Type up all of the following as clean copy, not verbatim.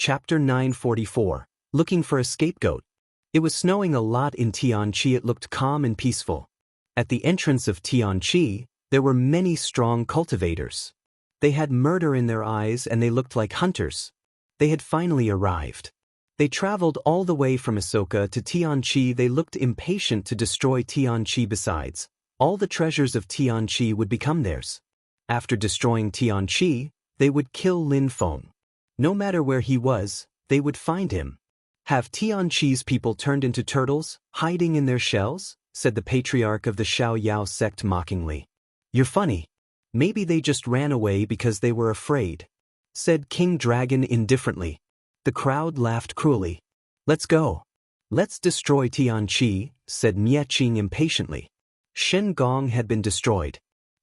Chapter 944. Looking for a Scapegoat. It was snowing a lot in Tianqi. It looked calm and peaceful. At the entrance of Tianqi, there were many strong cultivators. They had murder in their eyes and they looked like hunters. They had finally arrived. They traveled all the way from Isoka to Tianqi. They looked impatient to destroy Tianqi. Besides, all the treasures of Tianqi would become theirs. After destroying Tianqi, they would kill Lin Feng. No matter where he was, they would find him. Have Tianqi's people turned into turtles, hiding in their shells? Said the patriarch of the Xiaoyao sect mockingly. You're funny. Maybe they just ran away because they were afraid, said King Dragon indifferently. The crowd laughed cruelly. Let's go. Let's destroy Tianqi, said Mieching impatiently. Shen Gong had been destroyed.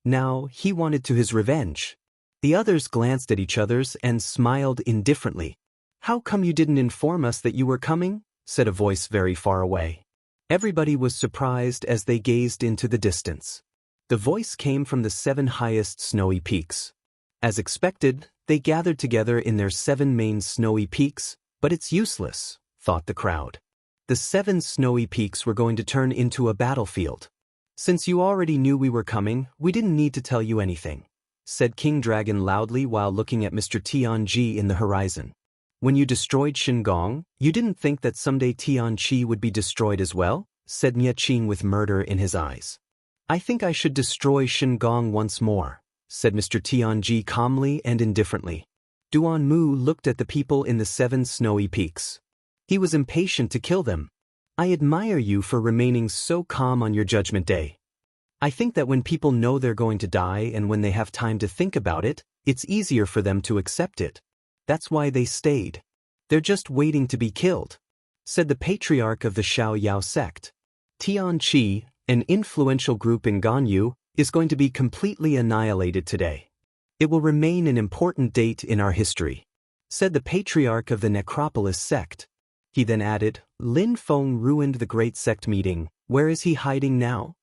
Now he wanted to his revenge. The others glanced at each other and smiled indifferently. How come you didn't inform us that you were coming? Said a voice very far away. Everybody was surprised as they gazed into the distance. The voice came from the 7 highest snowy peaks. As expected, they gathered together in their 7 main snowy peaks, but it's useless, thought the crowd. The 7 snowy peaks were going to turn into a battlefield. Since you already knew we were coming, we didn't need to tell you anything, said King Dragon loudly while looking at Mr. Tianqi in the horizon. When you destroyed Shingong, you didn't think that someday Tianqi would be destroyed as well? Said Mieching with murder in his eyes. I think I should destroy Shingong once more, said Mr. Tianqi calmly and indifferently. Duan Mu looked at the people in the 7 snowy peaks. He was impatient to kill them. I admire you for remaining so calm on your judgment day. I think that when people know they're going to die and when they have time to think about it, it's easier for them to accept it. That's why they stayed. They're just waiting to be killed, said the patriarch of the Xiaoyao sect. Tianqi, an influential group in Ganyu, is going to be completely annihilated today. It will remain an important date in our history, said the patriarch of the Necropolis sect. He then added, Lin Feng ruined the great sect meeting. Where is he hiding now?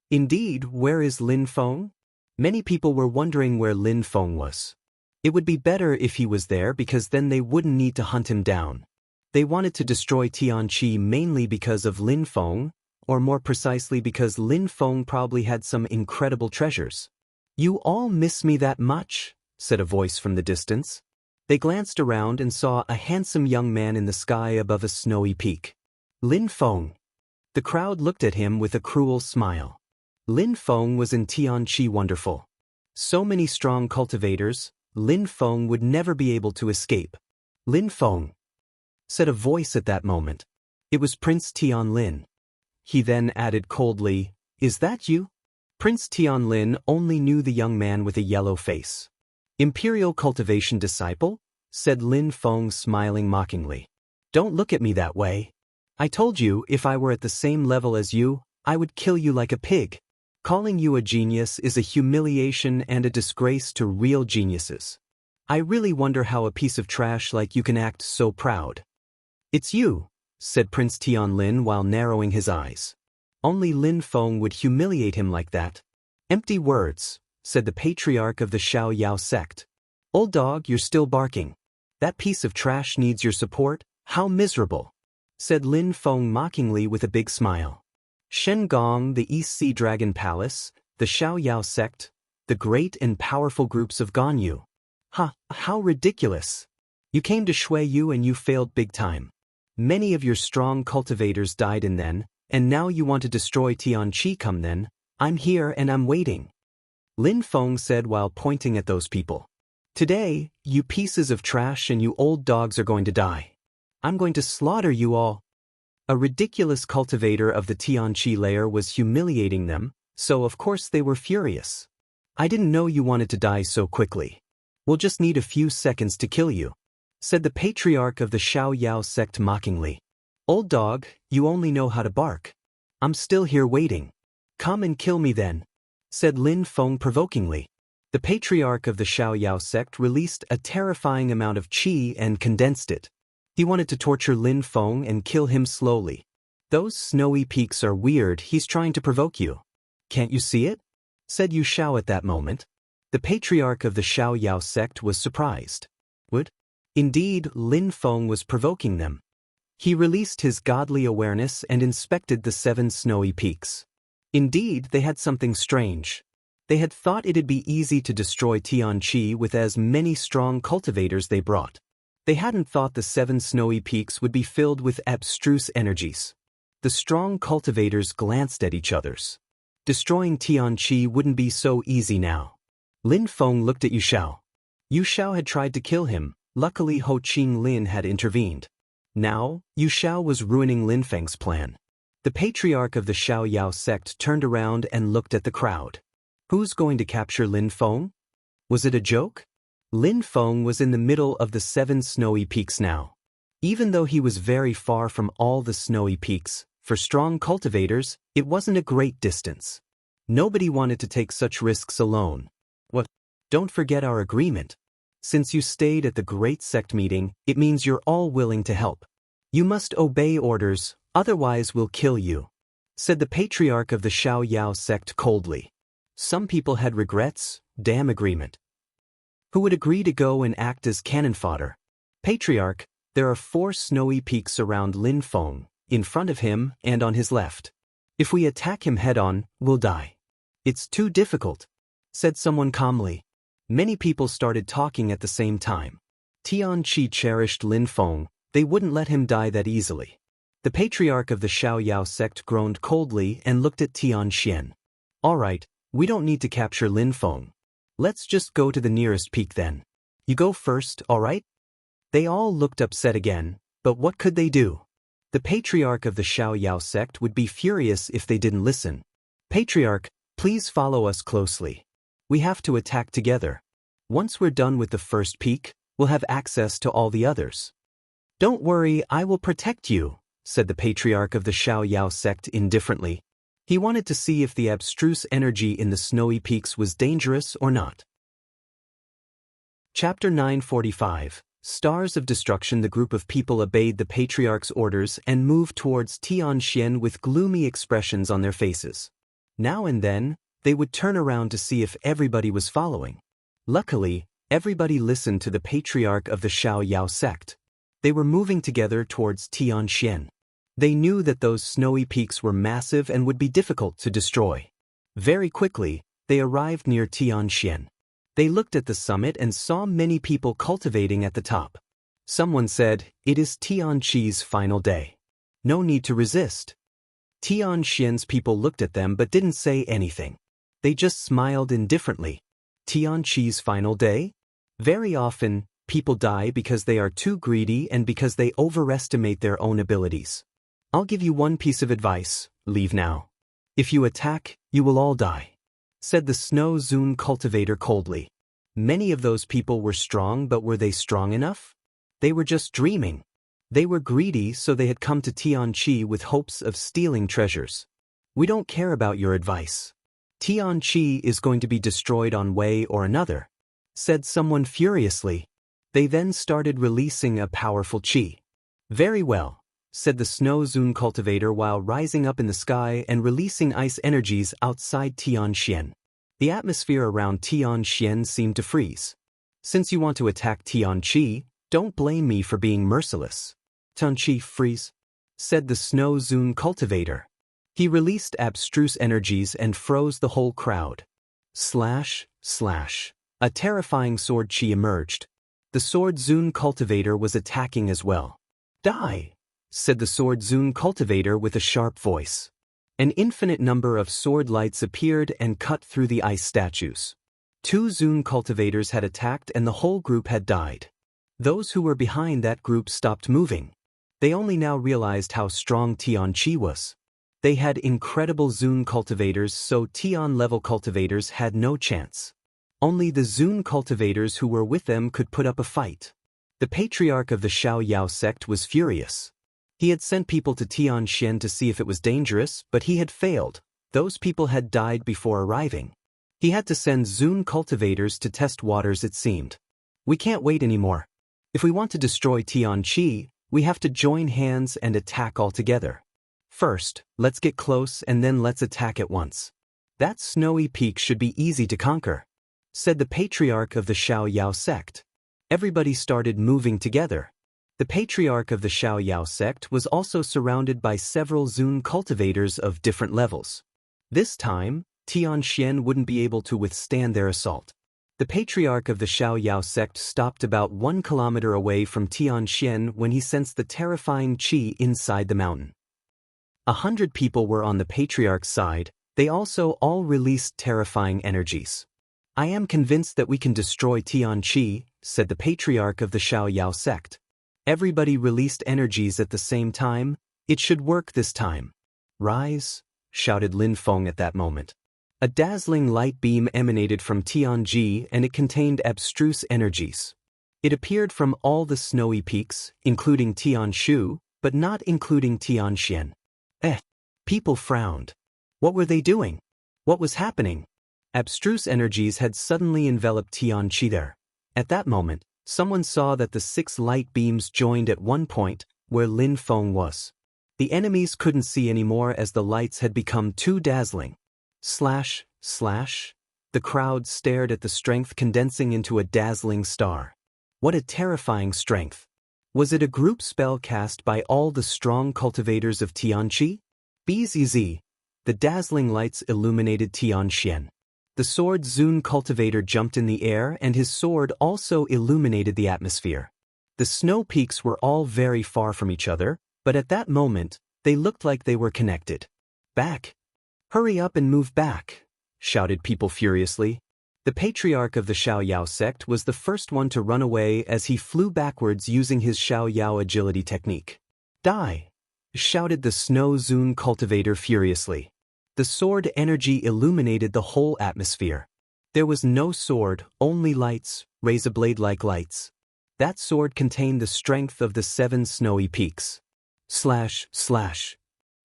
Indeed, where is Lin Feng? Many people were wondering where Lin Feng was. It would be better if he was there because then they wouldn't need to hunt him down. They wanted to destroy Tianqi mainly because of Lin Feng, or more precisely because Lin Feng probably had some incredible treasures. You all miss me that much? Said a voice from the distance. They glanced around and saw a handsome young man in the sky above a snowy peak. Lin Feng. The crowd looked at him with a cruel smile. Lin Feng was in Tianqi wonderful. So many strong cultivators, Lin Feng would never be able to escape. Lin Feng, said a voice at that moment. It was Prince Tianlin. He then added coldly, Is that you? Prince Tianlin only knew the young man with a yellow face. Imperial cultivation disciple? Said Lin Feng smiling mockingly. Don't look at me that way. I told you if I were at the same level as you, I would kill you like a pig. Calling you a genius is a humiliation and a disgrace to real geniuses. I really wonder how a piece of trash like you can act so proud. It's you, said Prince Tianlin while narrowing his eyes. Only Lin Feng would humiliate him like that. Empty words, said the patriarch of the Xiaoyao sect. Old dog, you're still barking. That piece of trash needs your support? How miserable, said Lin Feng mockingly with a big smile. Shen Gong, the East Sea Dragon Palace, the Xiaoyao sect, the great and powerful groups of Ganyu. How ridiculous. You came to Shuiyu and you failed big time. Many of your strong cultivators died in then, and now you want to destroy Tianqi. Come then, I'm here and I'm waiting. Lin Feng said while pointing at those people. Today, you pieces of trash and you old dogs are going to die. I'm going to slaughter you all. A ridiculous cultivator of the Tianqi layer was humiliating them, so of course they were furious. I didn't know you wanted to die so quickly. We'll just need a few seconds to kill you, said the patriarch of the Xiaoyao sect mockingly. Old dog, you only know how to bark. I'm still here waiting. Come and kill me then, said Lin Feng provokingly. The patriarch of the Xiaoyao sect released a terrifying amount of qi and condensed it. He wanted to torture Lin Feng and kill him slowly. Those snowy peaks are weird. He's trying to provoke you. Can't you see it? Said Yu Shao at that moment. The patriarch of the Xiaoyao sect was surprised. What? Indeed, Lin Feng was provoking them. He released his godly awareness and inspected the 7 snowy peaks. Indeed, they had something strange. They had thought it'd be easy to destroy Tianqi with as many strong cultivators they brought. They hadn't thought the 7 snowy peaks would be filled with abstruse energies. The strong cultivators glanced at each other's. Destroying Tianqi wouldn't be so easy now. Lin Feng looked at Yu Xiao. Yu Xiao had tried to kill him, luckily Ho Qing Lin had intervened. Now, Yu Xiao was ruining Lin Feng's plan. The patriarch of the Xiao Yao sect turned around and looked at the crowd. Who's going to capture Lin Feng? Was it a joke? Lin Feng was in the middle of the 7 snowy peaks now. Even though he was very far from all the snowy peaks, for strong cultivators, it wasn't a great distance. Nobody wanted to take such risks alone. What? Don't forget our agreement. Since you stayed at the Great Sect meeting, it means you're all willing to help. You must obey orders, otherwise we'll kill you, said the patriarch of the Xiao Yao sect coldly. Some people had regrets. Damn agreement. Who would agree to go and act as cannon fodder? Patriarch, there are 4 snowy peaks around Lin Feng, in front of him and on his left. If we attack him head-on, we'll die. It's too difficult, said someone calmly. Many people started talking at the same time. Tianqi cherished Lin Feng. They wouldn't let him die that easily. The patriarch of the Xiao Yao sect groaned coldly and looked at Tianxian. All right, we don't need to capture Lin Feng. Let's just go to the nearest peak then. You go first, all right? They all looked upset again, but what could they do? The patriarch of the Xiao Yao sect would be furious if they didn't listen. Patriarch, please follow us closely. We have to attack together. Once we're done with the first peak, we'll have access to all the others. Don't worry, I will protect you, said the patriarch of the Xiao Yao sect indifferently. He wanted to see if the abstruse energy in the snowy peaks was dangerous or not. Chapter 945. Stars of Destruction. The group of people obeyed the patriarch's orders and moved towards Tianxian with gloomy expressions on their faces. Now and then, they would turn around to see if everybody was following. Luckily, everybody listened to the patriarch of the Xiao Yao sect. They were moving together towards Tianxian. They knew that those snowy peaks were massive and would be difficult to destroy. Very quickly, they arrived near Tianxian. They looked at the summit and saw many people cultivating at the top. Someone said, "It is Tianqi's final day. No need to resist." Tianxian's people looked at them but didn't say anything. They just smiled indifferently. Tianqi's final day? Very often, people die because they are too greedy and because they overestimate their own abilities. I'll give you one piece of advice: leave now. If you attack, you will all die, said the Snow Zune cultivator coldly. Many of those people were strong, but were they strong enough? They were just dreaming. They were greedy, so they had come to Tianqi with hopes of stealing treasures. We don't care about your advice. Tianqi is going to be destroyed one way or another, said someone furiously. They then started releasing a powerful qi. Very well, said the Snow Zune cultivator while rising up in the sky and releasing ice energies outside Tianxian. The atmosphere around Tianxian seemed to freeze. Since you want to attack Tianqi, don't blame me for being merciless. Tianqi, freeze, said the Snow Zune cultivator. He released abstruse energies and froze the whole crowd. Slash, slash. A terrifying sword qi emerged. The Sword Zune cultivator was attacking as well. Die, said the Sword Zune cultivator with a sharp voice. An infinite number of sword lights appeared and cut through the ice statues. 2 Zune cultivators had attacked and the whole group had died. Those who were behind that group stopped moving. They only now realized how strong Tianqi was. They had incredible Zune cultivators, so Tian-level cultivators had no chance. Only the Zune cultivators who were with them could put up a fight. The patriarch of the Xiao Yao sect was furious. He had sent people to Tianxian to see if it was dangerous, but he had failed. Those people had died before arriving. He had to send Zune cultivators to test waters, it seemed. We can't wait anymore. If we want to destroy Tianqi, we have to join hands and attack all together. First, let's get close and then let's attack at once. That snowy peak should be easy to conquer, said the patriarch of the Xiao Yao sect. Everybody started moving together. The patriarch of the Xiaoyao sect was also surrounded by several Zun cultivators of different levels. This time, Tianxian wouldn't be able to withstand their assault. The patriarch of the Xiaoyao sect stopped about 1 kilometer away from Tianxian when he sensed the terrifying qi inside the mountain. 100 people were on the patriarch's side. They also all released terrifying energies. I am convinced that we can destroy Tianqi, said the patriarch of the Xiaoyao sect. Everybody released energies at the same time. It should work this time. Rise, shouted Lin Feng at that moment. A dazzling light beam emanated from Tianji and it contained abstruse energies. It appeared from all the snowy peaks, including Tianshu, but not including Tianxian. People frowned. What were they doing? What was happening? Abstruse energies had suddenly enveloped Tianqi there. At that moment, someone saw that the 6 light beams joined at one point, where Lin Feng was. The enemies couldn't see anymore as the lights had become too dazzling. Slash, slash. The crowd stared at the strength condensing into a dazzling star. What a terrifying strength. Was it a group spell cast by all the strong cultivators of Tianqi? Bzz. The dazzling lights illuminated Tianxian. The sword Zun cultivator jumped in the air and his sword also illuminated the atmosphere. The snow peaks were all very far from each other, but at that moment, they looked like they were connected. Back! Hurry up and move back! Shouted people furiously. The patriarch of the Xiaoyao sect was the first one to run away as he flew backwards using his Xiaoyao agility technique. Die! Shouted the snow Zun cultivator furiously. The sword energy illuminated the whole atmosphere. There was no sword, only lights, razor-blade-like lights. That sword contained the strength of the 7 snowy peaks. Slash, slash.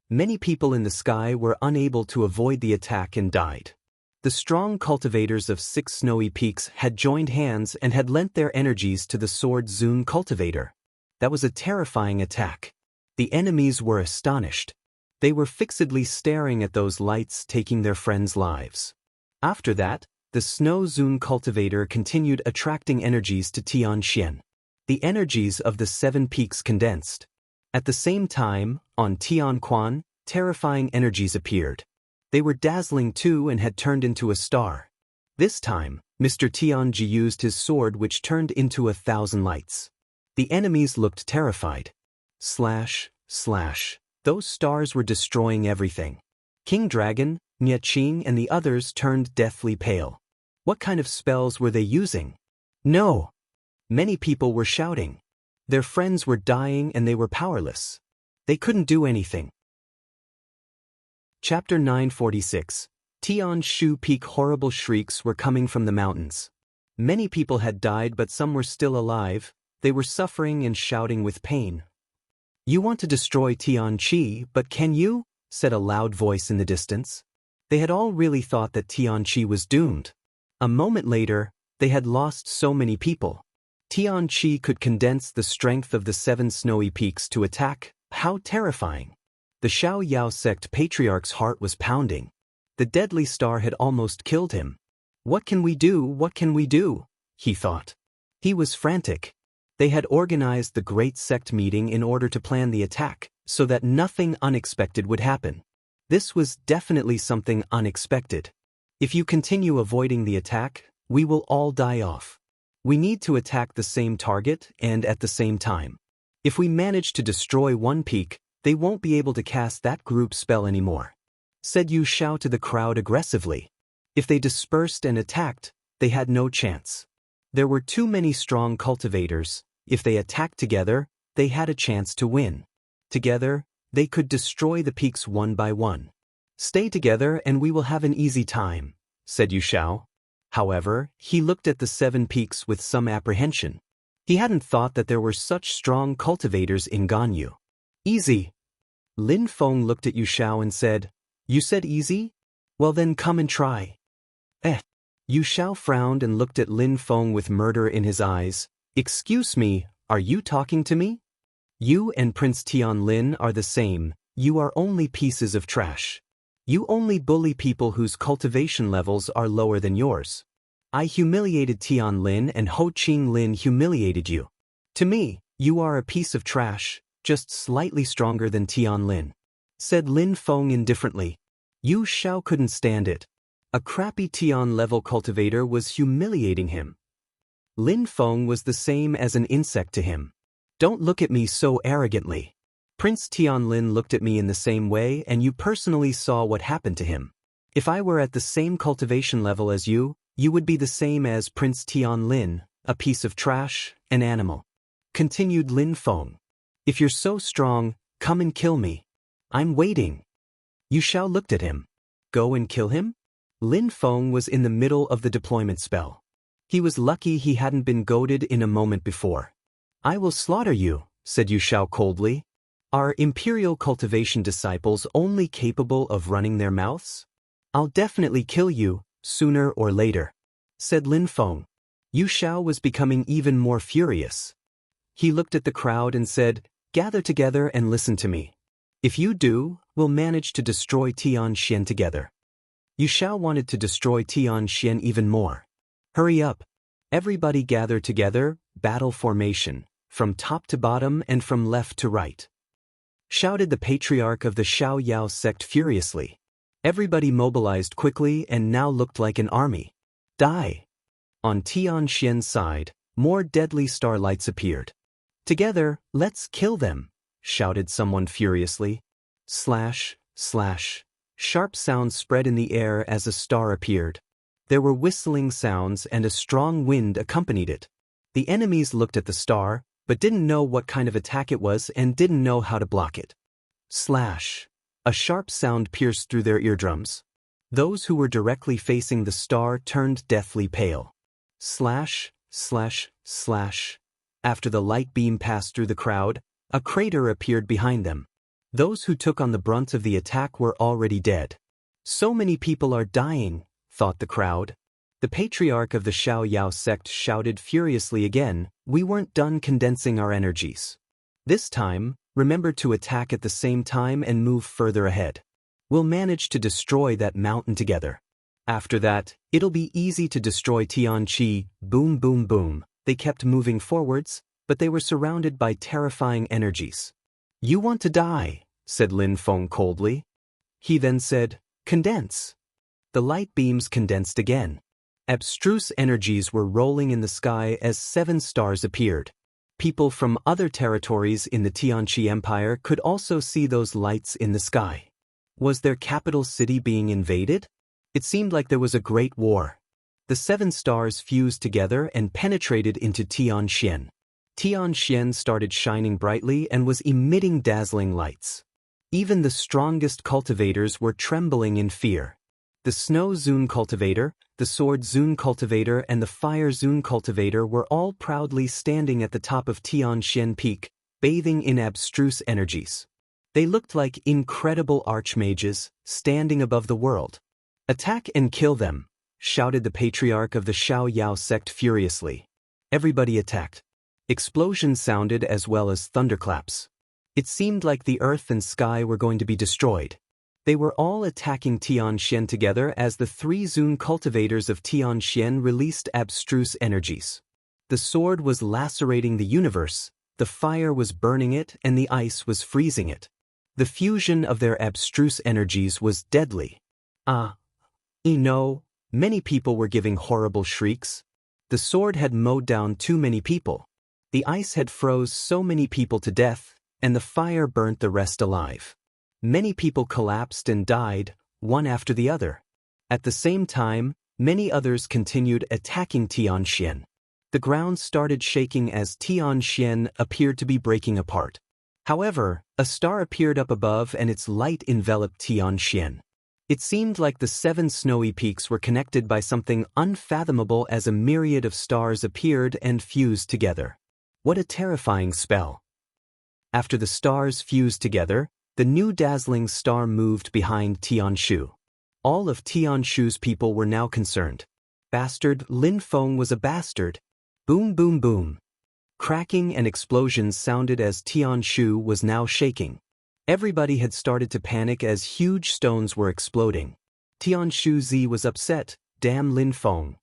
Many people in the sky were unable to avoid the attack and died. The strong cultivators of 6 snowy peaks had joined hands and had lent their energies to the sword Zun cultivator. That was a terrifying attack. The enemies were astonished. They were fixedly staring at those lights taking their friends' lives. After that, the snow Zun cultivator continued attracting energies to Tianxian. The energies of the 7 peaks condensed. At the same time, on Tianquan, terrifying energies appeared. They were dazzling too and had turned into a star. This time, Mr. Tianji used his sword which turned into 1,000 lights. The enemies looked terrified. Slash, slash. Those stars were destroying everything. King Dragon, Nye Qing and the others turned deathly pale. What kind of spells were they using? No! Many people were shouting. Their friends were dying and they were powerless. They couldn't do anything. Chapter 946. Tianshu Peak. Horrible shrieks were coming from the mountains. Many people had died but some were still alive. They were suffering and shouting with pain. You want to destroy Tianqi, but can you? Said a loud voice in the distance. They had all really thought that Tianqi was doomed. A moment later, they had lost so many people. Tianqi could condense the strength of the 7 snowy peaks to attack. How terrifying! The Xiaoyao sect patriarch's heart was pounding. The deadly star had almost killed him. What can we do? What can we do? He thought. He was frantic. They had organized the great sect meeting in order to plan the attack, so that nothing unexpected would happen. This was definitely something unexpected. If you continue avoiding the attack, we will all die off. We need to attack the same target and at the same time. If we manage to destroy one peak, they won't be able to cast that group spell anymore. Said Yu Xiao to the crowd aggressively. If they dispersed and attacked, they had no chance. There were too many strong cultivators. If they attacked together, they had a chance to win. Together, they could destroy the peaks one by one. Stay together and we will have an easy time, said Yu Xiao. However, he looked at the 7 peaks with some apprehension. He hadn't thought that there were such strong cultivators in Ganyu. Easy. Lin Feng looked at Yu Xiao and said, You said easy? Well then come and try. Yu Xiao frowned and looked at Lin Feng with murder in his eyes. Excuse me, are you talking to me? You and Prince Tianlin are the same. You are only pieces of trash. You only bully people whose cultivation levels are lower than yours. I humiliated Tian Lin and Ho Ching Lin humiliated you. To me, you are a piece of trash, just slightly stronger than Tian Lin," said Lin Feng indifferently. Yu Xiao couldn't stand it. A crappy Tian-level cultivator was humiliating him. Lin Feng was the same as an insect to him. "Don't look at me so arrogantly. Prince Tianlin looked at me in the same way and you personally saw what happened to him. If I were at the same cultivation level as you would be the same as Prince Tianlin, a piece of trash, an animal," continued Lin Feng. "If you're so strong, come and kill me. I'm waiting." Yu Xiao looked at him. "Go and kill him?" Lin Feng was in the middle of the deployment spell. He was lucky he hadn't been goaded in a moment before. "I will slaughter you," said Yu Xiao coldly. "Are Imperial cultivation disciples only capable of running their mouths? I'll definitely kill you, sooner or later," said Lin Feng. Yu Xiao was becoming even more furious. He looked at the crowd and said, "Gather together and listen to me. If you do, we'll manage to destroy Tian Xian together." Yu Xiao wanted to destroy Tian Xian even more. "Hurry up. Everybody gather together, battle formation, from top to bottom and from left to right," shouted the patriarch of the Xiao Yao sect furiously. Everybody mobilized quickly and now looked like an army. "Die!" On Tian Xian's side, more deadly starlights appeared. "Together, let's kill them," shouted someone furiously. Slash, slash. Sharp sounds spread in the air as a star appeared. There were whistling sounds and a strong wind accompanied it. The enemies looked at the star, but didn't know what kind of attack it was and didn't know how to block it. Slash. A sharp sound pierced through their eardrums. Those who were directly facing the star turned deathly pale. Slash, slash, slash. After the light beam passed through the crowd, a crater appeared behind them. Those who took on the brunt of the attack were already dead. "So many people are dying," thought the crowd. The patriarch of the Xiao Yao sect shouted furiously again, "We weren't done condensing our energies. This time, remember to attack at the same time and move further ahead. We'll manage to destroy that mountain together. After that, it'll be easy to destroy Tianqi." Boom, boom, boom. They kept moving forwards, but they were surrounded by terrifying energies. "You want to die," said Lin Feng coldly. He then said, "Condense." The light beams condensed again. Abstruse energies were rolling in the sky as 7 stars appeared. People from other territories in the Tianqi Empire could also see those lights in the sky. Was their capital city being invaded? It seemed like there was a great war. The 7 stars fused together and penetrated into Tianxian. Tianxian started shining brightly and was emitting dazzling lights. Even the strongest cultivators were trembling in fear. The Snow Zun cultivator, the Sword Zun cultivator and the Fire Zun cultivator were all proudly standing at the top of Tianxian Peak, bathing in abstruse energies. They looked like incredible archmages, standing above the world. "Attack and kill them," shouted the patriarch of the Xiao Yao sect furiously. Everybody attacked. Explosions sounded as well as thunderclaps. It seemed like the earth and sky were going to be destroyed. They were all attacking Tianxian together as the 3 Zun cultivators of Tianxian released abstruse energies. The sword was lacerating the universe, the fire was burning it and the ice was freezing it. The fusion of their abstruse energies was deadly. Many people were giving horrible shrieks. The sword had mowed down too many people. The ice had froze so many people to death, and the fire burnt the rest alive. Many people collapsed and died, one after the other. At the same time, many others continued attacking Tianxian. The ground started shaking as Tianxian appeared to be breaking apart. However, a star appeared up above and its light enveloped Tianxian. It seemed like the 7 snowy peaks were connected by something unfathomable as a myriad of stars appeared and fused together. What a terrifying spell! After the stars fused together, the new dazzling star moved behind Tianshu. All of Tianshu's people were now concerned. Bastard Lin Feng was a bastard. Boom, boom, boom. Cracking and explosions sounded as Tianshu was now shaking. Everybody had started to panic as huge stones were exploding. Tianshu Zi was upset. Damn Lin Feng.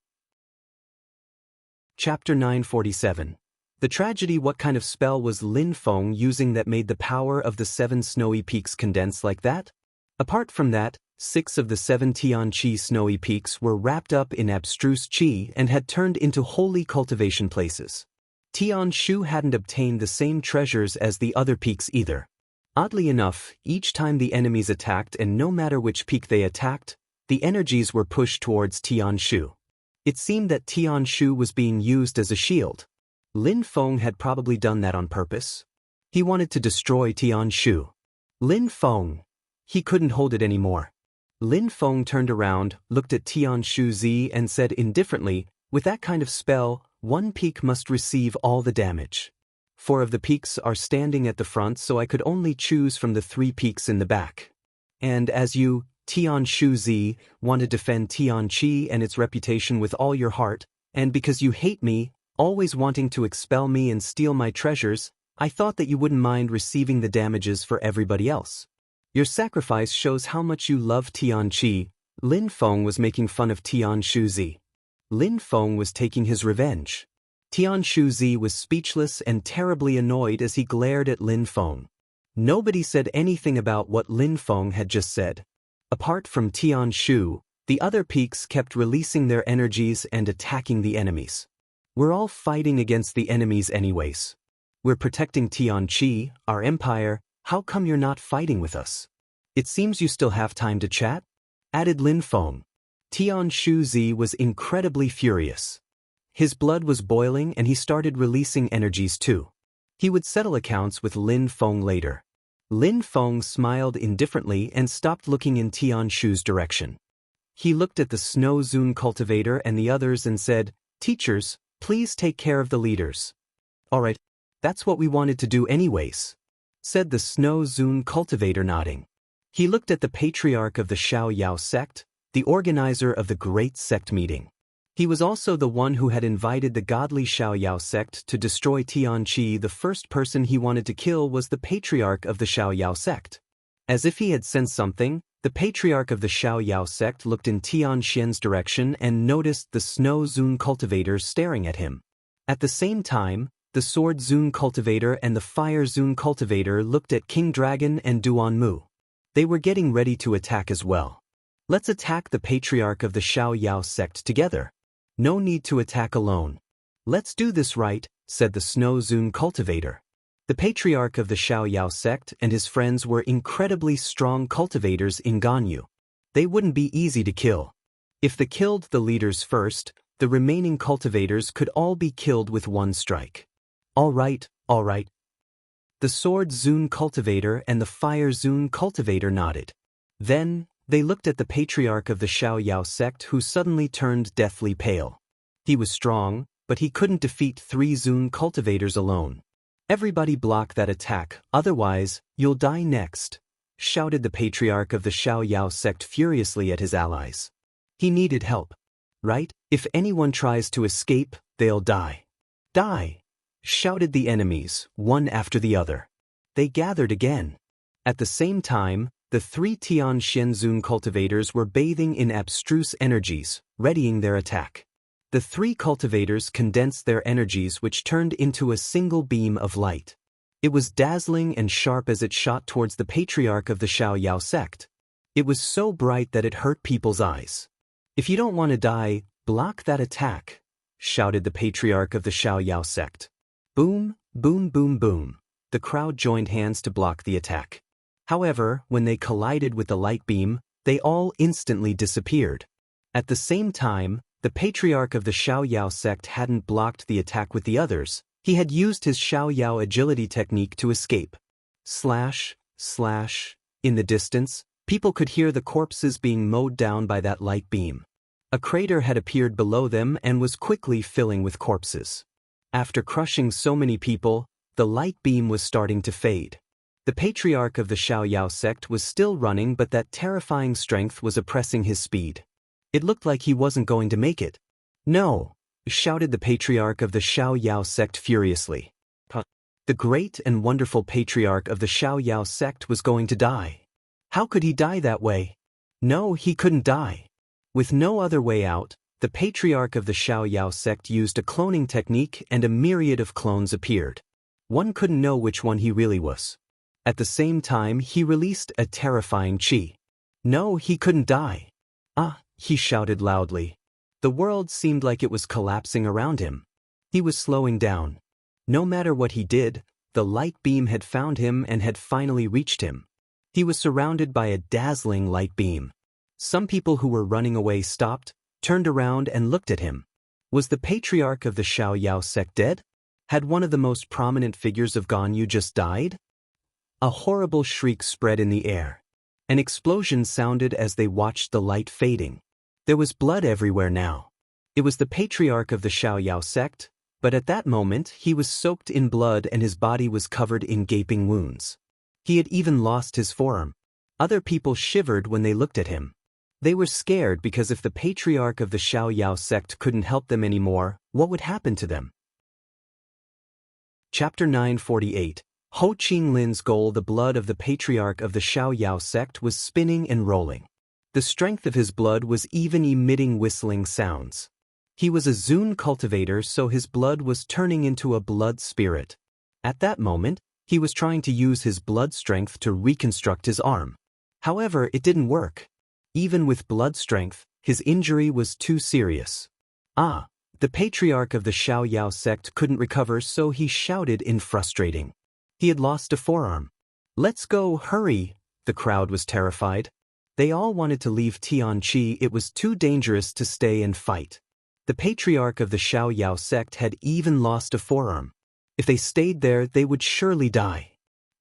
Chapter 947. The tragedy. What kind of spell was Lin Feng using that made the power of the 7 snowy peaks condense like that? Apart from that, 6 of the 7 Tianqi snowy peaks were wrapped up in abstruse qi and had turned into holy cultivation places. Tianshu hadn't obtained the same treasures as the other peaks either. Oddly enough, each time the enemies attacked, and no matter which peak they attacked, the energies were pushed towards Tianshu. It seemed that Tianshu was being used as a shield. Lin Feng had probably done that on purpose. He wanted to destroy Tianshu. Lin Feng. He couldn't hold it anymore. Lin Feng turned around, looked at Tianshu Zi and said indifferently, with that kind of spell, one peak must receive all the damage. 4 of the peaks are standing at the front, so I could only choose from the 3 peaks in the back. And as you, Tianshu Zi, want to defend Tianqi and its reputation with all your heart, and because you hate me, always wanting to expel me and steal my treasures, I thought that you wouldn't mind receiving the damages for everybody else. Your sacrifice shows how much you love Tianqi. Lin Feng was making fun of Tianshu Zi. Lin Feng was taking his revenge. Tianshu Zi was speechless and terribly annoyed as he glared at Lin Feng. Nobody said anything about what Lin Feng had just said. Apart from Tianshu, the other peaks kept releasing their energies and attacking the enemies. We're all fighting against the enemies anyways. We're protecting Tianqi, our empire. How come you're not fighting with us? It seems you still have time to chat? Added Lin Feng. Tianshu Zi was incredibly furious. His blood was boiling and he started releasing energies too. He would settle accounts with Lin Feng later. Lin Feng smiled indifferently and stopped looking in Tianshu's direction. He looked at the Snow Zune cultivator and the others and said, "Teachers, please take care of the leaders." "Alright, that's what we wanted to do anyways," said the Snow Zune cultivator, nodding. He looked at the patriarch of the Xiao Yao sect, the organizer of the great sect meeting. He was also the one who had invited the godly Xiao Yao sect to destroy Tianqi. The first person he wanted to kill was the patriarch of the Xiao Yao sect. As if he had sensed something, the patriarch of the Xiao Yao sect looked in Tianxian's direction and noticed the Snow Zune cultivator staring at him. At the same time, the Sword Zune cultivator and the Fire Zune cultivator looked at King Dragon and Duan Mu. They were getting ready to attack as well. Let's attack the patriarch of the Xiao Yao sect together. No need to attack alone. Let's do this right, said the Snow Zune cultivator. The patriarch of the Xiao Yao sect and his friends were incredibly strong cultivators in Ganyu. They wouldn't be easy to kill. If they killed the leaders first, the remaining cultivators could all be killed with one strike. All right. The Sword Zune cultivator and the Fire Zune cultivator nodded. Then, they looked at the patriarch of the Xiao Yao sect, who suddenly turned deathly pale. He was strong, but he couldn't defeat 3 Zune cultivators alone. "Everybody block that attack, otherwise, you'll die next," shouted the patriarch of the Xiao Yao sect furiously at his allies. He needed help. Right? If anyone tries to escape, they'll die. Die! Shouted the enemies, one after the other. They gathered again. At the same time, the 3 Tianxian Zune cultivators were bathing in abstruse energies, readying their attack. The 3 cultivators condensed their energies, which turned into a single beam of light. It was dazzling and sharp as it shot towards the patriarch of the Xiao Yao sect. It was so bright that it hurt people's eyes. "If you don't want to die, block that attack," shouted the patriarch of the Xiao Yao sect. Boom, boom, boom, boom. The crowd joined hands to block the attack. However, when they collided with the light beam, they all instantly disappeared. At the same time, the patriarch of the Xiao Yao sect hadn't blocked the attack with the others. He had used his Xiao Yao agility technique to escape. Slash, slash. In the distance, people could hear the corpses being mowed down by that light beam. A crater had appeared below them and was quickly filling with corpses. After crushing so many people, the light beam was starting to fade. The patriarch of the Xiao Yao sect was still running, but that terrifying strength was oppressing his speed. It looked like he wasn't going to make it. "No!" shouted the patriarch of the Xiao Yao sect furiously. The great and wonderful patriarch of the Xiao Yao sect was going to die. How could he die that way? No, he couldn't die. With no other way out, The patriarch of the Xiaoyao sect used a cloning technique and a myriad of clones appeared. One couldn't know which one he really was. At the same time, he released a terrifying qi. No, he couldn't die. Ah, he shouted loudly. The world seemed like it was collapsing around him. He was slowing down. No matter what he did, the light beam had found him and had finally reached him. He was surrounded by a dazzling light beam. Some people who were running away stopped, turned around and looked at him. Was the patriarch of the Xiaoyao sect dead? Had one of the most prominent figures of Ganyu just died? A horrible shriek spread in the air. An explosion sounded as they watched the light fading. There was blood everywhere now. It was the patriarch of the Xiaoyao sect, but at that moment he was soaked in blood and his body was covered in gaping wounds. He had even lost his forearm. Other people shivered when they looked at him. They were scared because if the patriarch of the Xiaoyao sect couldn't help them anymore, what would happen to them? Chapter 948. Ho Qinglin's goal. The blood of the patriarch of the Xiaoyao sect was spinning and rolling. The strength of his blood was even emitting whistling sounds. He was a Zun cultivator, so his blood was turning into a blood spirit. At that moment, he was trying to use his blood strength to reconstruct his arm. However, it didn't work. Even with blood strength, his injury was too serious. The patriarch of the Xiaoyao sect couldn't recover, so he shouted in frustrating. He had lost a forearm. Let's go, hurry! The crowd was terrified. They all wanted to leave Tianqi. It was too dangerous to stay and fight. The patriarch of the Xiaoyao sect had even lost a forearm. If they stayed there, they would surely die.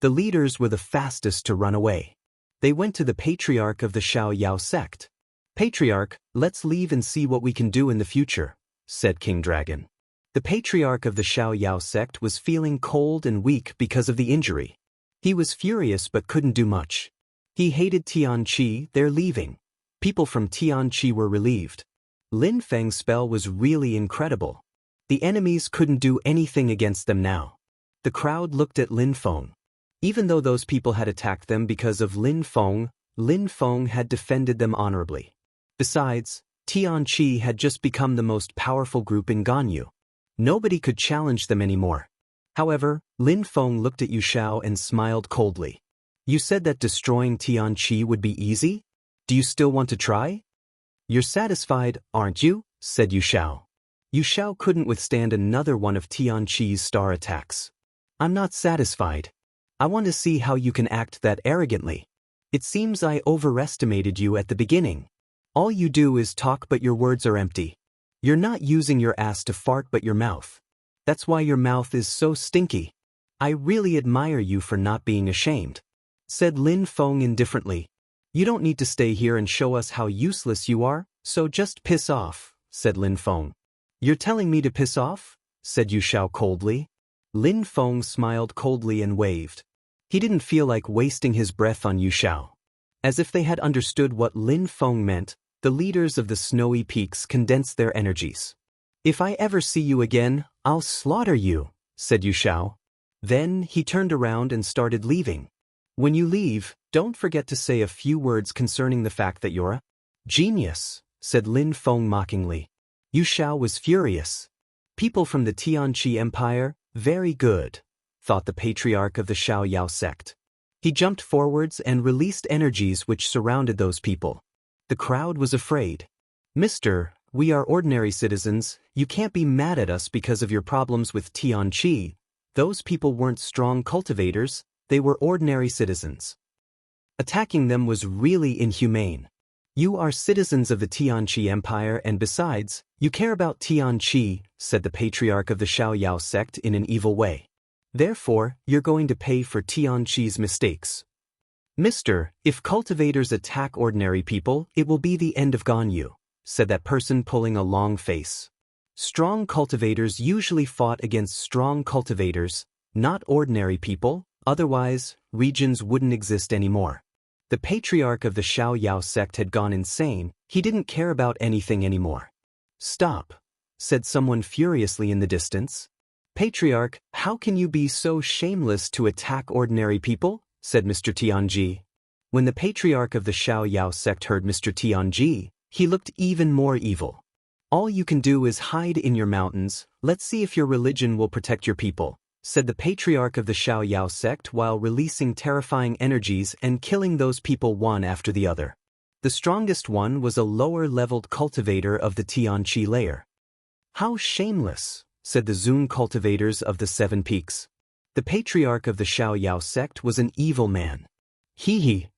The leaders were the fastest to run away. They went to the patriarch of the Xiaoyao sect. Patriarch, let's leave and see what we can do in the future, said King Dragon. The patriarch of the Xiaoyao sect was feeling cold and weak because of the injury. He was furious but couldn't do much. He hated Tianqi. They're leaving. People from Tianqi were relieved. Lin Feng's spell was really incredible. The enemies couldn't do anything against them now. The crowd looked at Lin Feng. Even though those people had attacked them because of Lin Feng had defended them honorably. Besides, Tianqi had just become the most powerful group in Ganyu. Nobody could challenge them anymore. However, Lin Feng looked at Yu Xiao and smiled coldly. You said that destroying Tianqi would be easy? Do you still want to try? You're satisfied, aren't you? Said Yu Xiao. Yu Xiao couldn't withstand another one of Tianqi's star attacks. I'm not satisfied. I want to see how you can act that arrogantly. It seems I overestimated you at the beginning. All you do is talk but your words are empty. You're not using your ass to fart but your mouth. That's why your mouth is so stinky. I really admire you for not being ashamed, said Lin Feng indifferently. You don't need to stay here and show us how useless you are, so just piss off, said Lin Feng. You're telling me to piss off? Said Yu Xiao coldly. Lin Feng smiled coldly and waved. He didn't feel like wasting his breath on Yu Xiao. As if they had understood what Lin Feng meant, the leaders of the snowy peaks condensed their energies. If I ever see you again, I'll slaughter you, said Yu Xiao. Then he turned around and started leaving. When you leave, don't forget to say a few words concerning the fact that you're a genius, said Lin Feng mockingly. Yu Xiao was furious. People from the Tianqi Empire, very good, thought the patriarch of the Xiaoyao sect. He jumped forwards and released energies which surrounded those people. The crowd was afraid. Mister, we are ordinary citizens. You can't be mad at us because of your problems with Tianqi. Those people weren't strong cultivators, they were ordinary citizens. Attacking them was really inhumane. You are citizens of the Tianqi Empire and besides, you care about Tianqi, said the patriarch of the Xiaoyao sect in an evil way. Therefore, you're going to pay for Tianqi's mistakes. Mister, if cultivators attack ordinary people, it will be the end of Ganyu, said that person pulling a long face. Strong cultivators usually fought against strong cultivators, not ordinary people, otherwise, regions wouldn't exist anymore. The patriarch of the Xiaoyao sect had gone insane. He didn't care about anything anymore. Stop, said someone furiously in the distance. Patriarch, how can you be so shameless to attack ordinary people? Said Mr. Tianji. When the patriarch of the Xiaoyao sect heard Mr. Tianji, he looked even more evil. All you can do is hide in your mountains. Let's see if your religion will protect your people, said the patriarch of the Xiaoyao sect while releasing terrifying energies and killing those people one after the other. The strongest one was a lower-leveled cultivator of the Tianqi layer. How shameless, said the Zun cultivators of the Seven Peaks. The patriarch of the Xiaoyao sect was an evil man. Hee hee.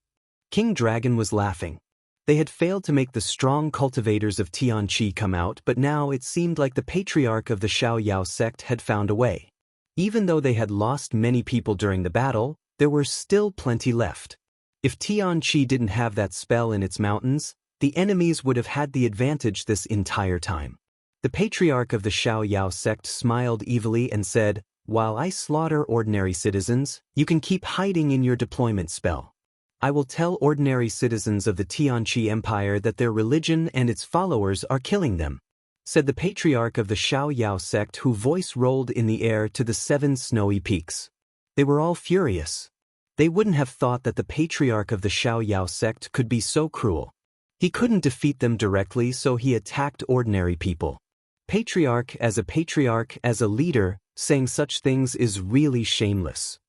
King Dragon was laughing. They had failed to make the strong cultivators of Tianqi come out, but now it seemed like the patriarch of the Xiaoyao sect had found a way. Even though they had lost many people during the battle, there were still plenty left. If Tianqi didn't have that spell in its mountains, the enemies would have had the advantage this entire time. The patriarch of the Xiaoyao sect smiled evilly and said, "While I slaughter ordinary citizens, you can keep hiding in your deployment spell. I will tell ordinary citizens of the Tianqi Empire that their religion and its followers are killing them," said the patriarch of the Xiaoyao sect, whose voice rolled in the air to the 7 snowy peaks. They were all furious. They wouldn't have thought that the patriarch of the Xiaoyao sect could be so cruel. He couldn't defeat them directly, so he attacked ordinary people. Patriarch, as a leader, saying such things is really shameless.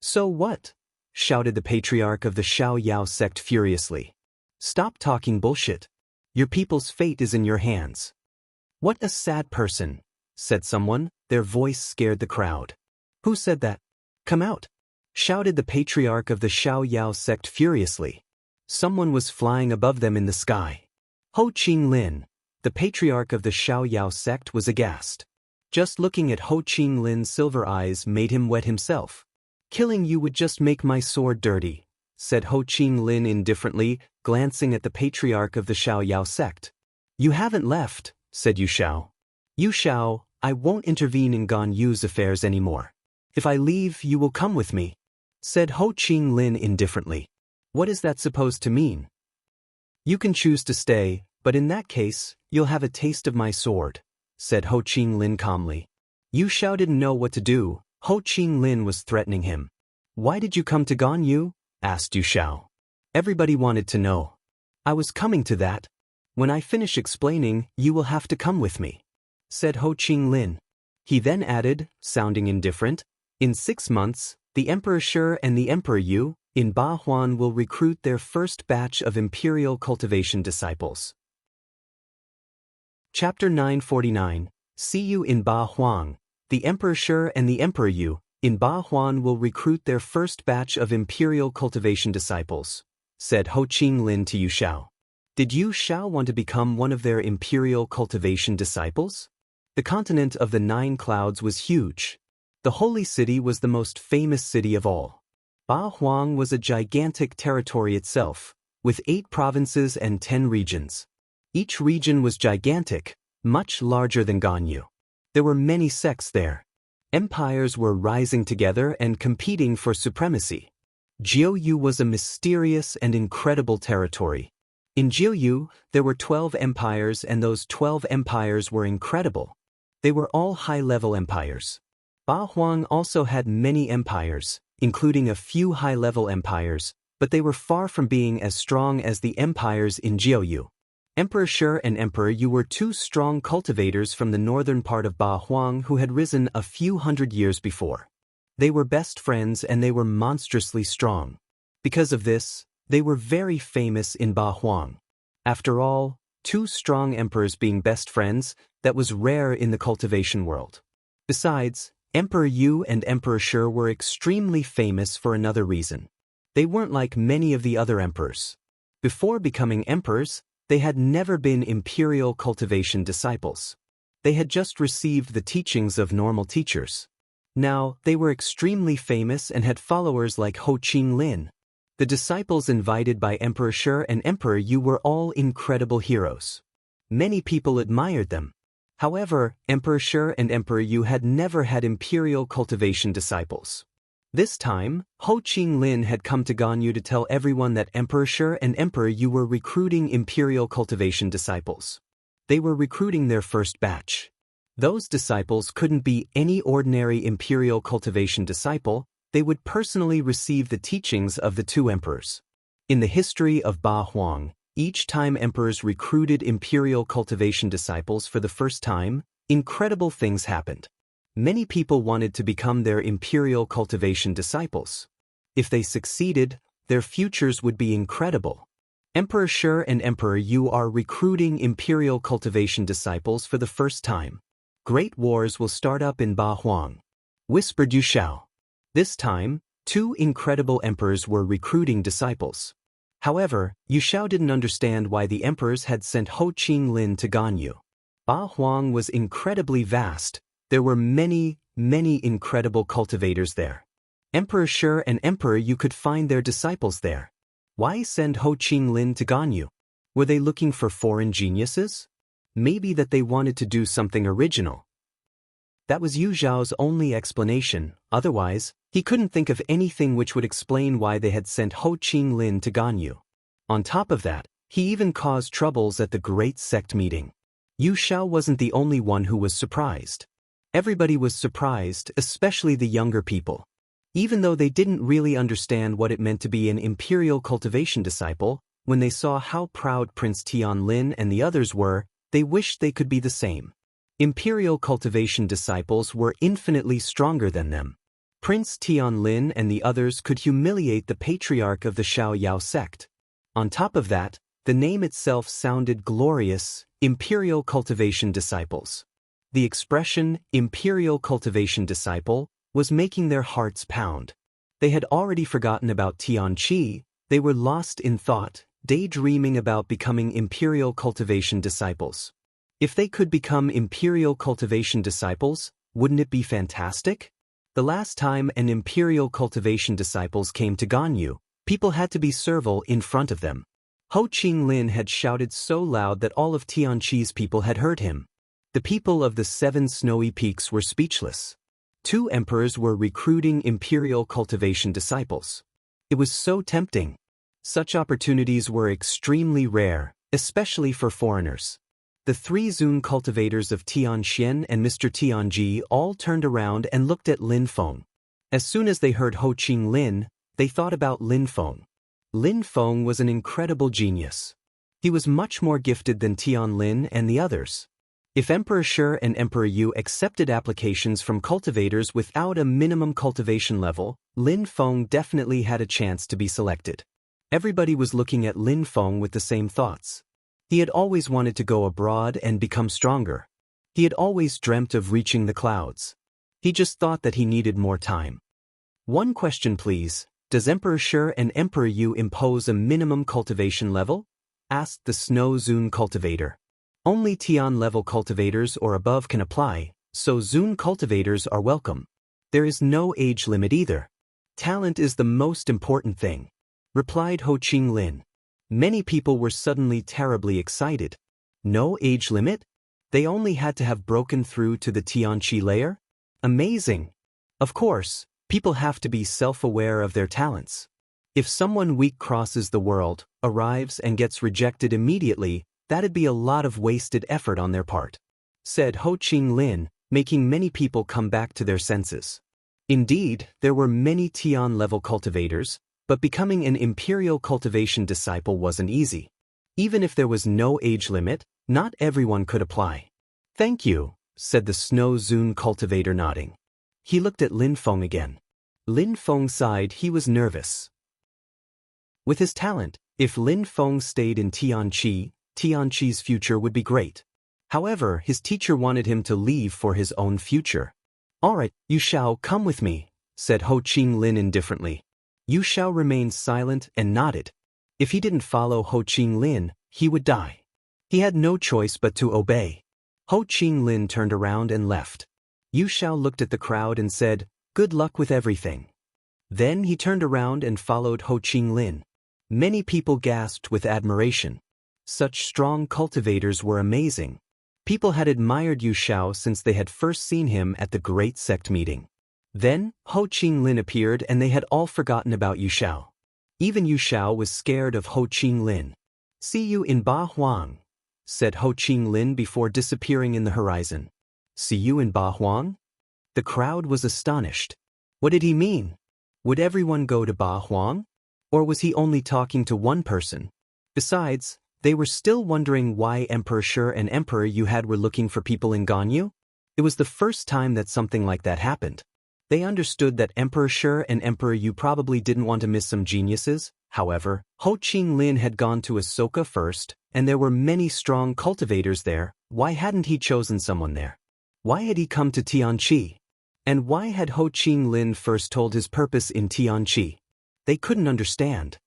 "So what?" shouted the patriarch of the Xiaoyao sect furiously. "Stop talking bullshit. Your people's fate is in your hands." "What a sad person," said someone. Their voice scared the crowd. "Who said that? Come out," shouted the patriarch of the Xiaoyao sect furiously. Someone was flying above them in the sky. Ho Qinglin, the patriarch of the Xiaoyao sect, was aghast. Just looking at Ho Qinglin's silver eyes made him wet himself. "Killing you would just make my sword dirty," said Ho Qinglin indifferently, glancing at the patriarch of the Xiaoyao sect. "You haven't left," said Yu Xiao. "Yu Xiao, I won't intervene in Gan Yu's affairs anymore. If I leave, you will come with me," said Ho Qinglin indifferently. "What is that supposed to mean?" "You can choose to stay, but in that case, you'll have a taste of my sword," said Ho Qinglin calmly. Yu Xiao didn't know what to do. Ho Qinglin was threatening him. "Why did you come to Gan Yu?" asked Yu Xiao. Everybody wanted to know. "I was coming to that. When I finish explaining, you will have to come with me," said Ho Qinglin. He then added, sounding indifferent, "In 6 months, the Emperor Shi and the Emperor Yu, in Ba Huan, will recruit their first batch of imperial cultivation disciples." Chapter 949. See you in Ba Huang. The Emperor Shi and the Emperor Yu, in Ba Huan, will recruit their first batch of imperial cultivation disciples, said Ho Qinglin to Yu Xiao. Did Yu Xiao want to become one of their imperial cultivation disciples? The continent of the 9 clouds was huge. The holy city was the most famous city of all. Ba Huang was a gigantic territory itself, with 8 provinces and 10 regions. Each region was gigantic, much larger than Ganyu. There were many sects there. Empires were rising together and competing for supremacy. Jiuyu was a mysterious and incredible territory. In Jiuyu, there were 12 empires, and those 12 empires were incredible. They were all high-level empires. Ba Huang also had many empires, including a few high-level empires, but they were far from being as strong as the empires in Jiuyu. Emperor Shi and Emperor Yu were 2 strong cultivators from the northern part of Ba Huang who had risen a few hundred years before. They were best friends and they were monstrously strong. Because of this, they were very famous in Ba Huang. After all, 2 strong emperors being best friends, that was rare in the cultivation world. Besides, Emperor Yu and Emperor Shi were extremely famous for another reason. They weren't like many of the other emperors. Before becoming emperors, they had never been imperial cultivation disciples. They had just received the teachings of normal teachers. Now, they were extremely famous and had followers like Ho Qinglin. The disciples invited by Emperor Shi and Emperor Yu were all incredible heroes. Many people admired them. However, Emperor Shi and Emperor Yu had never had imperial cultivation disciples. This time, Ho Qinglin had come to Ganyu to tell everyone that Emperor Shi and Emperor Yu were recruiting imperial cultivation disciples. They were recruiting their first batch. Those disciples couldn't be any ordinary imperial cultivation disciple. They would personally receive the teachings of the 2 emperors. In the history of Ba Huang, Each time emperors recruited imperial cultivation disciples for the first time, incredible things happened. Many people wanted to become their imperial cultivation disciples. If they succeeded, their futures would be incredible. Emperor Shi and Emperor Yu are recruiting imperial cultivation disciples for the first time. Great wars will start up in Ba Huang, whispered Yu Shao. This time, two incredible emperors were recruiting disciples. However, Yu Shao didn't understand why the emperors had sent Ho Qinglin to Ganyu. Ba Huang was incredibly vast. There were many incredible cultivators there. Emperor Shi and Emperor Yu could find their disciples there. Why send Ho Qinglin to Ganyu? Were they looking for foreign geniuses? Maybe that they wanted to do something original. That was Yu Zhao's only explanation. Otherwise, he couldn't think of anything which would explain why they had sent Ho Qinglin to Ganyu. On top of that, he even caused troubles at the great sect meeting. Yu Shao wasn't the only one who was surprised. Everybody was surprised, especially the younger people. Even though they didn't really understand what it meant to be an imperial cultivation disciple, when they saw how proud Prince Tianlin and the others were, they wished they could be the same. Imperial cultivation disciples were infinitely stronger than them. Prince Tianlin and the others could humiliate the patriarch of the Shaoyao sect. On top of that, the name itself sounded glorious, imperial cultivation disciples. The expression, imperial cultivation disciple, was making their hearts pound. They had already forgotten about Tianqi, they were lost in thought, daydreaming about becoming imperial cultivation disciples. If they could become imperial cultivation disciples, wouldn't it be fantastic? The last time an imperial cultivation disciples came to Ganyu, people had to be servile in front of them. Ho Qinglin had shouted so loud that all of Tianqi's people had heard him. The people of the 7 snowy peaks were speechless. 2 emperors were recruiting imperial cultivation disciples. It was so tempting. Such opportunities were extremely rare, especially for foreigners. The 3 Zun cultivators of Tianxian and Mr. Tianji all turned around and looked at Lin Feng. As soon as they heard Ho Qinglin, they thought about Lin Feng. Lin Feng was an incredible genius. He was much more gifted than Tianlin and the others. If Emperor Shi and Emperor Yu accepted applications from cultivators without a minimum cultivation level, Lin Feng definitely had a chance to be selected. Everybody was looking at Lin Feng with the same thoughts. He had always wanted to go abroad and become stronger. He had always dreamt of reaching the clouds. He just thought that he needed more time. One question please, does Emperor Shi and Emperor Yu impose a minimum cultivation level? Asked the Snow Zun cultivator. Only Tian-level cultivators or above can apply, so Zun cultivators are welcome. There is no age limit either. Talent is the most important thing, replied Ho Qinglin. Many people were suddenly terribly excited. No age limit? They only had to have broken through to the Tianqi layer? Amazing! Of course, people have to be self-aware of their talents. If someone weak crosses the world, arrives and gets rejected immediately, that'd be a lot of wasted effort on their part, said Ho Qinglin, making many people come back to their senses. Indeed, there were many Tian-level cultivators, but becoming an imperial cultivation disciple wasn't easy. Even if there was no age limit, not everyone could apply. Thank you, said the Snow Zun cultivator nodding. He looked at Lin Feng again. Lin Feng sighed. He was nervous. With his talent, if Lin Feng stayed in Tianqi, Tianqi's future would be great. However, his teacher wanted him to leave for his own future. All right, Yu Shao, come with me, said Ho Qinglin indifferently. Yu Shao remained silent and nodded. If he didn't follow Ho Qinglin, he would die. He had no choice but to obey. Ho Qinglin turned around and left. Yu Shao looked at the crowd and said, "Good luck with everything." Then he turned around and followed Ho Qinglin. Many people gasped with admiration. Such strong cultivators were amazing. People had admired Yu Shao since they had first seen him at the Great Sect meeting. Then, Ho Qinglin appeared and they had all forgotten about Yu Shao. Even Yu Shao was scared of Ho Qinglin. "See you in Ba Huang," said Ho Qinglin before disappearing in the horizon. "See you in Ba Huang?" The crowd was astonished. What did he mean? Would everyone go to Ba Huang? Or was he only talking to one person? Besides, they were still wondering why Emperor Shi and Emperor Yu had were looking for people in Ganyu. It was the first time that something like that happened. They understood that Emperor Shi and Emperor Yu probably didn't want to miss some geniuses. However, Ho Qinglin had gone to Ahsoka first, and there were many strong cultivators there. Why hadn't he chosen someone there? Why had he come to Tianqi? And why had Ho Qinglin first told his purpose in Tianqi? They couldn't understand.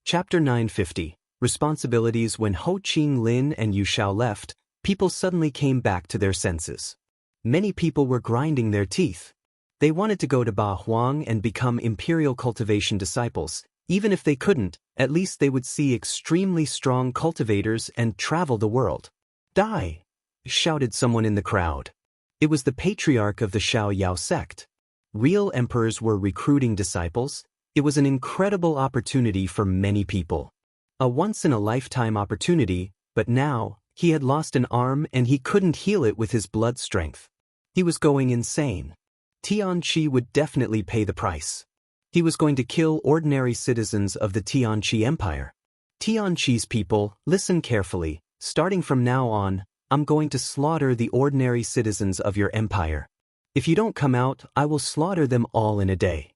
Chapter 950. Responsibilities. When Ho Qinglin and Yu Shao left, people suddenly came back to their senses. Many people were grinding their teeth. They wanted to go to Ba Huang and become imperial cultivation disciples. Even if they couldn't, at least they would see extremely strong cultivators and travel the world. Die! Shouted someone in the crowd. It was the patriarch of the Xiao Yao sect. Real emperors were recruiting disciples. It was an incredible opportunity for many people. A once-in-a-lifetime opportunity, but now, he had lost an arm and he couldn't heal it with his blood strength. He was going insane. Tianqi would definitely pay the price. He was going to kill ordinary citizens of the Tianqi Empire. Tianqi's people, listen carefully. Starting from now on, I'm going to slaughter the ordinary citizens of your empire. If you don't come out, I will slaughter them all in a day.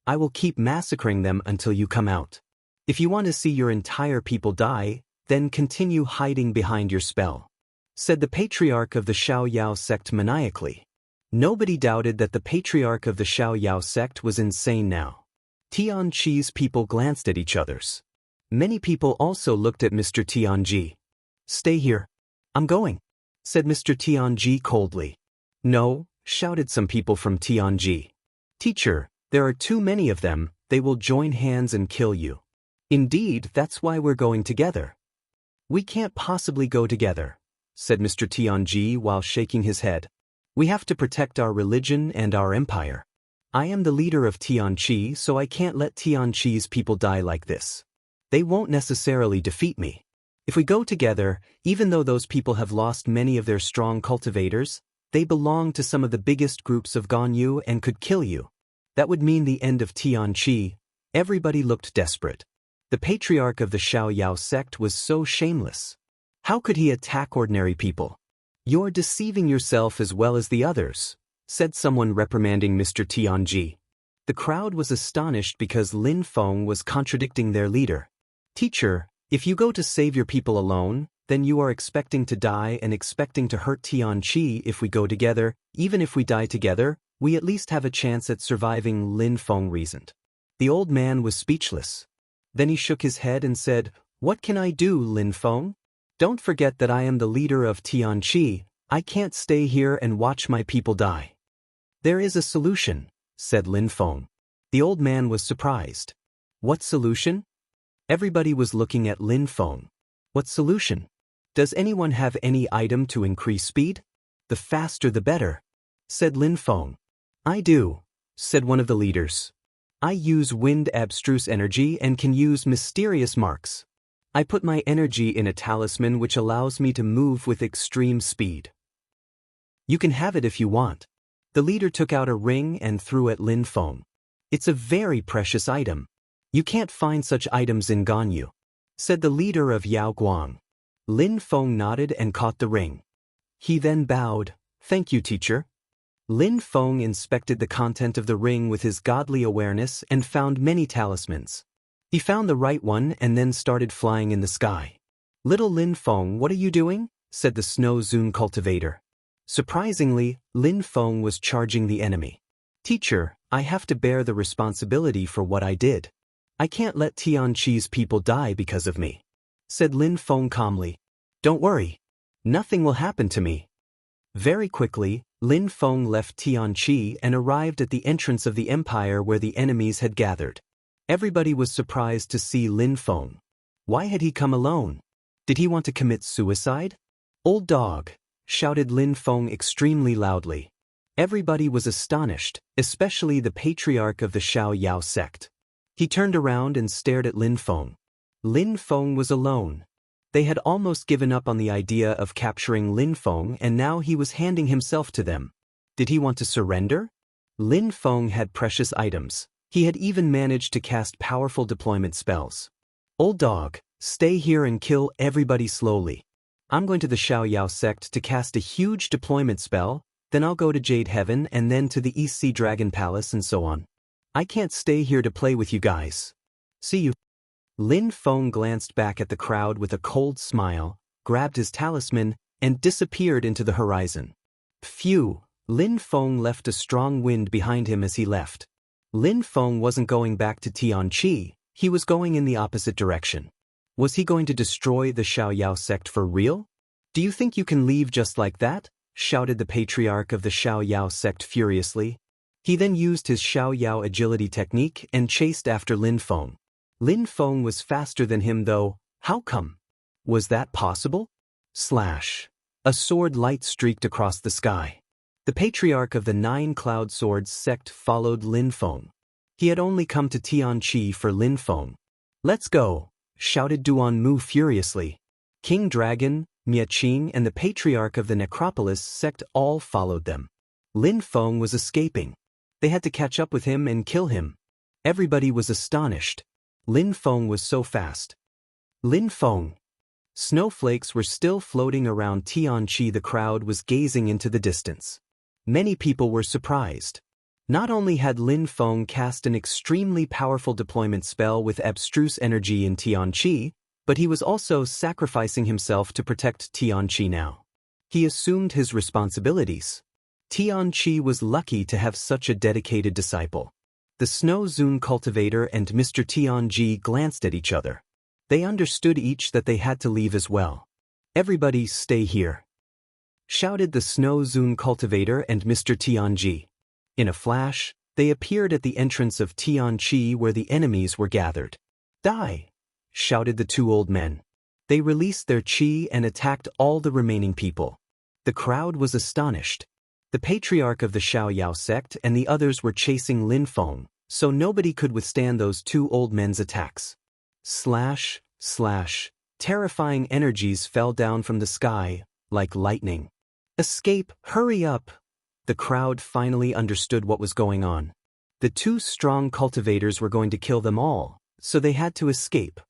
I will keep massacring them until you come out. If you want to see your entire people die, then continue hiding behind your spell," said the patriarch of the Xiao Yao sect maniacally. Nobody doubted that the patriarch of the Xiao Yao sect was insane now. Tianqi's people glanced at each other's. Many people also looked at Mr. Tianji. "Stay here. I'm going," said Mr. Tianji coldly. "No," shouted some people from Tianji. "Teacher, there are too many of them, they will join hands and kill you." "Indeed, that's why we're going together." "We can't possibly go together," said Mr. Tianji while shaking his head. "We have to protect our religion and our empire. I am the leader of Tianqi, so I can't let Tianqi's people die like this. They won't necessarily defeat me. If we go together, even though those people have lost many of their strong cultivators, they belong to some of the biggest groups of Ganyu and could kill you. That would mean the end of Tianqi." Everybody looked desperate. The patriarch of the Xiao Yao sect was so shameless. How could he attack ordinary people? "You're deceiving yourself as well as the others," said someone reprimanding Mr. Tianji. The crowd was astonished because Lin Feng was contradicting their leader. "Teacher, if you go to save your people alone, then you are expecting to die and expecting to hurt Tianqi. If we go together, even if we die together, we at least have a chance at surviving," Lin Feng reasoned. The old man was speechless. Then he shook his head and said, "What can I do, Lin Feng? Don't forget that I am the leader of Tianqi. I can't stay here and watch my people die." "There is a solution," said Lin Feng. The old man was surprised. "What solution?" Everybody was looking at Lin Feng. "What solution? Does anyone have any item to increase speed? The faster the better," said Lin Feng. "I do," said one of the leaders. "I use wind abstruse energy and can use mysterious marks. I put my energy in a talisman which allows me to move with extreme speed. You can have it if you want." The leader took out a ring and threw at Lin Feng. "It's a very precious item. You can't find such items in Ganyu," said the leader of Yao Guang. Lin Feng nodded and caught the ring. He then bowed. "Thank you, teacher." Lin Feng inspected the content of the ring with his godly awareness and found many talismans. He found the right one and then started flying in the sky. "Little Lin Feng, what are you doing?" said the Snow Zune cultivator. Surprisingly, Lin Feng was charging the enemy. "Teacher, I have to bear the responsibility for what I did. I can't let Tianqi's people die because of me," said Lin Feng calmly. "Don't worry. Nothing will happen to me." Very quickly, Lin Feng left Tianqi and arrived at the entrance of the empire where the enemies had gathered. Everybody was surprised to see Lin Feng. Why had he come alone? Did he want to commit suicide? "Old dog," shouted Lin Feng extremely loudly. Everybody was astonished, especially the patriarch of the Xiao Yao sect. He turned around and stared at Lin Feng. Lin Feng was alone. They had almost given up on the idea of capturing Lin Feng and now he was handing himself to them. Did he want to surrender? Lin Feng had precious items. He had even managed to cast powerful deployment spells. Old dog, stay here and kill everybody slowly. I'm going to the Xiaoyao sect to cast a huge deployment spell, then I'll go to Jade Heaven and then to the East Sea Dragon Palace and so on. I can't stay here to play with you guys. See you. Lin Feng glanced back at the crowd with a cold smile, grabbed his talisman, and disappeared into the horizon. Phew, Lin Feng left a strong wind behind him as he left. Lin Feng wasn't going back to Tianqi, he was going in the opposite direction. Was he going to destroy the Xiaoyao sect for real? Do you think you can leave just like that? Shouted the patriarch of the Xiaoyao sect furiously. He then used his Xiaoyao agility technique and chased after Lin Feng. Lin Feng was faster than him though, how come? Was that possible? Slash. A sword light streaked across the sky. The patriarch of the 9 Cloud Swords sect followed Lin Feng. He had only come to Tianqi for Lin Feng. Let's go, shouted Duan Mu furiously. King Dragon, Miaqing and the patriarch of the Necropolis sect all followed them. Lin Feng was escaping. They had to catch up with him and kill him. Everybody was astonished. Lin Feng was so fast. Lin Feng. Snowflakes were still floating around Tianqi. The crowd was gazing into the distance. Many people were surprised. Not only had Lin Feng cast an extremely powerful deployment spell with abstruse energy in Tianqi, but he was also sacrificing himself to protect Tianqi now. He assumed his responsibilities. Tianqi was lucky to have such a dedicated disciple. The Snow Zune cultivator and Mr. Tianqi glanced at each other. They understood each that they had to leave as well. Everybody stay here, shouted the Snow Zune cultivator and Mr. Tianqi. In a flash, they appeared at the entrance of Tianqi where the enemies were gathered. Die! Shouted the 2 old men. They released their qi and attacked all the remaining people. The crowd was astonished. The patriarch of the Xiaoyao sect and the others were chasing Lin Feng, so nobody could withstand those 2 old men's attacks. Slash, slash, terrifying energies fell down from the sky, like lightning. Escape, hurry up! The crowd finally understood what was going on. The 2 strong cultivators were going to kill them all, so they had to escape.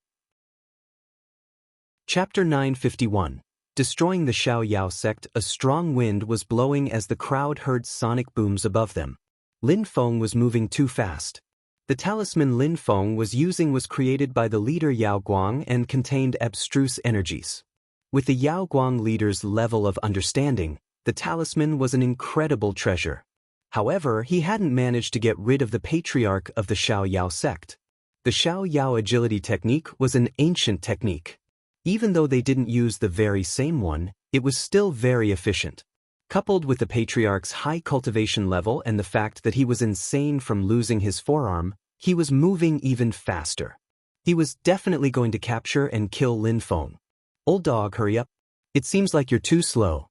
Chapter 951. Destroying the Xiaoyao sect. A strong wind was blowing as the crowd heard sonic booms above them. Lin Feng was moving too fast. The talisman Lin Feng was using was created by the leader Yao Guang and contained abstruse energies. With the Yao Guang leader's level of understanding, the talisman was an incredible treasure. However, he hadn't managed to get rid of the patriarch of the Xiaoyao sect. The Xiaoyao agility technique was an ancient technique. Even though they didn't use the very same one, it was still very efficient. Coupled with the patriarch's high cultivation level and the fact that he was insane from losing his forearm, he was moving even faster. He was definitely going to capture and kill Lin Feng. Old dog, hurry up. It seems like you're too slow,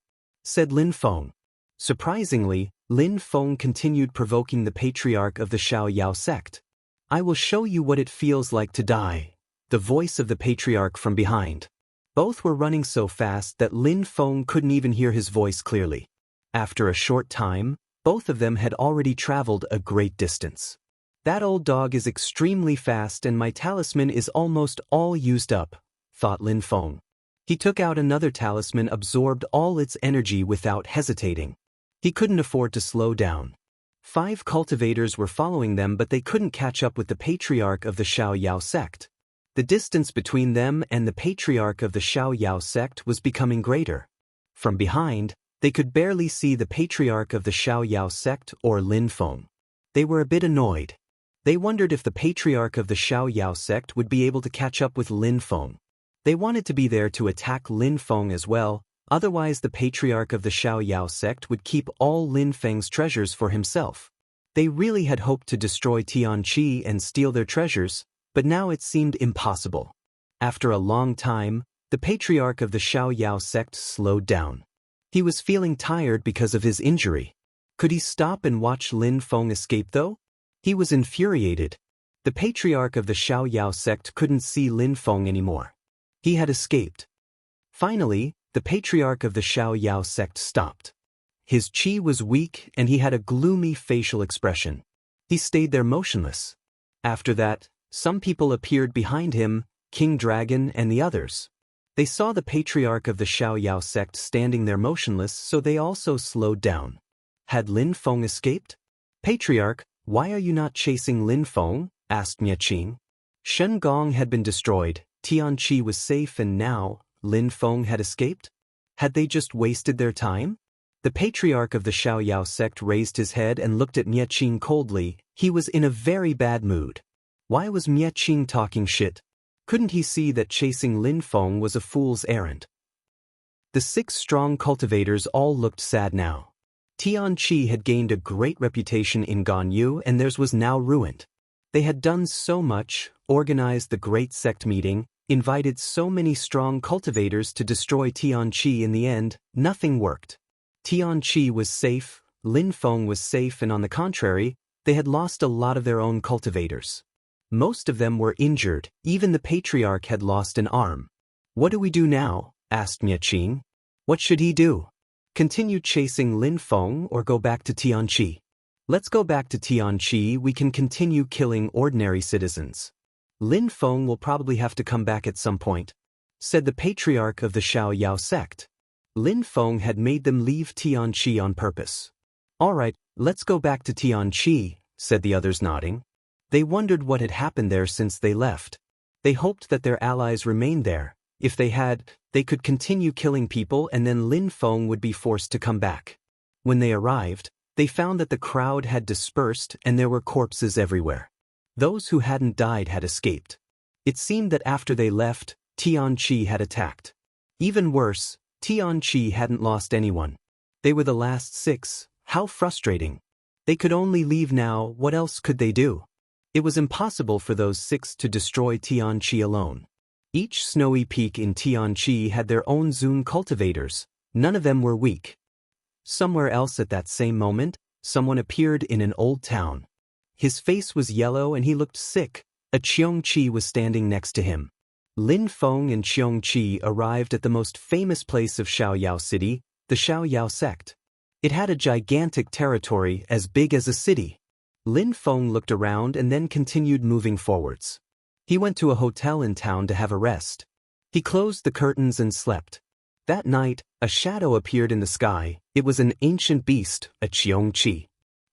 said Lin Feng. Surprisingly, Lin Feng continued provoking the patriarch of the Xiaoyao sect. I will show you what it feels like to die. The voice of the patriarch from behind. Both were running so fast that Lin Feng couldn't even hear his voice clearly. After a short time, both of them had already traveled a great distance. That old dog is extremely fast and my talisman is almost all used up, thought Lin Feng. He took out another talisman, absorbed all its energy without hesitating. He couldn't afford to slow down. 5 cultivators were following them, but they couldn't catch up with the patriarch of the Xiaoyao sect. The distance between them and the patriarch of the Xiaoyao sect was becoming greater. From behind, they could barely see the patriarch of the Xiaoyao sect or Lin Feng. They were a bit annoyed. They wondered if the patriarch of the Xiaoyao sect would be able to catch up with Lin Feng. They wanted to be there to attack Lin Feng as well, otherwise the patriarch of the Xiaoyao sect would keep all Lin Feng's treasures for himself. They really had hoped to destroy Tianqi and steal their treasures, but now it seemed impossible. After a long time, the patriarch of the Xiaoyao sect slowed down. He was feeling tired because of his injury. Could he stop and watch Lin Feng escape though? He was infuriated. The patriarch of the Xiaoyao sect couldn't see Lin Feng anymore. He had escaped. Finally, the patriarch of the Xiaoyao sect stopped. His qi was weak and he had a gloomy facial expression. He stayed there motionless. After that, some people appeared behind him, King Dragon, and the others. They saw the patriarch of the Xiaoyao sect standing there motionless, so they also slowed down. Had Lin Feng escaped? Patriarch, why are you not chasing Lin Feng? Asked Miaqing. Shen Gong had been destroyed, Tianqi was safe, and now, Lin Feng had escaped? Had they just wasted their time? The patriarch of the Xiaoyao sect raised his head and looked at Miaqing coldly. He was in a very bad mood. Why was Miaqing talking shit? Couldn't he see that chasing Lin Feng was a fool's errand? The 6 strong cultivators all looked sad now. Tianqi had gained a great reputation in Ganyu, and theirs was now ruined. They had done so much, organized the great sect meeting, invited so many strong cultivators to destroy Tianqi. In the end, nothing worked. Tianqi was safe, Lin Feng was safe, and on the contrary, they had lost a lot of their own cultivators. Most of them were injured, even the patriarch had lost an arm. What do we do now? Asked Miaqing. What should he do? Continue chasing Lin Feng or go back to Tianqi? Let's go back to Tianqi. We can continue killing ordinary citizens. Lin Feng will probably have to come back at some point, said the patriarch of the Xiaoyao sect. Lin Feng had made them leave Tianqi on purpose. All right, let's go back to Tianqi, said the others, nodding. They wondered what had happened there since they left. They hoped that their allies remained there. If they had, they could continue killing people, and then Lin Feng would be forced to come back. When they arrived, they found that the crowd had dispersed and there were corpses everywhere. Those who hadn't died had escaped. It seemed that after they left, Tianqi had attacked. Even worse, Tianqi hadn't lost anyone. They were the last 6. How frustrating. They could only leave now. What else could they do? It was impossible for those 6 to destroy Tianqi alone. Each snowy peak in Tianqi had their own Zun cultivators. None of them were weak. Somewhere else at that same moment, someone appeared in an old town. His face was yellow and he looked sick. A Qiongqi was standing next to him. Lin Feng and Qiongqi arrived at the most famous place of Xiaoyao City, the Xiaoyao sect. It had a gigantic territory as big as a city. Lin Feng looked around and then continued moving forwards. He went to a hotel in town to have a rest. He closed the curtains and slept. That night, a shadow appeared in the sky. It was an ancient beast, a Qiongqi.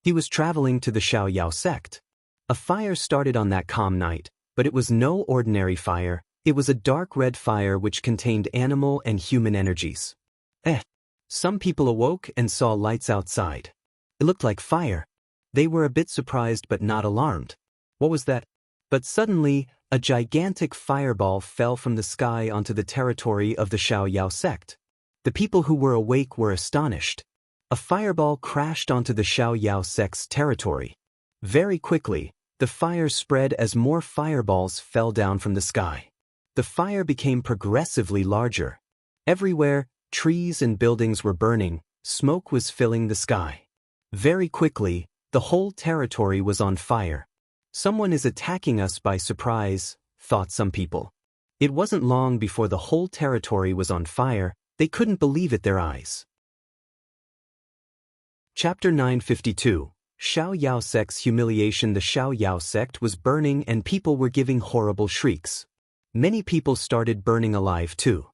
He was traveling to the Xiaoyao sect. A fire started on that calm night, but it was no ordinary fire. It was a dark red fire which contained animal and human energies. Some people awoke and saw lights outside. It looked like fire. They were a bit surprised but not alarmed. What was that? But suddenly, a gigantic fireball fell from the sky onto the territory of the Xiaoyao sect. The people who were awake were astonished. A fireball crashed onto the Xiaoyao sect's territory. Very quickly, the fire spread as more fireballs fell down from the sky. The fire became progressively larger. Everywhere, trees and buildings were burning, smoke was filling the sky. Very quickly, the whole territory was on fire. Someone is attacking us by surprise, thought some people. It wasn't long before the whole territory was on fire. They couldn't believe it their eyes. Chapter 952. Xiaoyao sect's humiliation. The Xiaoyao sect was burning and people were giving horrible shrieks. Many people started burning alive too.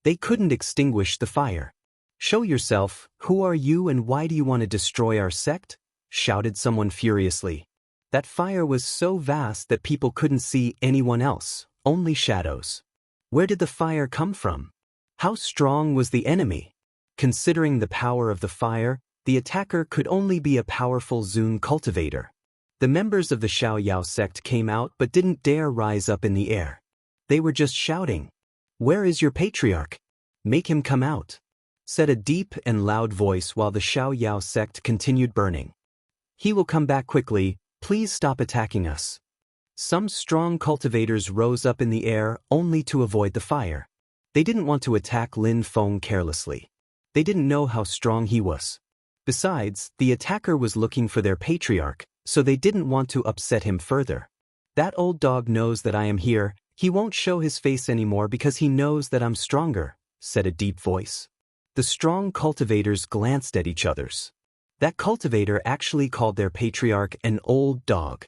They couldn't extinguish the fire. Show yourself, who are you and why do you want to destroy our sect? Shouted someone furiously. That fire was so vast that people couldn't see anyone else, only shadows. Where did the fire come from? How strong was the enemy? Considering the power of the fire, the attacker could only be a powerful Zun cultivator. The members of the Xiaoyao sect came out but didn't dare rise up in the air. They were just shouting, "Where is your patriarch? Make him come out," said a deep and loud voice while the Xiaoyao sect continued burning. "He will come back quickly. Please stop attacking us." Some strong cultivators rose up in the air only to avoid the fire. They didn't want to attack Lin Feng carelessly. They didn't know how strong he was. Besides, the attacker was looking for their patriarch, so they didn't want to upset him further. "That old dog knows that I am here. He won't show his face anymore because he knows that I'm stronger," said a deep voice. The strong cultivators glanced at each other. That cultivator actually called their patriarch an old dog.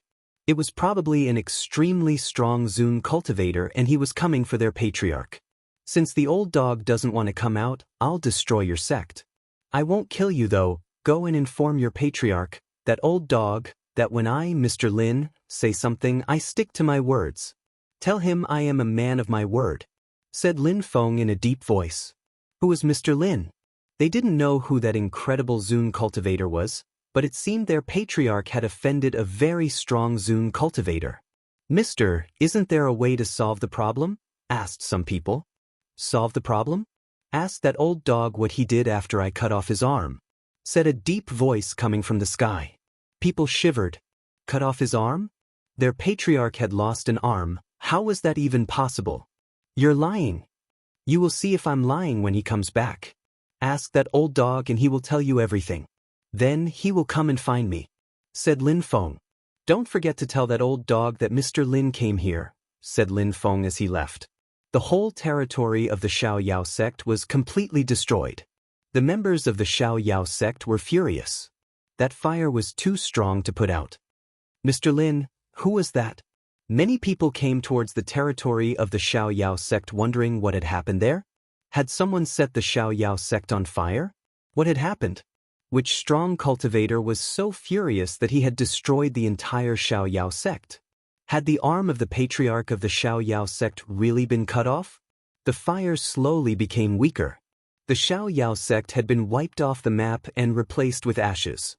It was probably an extremely strong Zune cultivator and he was coming for their patriarch. Since the old dog doesn't want to come out, I'll destroy your sect. I won't kill you though, go and inform your patriarch, that old dog, that when I, Mr. Lin, say something I stick to my words. Tell him I am a man of my word, said Lin Feng in a deep voice. Who was Mr. Lin? They didn't know who that incredible Zune cultivator was, but it seemed their patriarch had offended a very strong Zune cultivator. Mister, isn't there a way to solve the problem? Asked some people. Solve the problem? Asked that old dog what he did after I cut off his arm, said a deep voice coming from the sky. People shivered. Cut off his arm? Their patriarch had lost an arm, how was that even possible? You're lying. You will see if I'm lying when he comes back. Ask that old dog and he will tell you everything. Then he will come and find me, said Lin Feng. Don't forget to tell that old dog that Mr. Lin came here, said Lin Feng as he left. The whole territory of the Xiaoyao sect was completely destroyed. The members of the Xiaoyao sect were furious. That fire was too strong to put out. Mr. Lin, who was that? Many people came towards the territory of the Xiaoyao sect wondering what had happened there. Had someone set the Xiaoyao sect on fire? What had happened? Which strong cultivator was so furious that he had destroyed the entire Xiaoyao sect? Had the arm of the patriarch of the Xiaoyao sect really been cut off? The fire slowly became weaker. The Xiaoyao sect had been wiped off the map and replaced with ashes.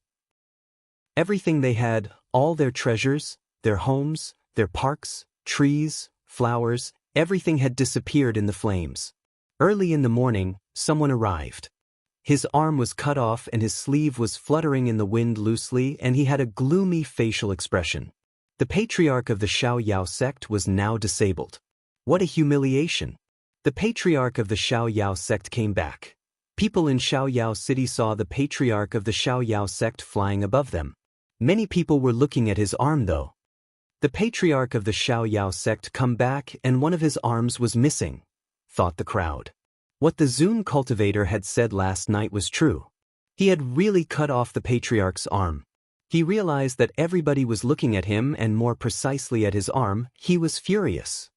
Everything they had, all their treasures, their homes, their parks, trees, flowers, everything had disappeared in the flames. Early in the morning, someone arrived. His arm was cut off and his sleeve was fluttering in the wind loosely and he had a gloomy facial expression. The patriarch of the Xiaoyao sect was now disabled. What a humiliation! The patriarch of the Xiaoyao sect came back. People in Xiaoyao city saw the patriarch of the Xiaoyao sect flying above them. Many people were looking at his arm though. The patriarch of the Xiaoyao sect come back and one of his arms was missing, thought the crowd. What the Zune cultivator had said last night was true. He had really cut off the patriarch's arm. He realized that everybody was looking at him and more precisely at his arm. He was furious.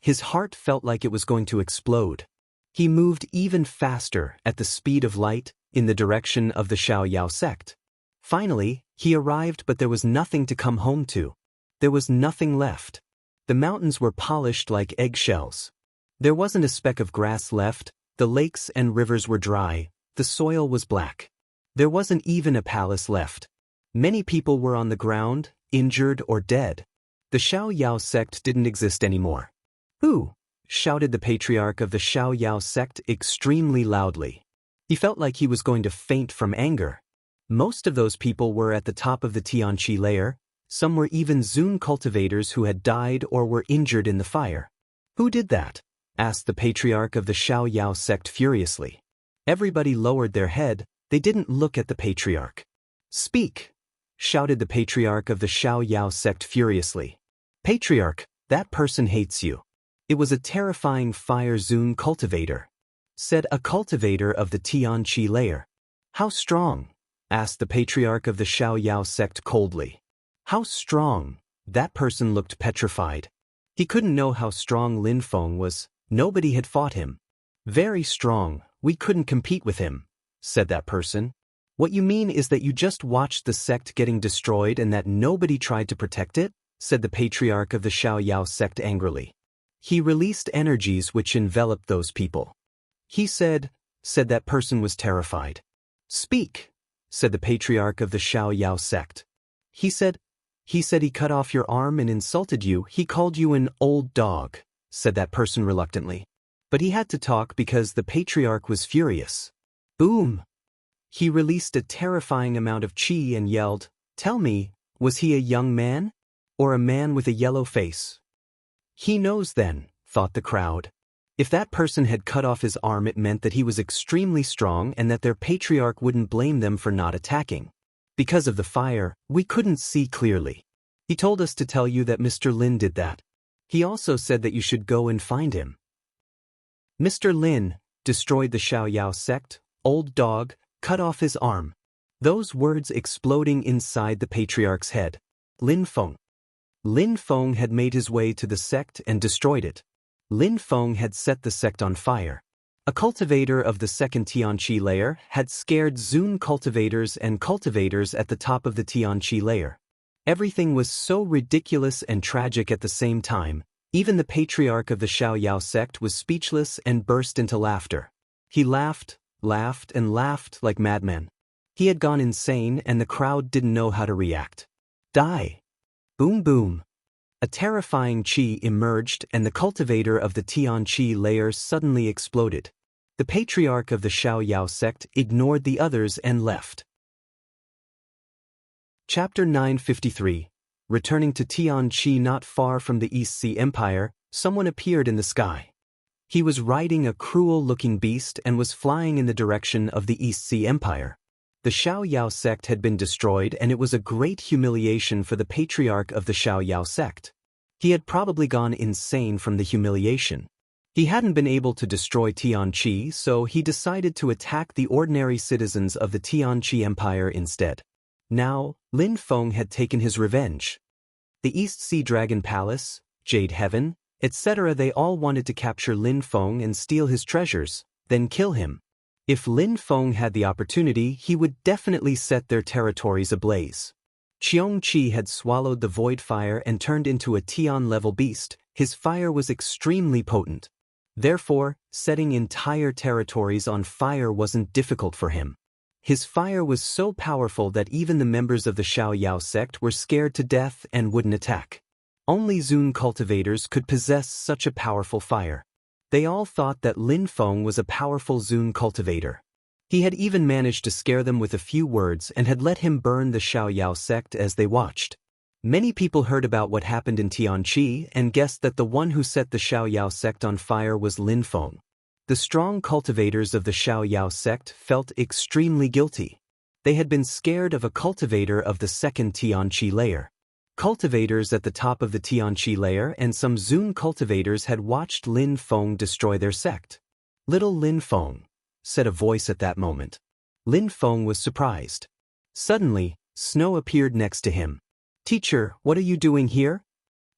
His heart felt like it was going to explode. He moved even faster at the speed of light in the direction of the Xiaoyao sect. Finally, he arrived but there was nothing to come home to. There was nothing left. The mountains were polished like eggshells. There wasn't a speck of grass left, the lakes and rivers were dry, the soil was black. There wasn't even a palace left. Many people were on the ground, injured or dead. The Xiaoyao sect didn't exist anymore. Who? Shouted the patriarch of the Xiaoyao sect extremely loudly. He felt like he was going to faint from anger. Most of those people were at the top of the Tianqi layer. Some were even Zune cultivators who had died or were injured in the fire. Who did that? Asked the patriarch of the Xiaoyao sect furiously. Everybody lowered their head, they didn't look at the patriarch. Speak! Shouted the patriarch of the Xiaoyao sect furiously. Patriarch, that person hates you. It was a terrifying fire Zune cultivator, said a cultivator of the Tianqi layer. How strong? Asked the patriarch of the Xiaoyao sect coldly. How strong? That person looked petrified. He couldn't know how strong Lin Feng was. Nobody had fought him. Very strong, we couldn't compete with him, said that person. What you mean is that you just watched the sect getting destroyed and that nobody tried to protect it? Said the patriarch of the Xiaoyao sect angrily. He released energies which enveloped those people. He said that person was terrified. Speak, said the patriarch of the Xiaoyao sect. He said he cut off your arm and insulted you. He called you an old dog, said that person reluctantly. But he had to talk because the patriarch was furious. Boom! He released a terrifying amount of qi and yelled, Tell me, was he a young man? Or a man with a yellow face? He knows then, thought the crowd. If that person had cut off his arm it meant that he was extremely strong and that their patriarch wouldn't blame them for not attacking. Because of the fire, we couldn't see clearly. He told us to tell you that Mr. Lin did that. He also said that you should go and find him. Mr. Lin destroyed the Xiaoyao sect, old dog, cut off his arm. Those words exploding inside the patriarch's head. Lin Feng. Lin Feng had made his way to the sect and destroyed it. Lin Feng had set the sect on fire. A cultivator of the second Tianqi layer had scared Zun cultivators and cultivators at the top of the Tianqi layer. Everything was so ridiculous and tragic at the same time, even the patriarch of the Xiaoyao sect was speechless and burst into laughter. He laughed, laughed and laughed like madman. He had gone insane and the crowd didn't know how to react. Die! Boom boom! A terrifying qi emerged and the cultivator of the Tianqi layer suddenly exploded. The patriarch of the Xiaoyao sect ignored the others and left. Chapter 953. Returning to Tianqi not far from the East Sea Empire, someone appeared in the sky. He was riding a cruel-looking beast and was flying in the direction of the East Sea Empire. The Xiaoyao sect had been destroyed and it was a great humiliation for the patriarch of the Xiaoyao sect. He had probably gone insane from the humiliation. He hadn't been able to destroy Tianqi, so he decided to attack the ordinary citizens of the Tianqi Empire instead. Now, Lin Feng had taken his revenge. The East Sea Dragon Palace, Jade Heaven, etc. They all wanted to capture Lin Feng and steal his treasures, then kill him. If Lin Feng had the opportunity, he would definitely set their territories ablaze. Qiong Qi had swallowed the void fire and turned into a Tian-level beast. His fire was extremely potent. Therefore, setting entire territories on fire wasn't difficult for him. His fire was so powerful that even the members of the Xiaoyao sect were scared to death and wouldn't attack. Only Zun cultivators could possess such a powerful fire. They all thought that Lin Feng was a powerful Zun cultivator. He had even managed to scare them with a few words and had let him burn the Xiaoyao sect as they watched. Many people heard about what happened in Tianqi and guessed that the one who set the Xiaoyao sect on fire was Lin Feng. The strong cultivators of the Xiaoyao sect felt extremely guilty. They had been scared of a cultivator of the second Tianqi layer. Cultivators at the top of the Tianqi layer and some Zun cultivators had watched Lin Feng destroy their sect. "Little Lin Feng," said a voice at that moment. Lin Feng was surprised. Suddenly, Snow appeared next to him. "Teacher, what are you doing here?"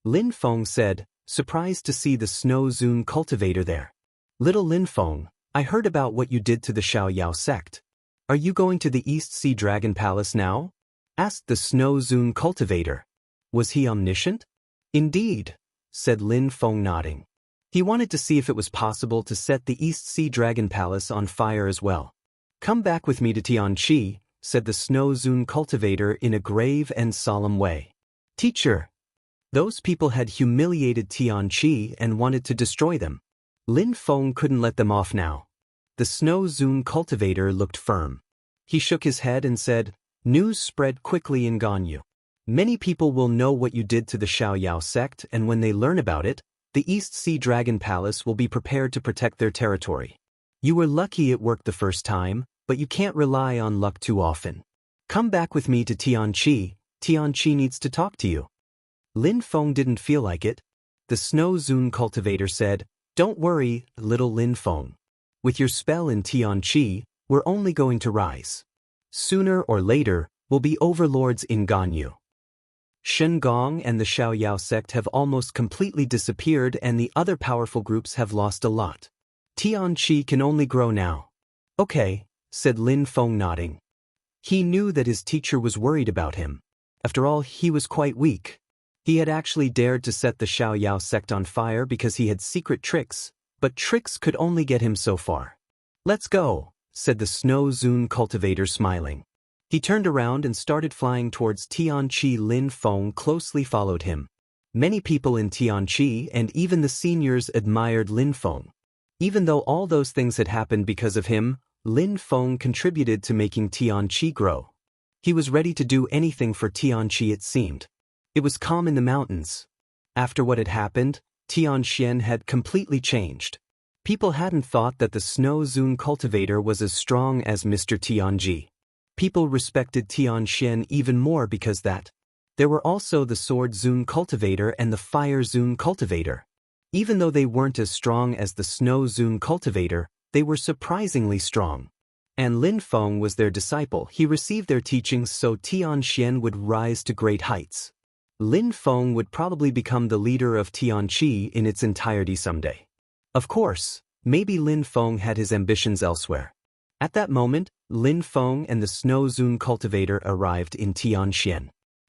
Lin Feng said, surprised to see the Snow Zun cultivator there. "Little Lin Feng, I heard about what you did to the Xiaoyao sect. Are you going to the East Sea Dragon Palace now?" asked the Snow Zun cultivator. Was he omniscient? "Indeed," said Lin Feng, nodding. He wanted to see if it was possible to set the East Sea Dragon Palace on fire as well. "Come back with me to Tianqi," said the Snow Zun cultivator in a grave and solemn way. "Teacher." Those people had humiliated Tianqi and wanted to destroy them. Lin Feng couldn't let them off now. The Snow Zun cultivator looked firm. He shook his head and said, "News spread quickly in Ganyu. Many people will know what you did to the Xiaoyao sect, and when they learn about it, the East Sea Dragon Palace will be prepared to protect their territory. You were lucky it worked the first time, but you can't rely on luck too often. Come back with me to Tianqi. Tianqi needs to talk to you." Lin Feng didn't feel like it. The Snow Zun cultivator said, "Don't worry, little Lin Feng. With your spell in Tianqi, we're only going to rise. Sooner or later, we'll be overlords in Ganyu." Shen Gong and the Xiaoyao sect have almost completely disappeared and the other powerful groups have lost a lot. Tianqi can only grow now. "Okay," said Lin Feng, nodding. He knew that his teacher was worried about him. After all, he was quite weak. He had actually dared to set the Xiaoyao sect on fire because he had secret tricks, but tricks could only get him so far. "Let's go," said the Snow Zun cultivator, smiling. He turned around and started flying towards Tianqi. Lin Feng closely followed him. Many people in Tianqi and even the seniors admired Lin Feng. Even though all those things had happened because of him, Lin Feng contributed to making Tianqi grow. He was ready to do anything for Tianqi, it seemed. It was calm in the mountains. After what had happened, Tianxian had completely changed. People hadn't thought that the Snow Zun cultivator was as strong as Mr. Tianji. People respected Tianxian even more because that. There were also the Sword Zun cultivator and the Fire Zun cultivator. Even though they weren't as strong as the Snow Zun cultivator, they were surprisingly strong. And Lin Feng was their disciple. He received their teachings so Tianxian would rise to great heights. Lin Feng would probably become the leader of Tianqi in its entirety someday. Of course, maybe Lin Feng had his ambitions elsewhere. At that moment, Lin Feng and the Snow Zune cultivator arrived in Tianxian.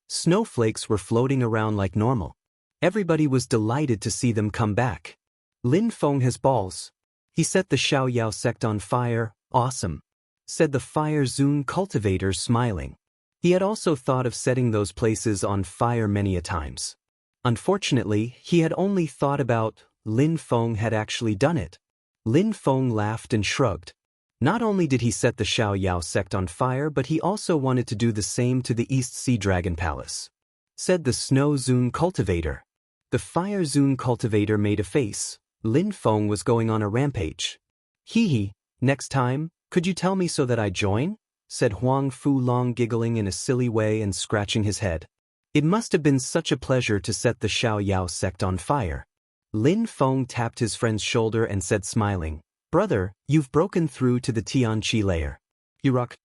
Snowflakes were floating around like normal. Everybody was delighted to see them come back. Lin Feng has balls. He set the Xiaoyao sect on fire, awesome, said the Fire Zune cultivator, smiling. He had also thought of setting those places on fire many a times. Unfortunately, he had only thought about Lin Feng had actually done it. Lin Feng laughed and shrugged. Not only did he set the Xiaoyao sect on fire, but he also wanted to do the same to the East Sea Dragon Palace, said the Snow Zune cultivator. The Fire Zune cultivator made a face. Lin Feng was going on a rampage. Hee hee, next time, could you tell me so that I join? Said Huang Fulong, giggling in a silly way and scratching his head. It must have been such a pleasure to set the Xiaoyao sect on fire. Lin Feng tapped his friend's shoulder and said, smiling, "Brother, you've broken through to the Tianqi layer. You rock."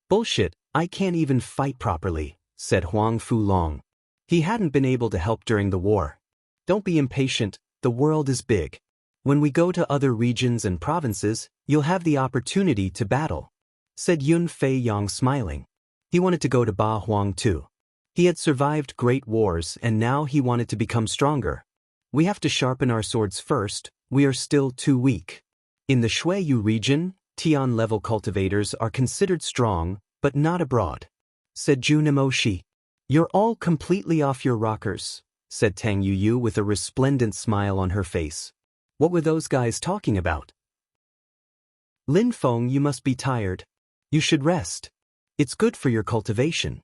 "Bullshit, I can't even fight properly," said Huang Fulong. He hadn't been able to help during the war. "Don't be impatient, the world is big. When we go to other regions and provinces, you'll have the opportunity to battle," said Yun Fei Yang, smiling. He wanted to go to Ba Huang too. He had survived great wars and now he wanted to become stronger. "We have to sharpen our swords first, we are still too weak." In the Shuiyu region, Tian-level cultivators are considered strong, but not abroad, said Jun Emoshi. "You're all completely off your rockers," said Tang Yuyu with a resplendent smile on her face. "What were those guys talking about?" "Lin Feng, you must be tired. You should rest. It's good for your cultivation."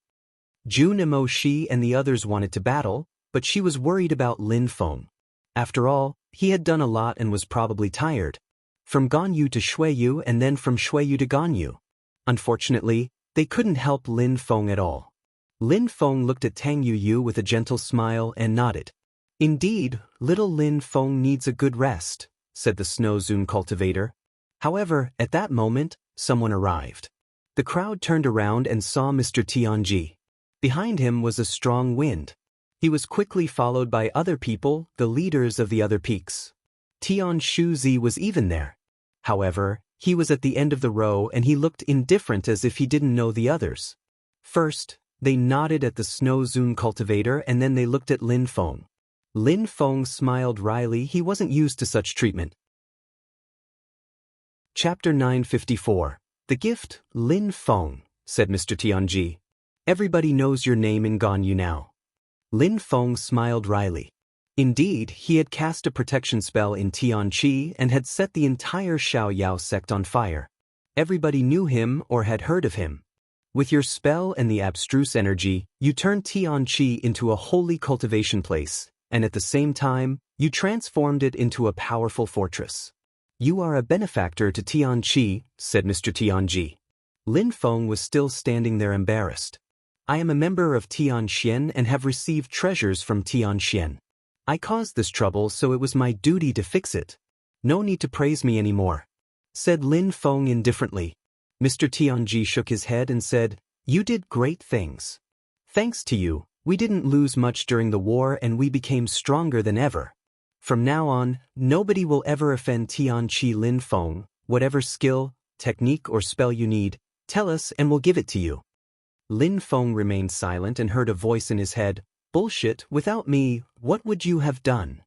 Jun Emoshi and the others wanted to battle, but she was worried about Lin Feng. After all, he had done a lot and was probably tired. From Ganyu to Shuiyu and then from Shuiyu to Ganyu. Unfortunately, they couldn't help Lin Feng at all. Lin Feng looked at Tang Yuyu with a gentle smile and nodded. "Indeed, little Lin Feng needs a good rest," said the Snow Zune cultivator. However, at that moment, someone arrived. The crowd turned around and saw Mr. Tianji. Behind him was a strong wind. He was quickly followed by other people, the leaders of the other peaks. Tian Shuzi was even there. However, he was at the end of the row and he looked indifferent as if he didn't know the others. First, they nodded at the Snow Zune cultivator and then they looked at Lin Feng. Lin Feng smiled wryly. He wasn't used to such treatment. Chapter 954. The gift, Lin Feng, said Mr. Tianji. "Everybody knows your name in Ganyu now." Lin Feng smiled wryly. Indeed, he had cast a protection spell in Tianqi and had set the entire Xiaoyao sect on fire. Everybody knew him or had heard of him. With your spell and the abstruse energy, you turned Tianqi into a holy cultivation place, and at the same time, you transformed it into a powerful fortress. "You are a benefactor to Tianqi," said Mr. Tianji. Lin Feng was still standing there embarrassed. "I am a member of Tianxian and have received treasures from Tianxian. I caused this trouble, so it was my duty to fix it. No need to praise me anymore," said Lin Feng indifferently. Mr. Tianji shook his head and said, "You did great things. Thanks to you, we didn't lose much during the war and we became stronger than ever. From now on, nobody will ever offend Tianqi. Lin Feng, whatever skill, technique or spell you need, tell us and we'll give it to you." Lin Feng remained silent and heard a voice in his head, "Bullshit, without me, what would you have done?"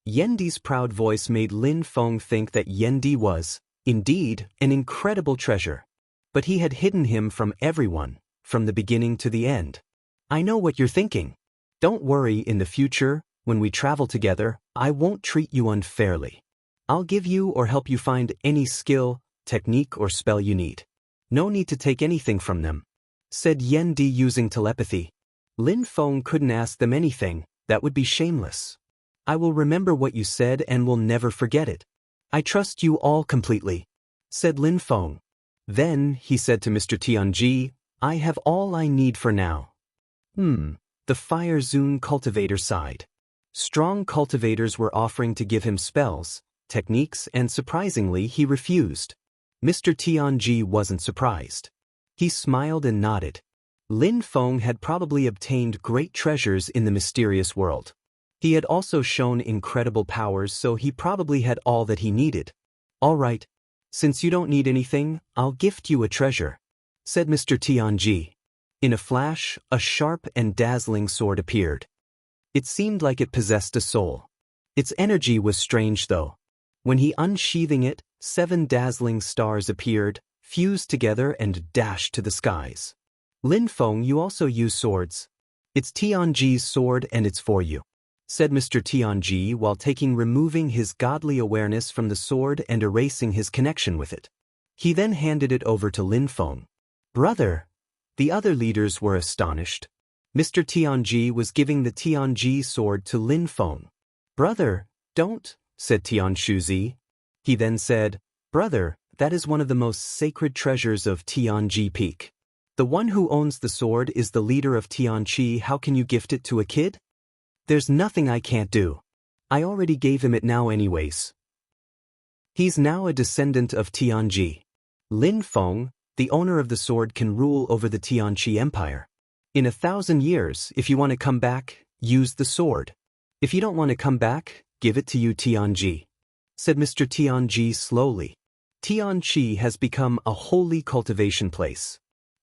Yendi's proud voice made Lin Feng think that Yendi was, indeed, an incredible treasure. But he had hidden him from everyone, from the beginning to the end. "I know what you're thinking. Don't worry, in the future, when we travel together, I won't treat you unfairly. I'll give you or help you find any skill, technique or spell you need. No need to take anything from them," said Yendi using telepathy. Lin Feng couldn't ask them anything, that would be shameless. "I will remember what you said and will never forget it. I trust you all completely," said Lin Feng. Then, he said to Mr. Tianji, "I have all I need for now." The Fire Zune cultivator sighed. Strong cultivators were offering to give him spells, techniques, and surprisingly he refused. Mr. Tianji wasn't surprised. He smiled and nodded. Lin Feng had probably obtained great treasures in the mysterious world. He had also shown incredible powers, so he probably had all that he needed. "All right. Since you don't need anything, I'll gift you a treasure," said Mr. Tianji. In a flash, a sharp and dazzling sword appeared. It seemed like it possessed a soul. Its energy was strange though. When he unsheathing it, 7 dazzling stars appeared, fused together and dashed to the skies. "Lin Feng, you also use swords. It's Tianji's sword and it's for you," said Mr. Tianji while removing his godly awareness from the sword and erasing his connection with it. He then handed it over to Lin Feng. "Brother!" The other leaders were astonished. Mr. Tianji was giving the Tianji sword to Lin Feng. "Brother, don't," said Tianshuzi. He then said, "Brother, that is one of the most sacred treasures of Tianji Peak. The one who owns the sword is the leader of Tianqi. How can you gift it to a kid? There's nothing I can't do. I already gave him it now anyways. He's now a descendant of Tianji. Lin Feng, the owner of the sword, can rule over the Tianqi Empire. In 1,000 years, if you want to come back, use the sword. If you don't want to come back, give it to you Tianji," said Mr. Tianji slowly. "Tianqi has become a holy cultivation place.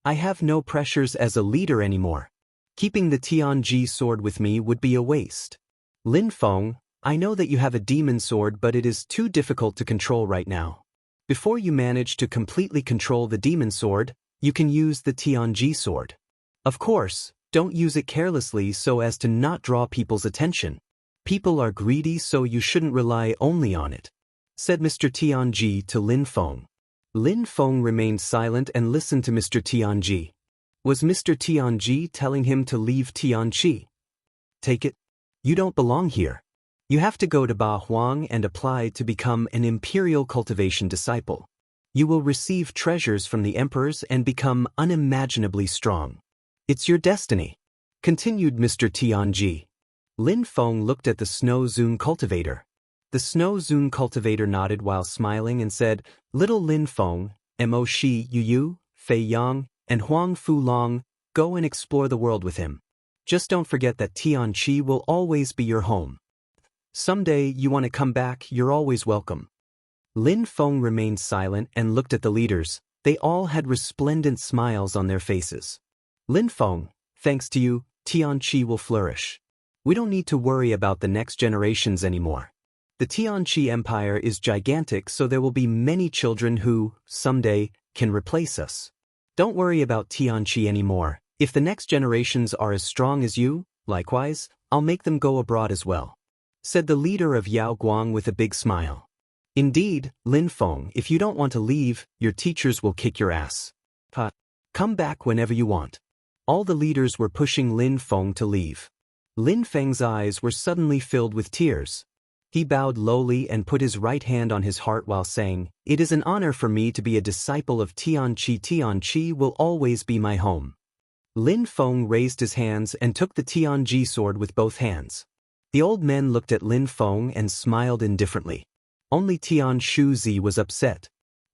I have no pressures as a leader anymore. Keeping the Tianji sword with me would be a waste. Lin Feng, I know that you have a demon sword, but it is too difficult to control right now. Before you manage to completely control the demon sword, you can use the Tianji sword. Of course, don't use it carelessly so as to not draw people's attention. People are greedy, so you shouldn't rely only on it," said Mr. Tianji to Lin Feng. Lin Feng remained silent and listened to Mr. Tianji. Was Mr. Tianji telling him to leave Tianqi? "Take it. You don't belong here. You have to go to Ba Huang and apply to become an imperial cultivation disciple. You will receive treasures from the emperors and become unimaginably strong. It's your destiny," continued Mr. Tianji. Lin Feng looked at the Snow Zune cultivator. The Snow Zune cultivator nodded while smiling and said, "Little Lin Feng, Mo Shi Yu, Fei Yang, and Huang Fu Long, go and explore the world with him. Just don't forget that Tianqi will always be your home. Someday you want to come back, you're always welcome." Lin Feng remained silent and looked at the leaders. They all had resplendent smiles on their faces. "Lin Feng, thanks to you, Tianqi will flourish. We don't need to worry about the next generations anymore. The Tianqi Empire is gigantic, so there will be many children who, someday, can replace us. Don't worry about Tianqi anymore. If the next generations are as strong as you, likewise, I'll make them go abroad as well," said the leader of Yao Guang with a big smile. "Indeed, Lin Feng, if you don't want to leave, your teachers will kick your ass. Come back whenever you want." All the leaders were pushing Lin Feng to leave. Lin Feng's eyes were suddenly filled with tears. He bowed lowly and put his right hand on his heart while saying, "It is an honor for me to be a disciple of Tianqi. Tianqi will always be my home." Lin Feng raised his hands and took the Tianji sword with both hands. The old men looked at Lin Feng and smiled indifferently. Only Tianshuzi was upset.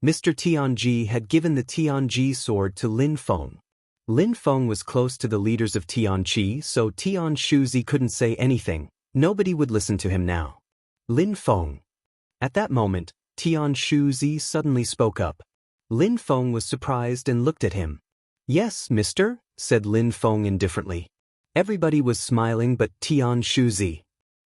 Mr. Tianji had given the Tianji sword to Lin Feng. Lin Feng was close to the leaders of Tianqi, so Tianshuzi couldn't say anything. Nobody would listen to him now. "Lin Feng." At that moment, Tianshuzi suddenly spoke up. Lin Feng was surprised and looked at him. "Yes, mister," said Lin Feng indifferently. Everybody was smiling but Tianshuzi.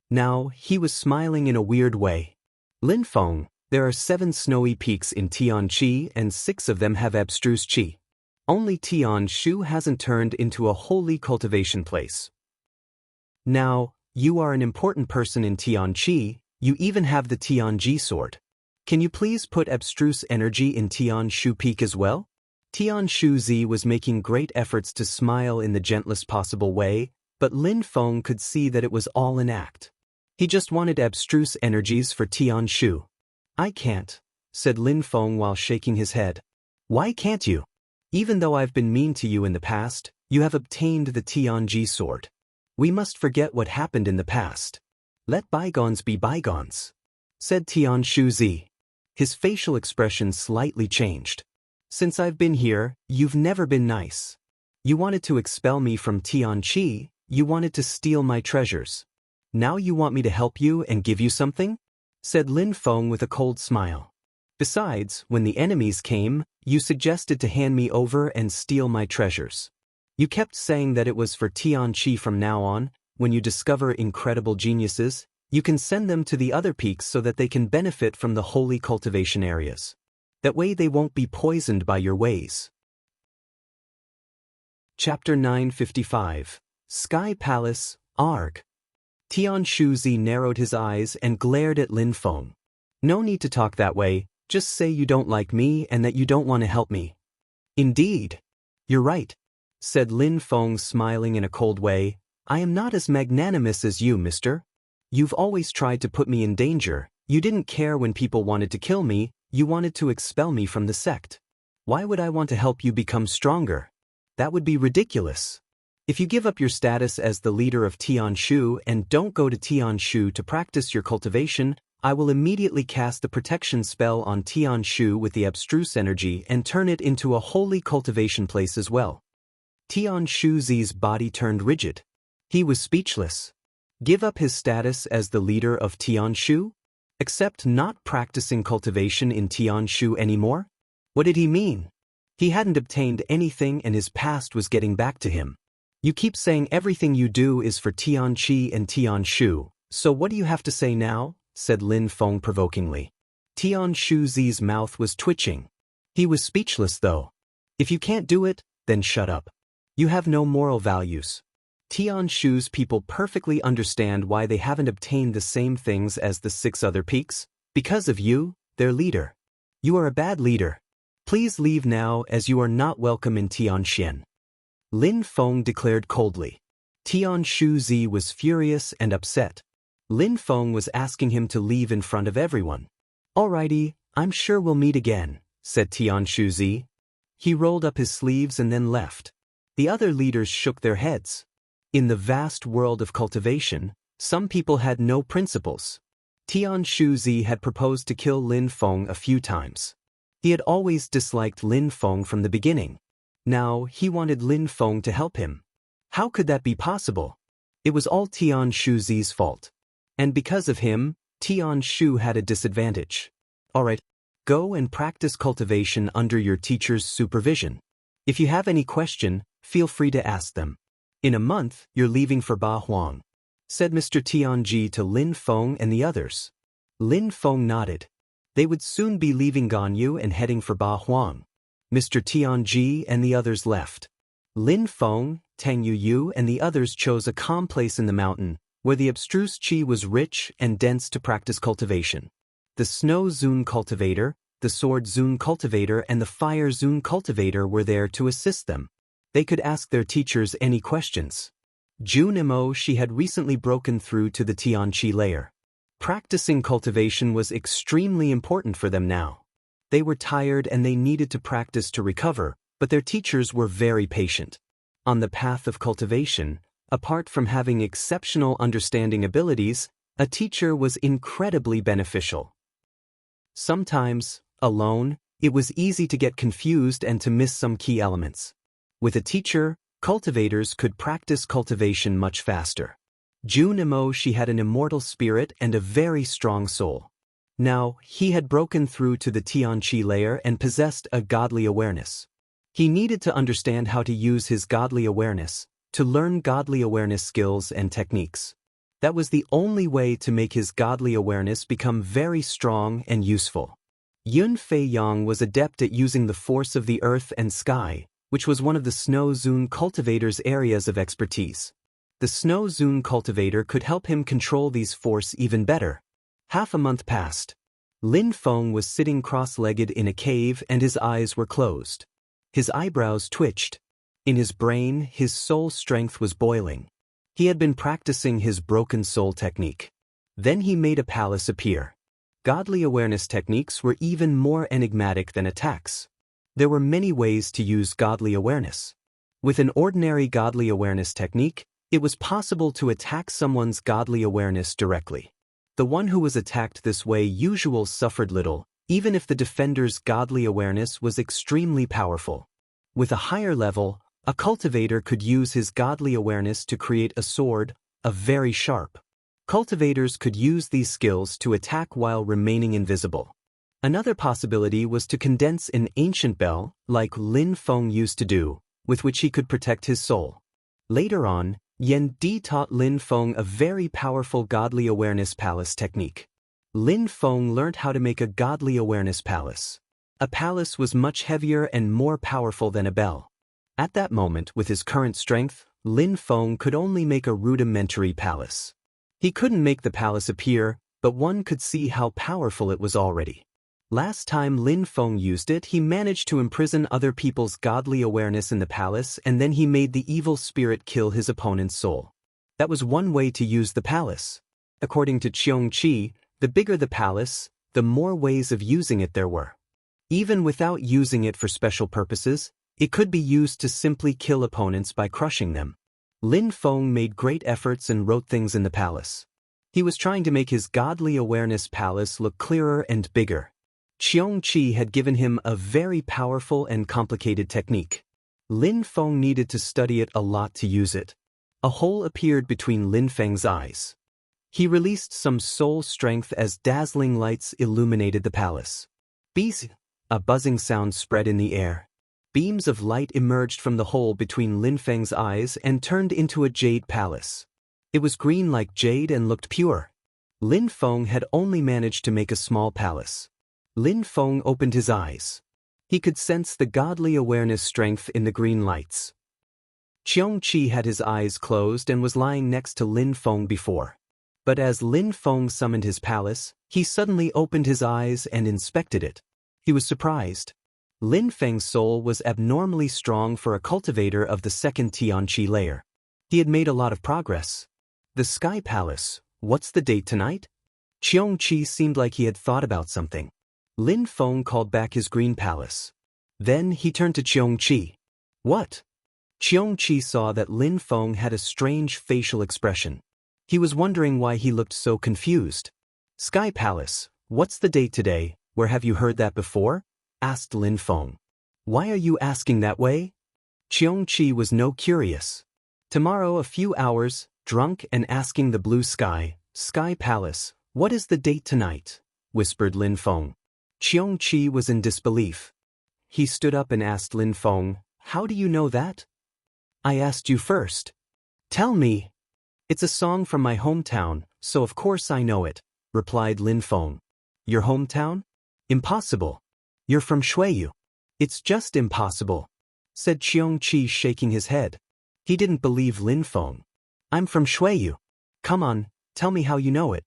Now, he was smiling in a weird way. "Lin Feng, there are 7 snowy peaks in Tianqi and 6 of them have abstruse qi. Only Tianshu hasn't turned into a holy cultivation place. Now, you are an important person in Tianqi, you even have the Tianji sword. Can you please put abstruse energy in Tianshu Peak as well?" Tianshuzi was making great efforts to smile in the gentlest possible way, but Lin Feng could see that it was all an act. He just wanted abstruse energies for Tianshu. "I can't," said Lin Feng while shaking his head. "Why can't you? Even though I've been mean to you in the past, you have obtained the Tianji sword. We must forget what happened in the past. Let bygones be bygones," said Tianshuzi. His facial expression slightly changed. "Since I've been here, you've never been nice. You wanted to expel me from Tianqi, you wanted to steal my treasures. Now you want me to help you and give you something? Said Lin Feng with a cold smile. Besides, when the enemies came, you suggested to hand me over and steal my treasures. You kept saying that it was for Tianqi from now on. When you discover incredible geniuses, you can send them to the other peaks so that they can benefit from the holy cultivation areas. That way they won't be poisoned by your ways. Chapter 955. Sky Palace, Arg. Tian Shuzi narrowed his eyes and glared at Lin Feng. No need to talk that way, just say you don't like me and that you don't want to help me. Indeed. You're right, said Lin Feng, smiling in a cold way. I am not as magnanimous as you, mister. You've always tried to put me in danger. You didn't care when people wanted to kill me, you wanted to expel me from the sect. Why would I want to help you become stronger? That would be ridiculous. If you give up your status as the leader of Tianshu and don't go to Tianshu to practice your cultivation, I will immediately cast the protection spell on Tianshu with the abstruse energy and turn it into a holy cultivation place as well. Tianshu's body turned rigid. He was speechless. Give up his status as the leader of Tianshu? Accept not practicing cultivation in Tianshu anymore? What did he mean? He hadn't obtained anything and his past was getting back to him. You keep saying everything you do is for Tianqi and Tianshu, so what do you have to say now? Said Lin Feng provokingly. Tianshu's mouth was twitching. He was speechless though. If you can't do it, then shut up. You have no moral values. Tianshu's people perfectly understand why they haven't obtained the same things as the 6 other peaks. Because of you, their leader. You are a bad leader. Please leave now as you are not welcome in Tianxian. Lin Feng declared coldly. Tianshu was furious and upset. Lin Feng was asking him to leave in front of everyone. Alrighty, I'm sure we'll meet again, said Tianshu. He rolled up his sleeves and then left. The other leaders shook their heads. In the vast world of cultivation, some people had no principles. Tianshu had proposed to kill Lin Feng a few times. He had always disliked Lin Feng from the beginning. Now he wanted Lin Feng to help him. How could that be possible? It was all Tianshu's fault. And because of him, Tianshu had a disadvantage. Alright, go and practice cultivation under your teacher's supervision. If you have any question, feel free to ask them. In a month, you're leaving for Ba Huang, said Mr. Tianji to Lin Feng and the others. Lin Feng nodded. They would soon be leaving Ganyu and heading for Ba Huang. Mr. Tianji and the others left. Lin Feng, Tang Yu and the others chose a calm place in the mountain, where the abstruse qi was rich and dense to practice cultivation. The Snow Zun cultivator, the Sword Zun cultivator and the Fire Zun cultivator were there to assist them. They could ask their teachers any questions. Junimo she had recently broken through to the Tianqi layer. Practicing cultivation was extremely important for them now. They were tired and they needed to practice to recover, but their teachers were very patient. On the path of cultivation, apart from having exceptional understanding abilities, a teacher was incredibly beneficial. Sometimes, alone, it was easy to get confused and to miss some key elements. With a teacher, cultivators could practice cultivation much faster. Junimo she had an immortal spirit and a very strong soul. Now, he had broken through to the Tianqi layer and possessed a godly awareness. He needed to understand how to use his godly awareness, to learn godly awareness skills and techniques. That was the only way to make his godly awareness become very strong and useful. Yun Fei Yang was adept at using the force of the earth and sky, which was one of the Snow Zun cultivator's areas of expertise. The Snow Zun cultivator could help him control these force even better. Half a month passed. Lin Feng was sitting cross-legged in a cave and his eyes were closed. His eyebrows twitched. In his brain, his soul strength was boiling. He had been practicing his broken soul technique. Then he made a palace appear. Godly awareness techniques were even more enigmatic than attacks. There were many ways to use godly awareness. With an ordinary godly awareness technique, it was possible to attack someone's godly awareness directly. The one who was attacked this way usually suffered little, even if the defender's godly awareness was extremely powerful. With a higher level, A cultivator could use his godly awareness to create a sword, a very sharp. Cultivators could use these skills to attack while remaining invisible. Another possibility was to condense an ancient bell, like Lin Feng used to do, with which he could protect his soul. Later on, Yan Di taught Lin Feng a very powerful godly awareness palace technique. Lin Feng learned how to make a godly awareness palace. A palace was much heavier and more powerful than a bell. At that moment, with his current strength, Lin Feng could only make a rudimentary palace. He couldn't make the palace appear, but one could see how powerful it was already. Last time Lin Feng used it, he managed to imprison other people's godly awareness in the palace, and then he made the evil spirit kill his opponent's soul. That was one way to use the palace. According to Cheong Chi, the bigger the palace, the more ways of using it there were. Even without using it for special purposes, it could be used to simply kill opponents by crushing them. Lin Feng made great efforts and wrote things in the palace. He was trying to make his godly awareness palace look clearer and bigger. Cheong Chi had given him a very powerful and complicated technique. Lin Feng needed to study it a lot to use it. A hole appeared between Lin Feng's eyes. He released some soul strength as dazzling lights illuminated the palace. Bees! A buzzing sound spread in the air. Beams of light emerged from the hole between Lin Feng's eyes and turned into a jade palace. It was green like jade and looked pure. Lin Feng had only managed to make a small palace. Lin Feng opened his eyes. He could sense the godly awareness strength in the green lights. Cheong Chi had his eyes closed and was lying next to Lin Feng before. But as Lin Feng summoned his palace, he suddenly opened his eyes and inspected it. He was surprised. Lin Feng's soul was abnormally strong for a cultivator of the second Tianqi layer. He had made a lot of progress. The Sky Palace, what's the date tonight? Cheong Chi seemed like he had thought about something. Lin Feng called back his green palace. Then he turned to Cheong Chi. What? Cheong Chi saw that Lin Feng had a strange facial expression. He was wondering why he looked so confused. Sky Palace, what's the date today? Where have you heard that before? Asked Lin Feng. Why are you asking that way? Cheong Chi was no curious. Tomorrow a few hours, drunk and asking the blue sky, Sky Palace, what is the date tonight? Whispered Lin Feng. Cheong Chi was in disbelief. He stood up and asked Lin Feng, how do you know that? I asked you first. Tell me. It's a song from my hometown, so of course I know it, replied Lin Feng. Your hometown? Impossible. You're from Shuiyu. It's just impossible, said Cheong Chi, shaking his head. He didn't believe Lin Feng. I'm from Shuiyu. Come on, tell me how you know it.